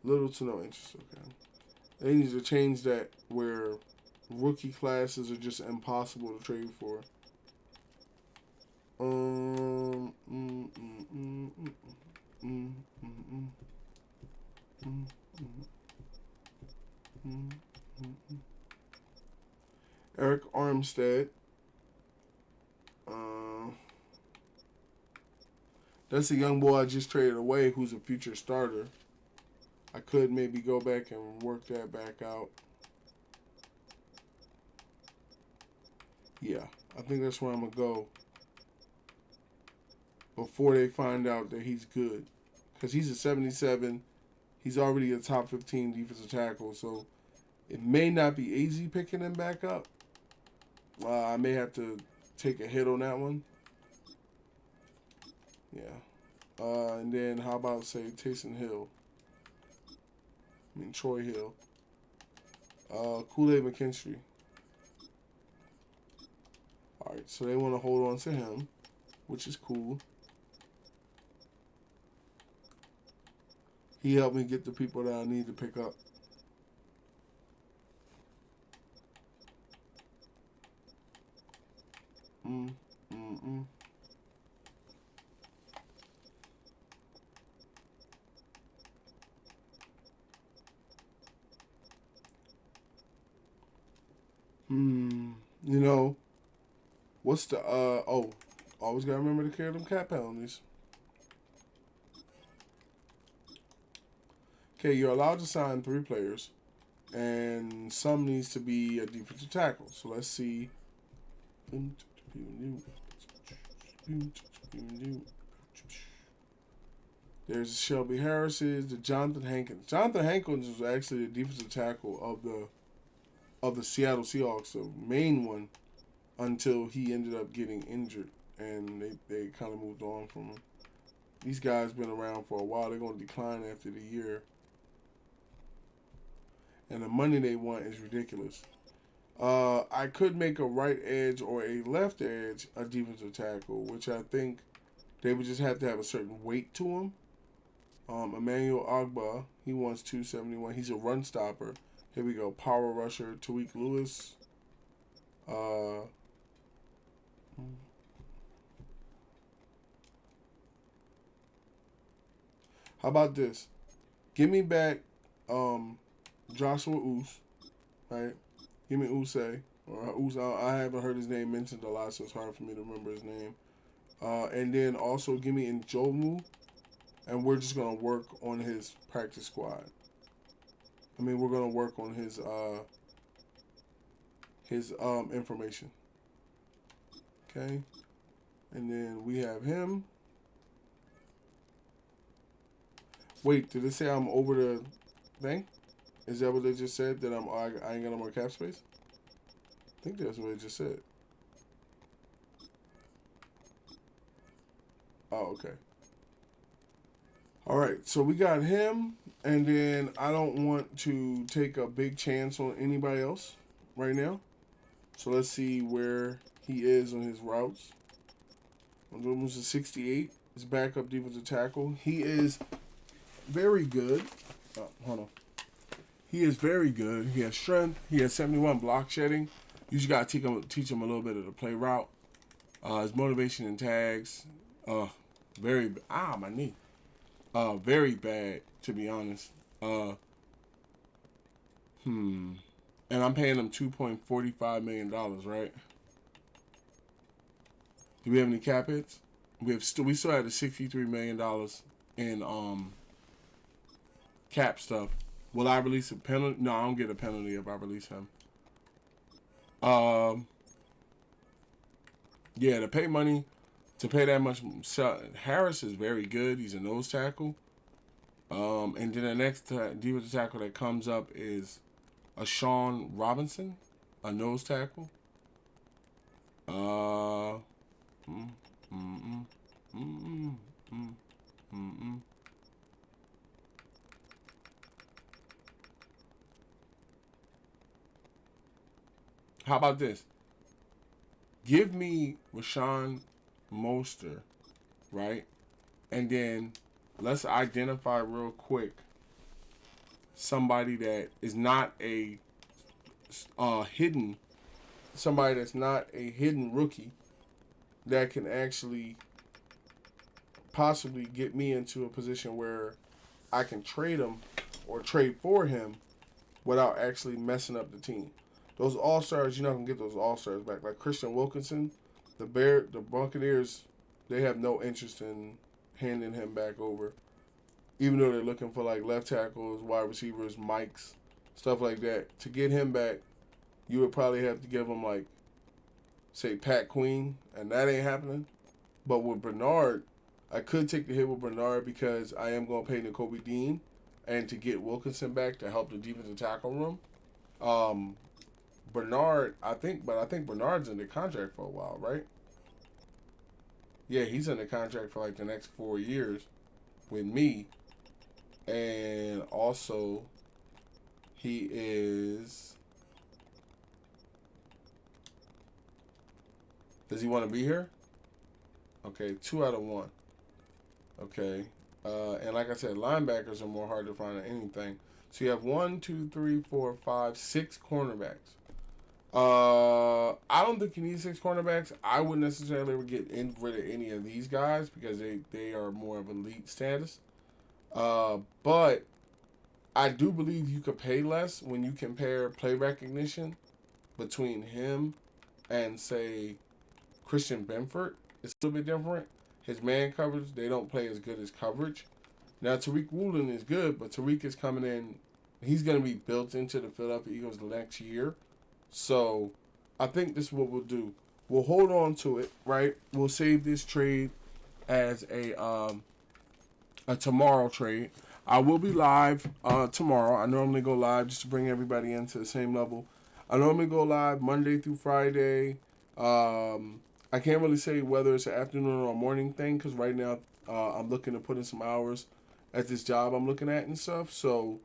Little to no interest, okay. They need to change that where rookie classes are just impossible to trade for. Eric Armstead. That's a young boy I just traded away who's a future starter. I could maybe go back and work that back out. Yeah, I think that's where I'm going to go before they find out that he's good. Because he's a 77. He's already a top 15 defensive tackle, so it may not be easy picking him back up. I may have to take a hit on that one. Yeah. And then how about, say, Taysom Hill? I mean, Troy Hill. Kool-Aid McKinstry. Alright, so they want to hold on to him, which is cool. He helped me get the people that I need to pick up. You know, what's the, oh, always gotta remember to carry them cap penalties. Okay, you're allowed to sign 3 players, and some needs to be a defensive tackle. So let's see. There's Shelby Harris's, the Jonathan Hankins. Jonathan Hankins was actually the defensive tackle of the Seattle Seahawks, the main one, until he ended up getting injured, and they kind of moved on from him. These guys been around for a while. They're going to decline after the year. And the money they want is ridiculous. I could make a right edge or a left edge a defensive tackle, which I think they would just have to have a certain weight to him. Emmanuel Ogba, he wants 271. He's a run stopper. Here we go. Power rusher, Tariq Lewis. How about this? Give me back Joshua Oos, right? Give me Usay. Or Oos, I haven't heard his name mentioned a lot, so it's hard for me to remember his name. And then also give me Njomu, and we're just going to work on his practice squad. I mean, we're going to work on his information. Okay? And then we have him. Wait, did it say I'm over the thing? Is that what they just said? That I ain't got no more cap space? I think that's what it just said. Oh, okay. Alright, so we got him, and then I don't want to take a big chance on anybody else right now. So let's see where he is on his routes. Almost a 68. His backup defensive tackle. He is very good. Oh, hold on. He is very good. He has strength. He has 71 block shedding. You just gotta teach him a little bit of the play route. His motivation and tags. My knee. Very bad, to be honest. And I'm paying him $2.45 million, right? Do we have any cap hits? We still had the $63 million in cap stuff. Will I release a penalty? No, I don't get a penalty if I release him. Yeah, to pay money, to pay that much. Harris is very good. He's a nose tackle. And then the next defensive tackle that comes up is a Sean Robinson, a nose tackle. How about this? Give me Rashawn Mostert, right? And then let's identify real quick somebody that is not a hidden, somebody that's not a hidden rookie that can actually possibly get me into a position where I can trade him or trade for him without actually messing up the team. Those all-stars, you're not going to get those all-stars back. Like Christian Wilkinson, the Buccaneers, they have no interest in handing him back over. Even though they're looking for like left tackles, wide receivers, mics, stuff like that. To get him back, you would probably have to give him like say Pat Queen, and that ain't happening. But with Bernard, I could take the hit with Bernard because I am going to pay Nakobe Dean and to get Wilkinson back to help the defensive tackle room. Bernard, I think Bernard's in the contract for a while, right? Yeah, he's in the contract for like the next 4 years with me. And also, he is... Does he want to be here? Okay, 2 out of 1. Okay. And like I said, linebackers are more hard to find than anything. So you have 1, 2, 3, 4, 5, 6 cornerbacks. I don't think you need 6 cornerbacks. I wouldn't necessarily get rid of any of these guys because they are more of elite status. But I do believe you could pay less when you compare play recognition between him and, say, Christian Benford. It's a little bit different. His man coverage, they don't play as good as coverage. Now, Tariq Woolen is good, but Tariq is coming in. He's going to be built into the Philadelphia Eagles the next year. So, I think this is what we'll do. We'll hold on to it, right? We'll save this trade as a tomorrow trade. I will be live tomorrow. I normally go live just to bring everybody into the same level. I normally go live Monday through Friday. I can't really say whether it's an afternoon or a morning thing because right now I'm looking to put in some hours at this job I'm looking at and stuff. So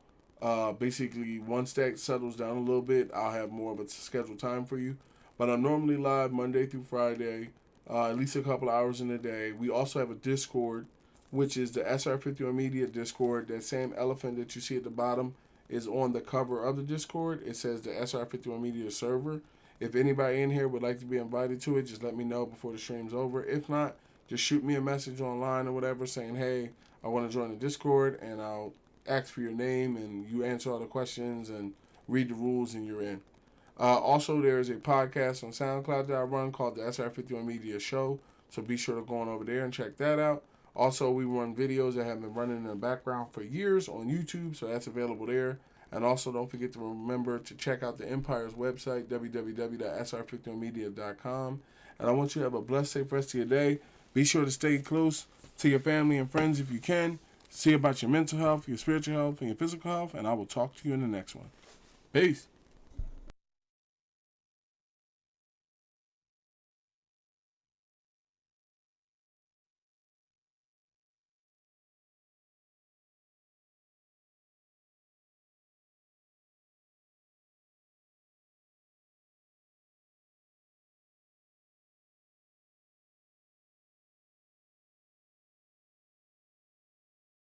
basically, once that settles down a little bit, I'll have more of a scheduled time for you. But I'm normally live Monday through Friday, at least a couple hours in a day. We also have a Discord, which is the SR51 Media Discord. That same elephant that you see at the bottom is on the cover of the Discord. It says the SR51 Media server. If anybody in here would like to be invited to it, just let me know before the stream's over. If not, just shoot me a message online or whatever saying, hey, I want to join the Discord, and I'll ask for your name, and you answer all the questions and read the rules, and you're in. Also, there is a podcast on SoundCloud that I run called the SR51 Media Show, so be sure to go on over there and check that out. Also, we run videos that have been running in the background for years on YouTube, so that's available there. And also, don't forget to remember to check out the Empire's website, www.sr51media.com. And I want you to have a blessed, safe rest of your day. Be sure to stay close to your family and friends if you can. See about your mental health, your spiritual health, and your physical health. And I will talk to you in the next one. Peace.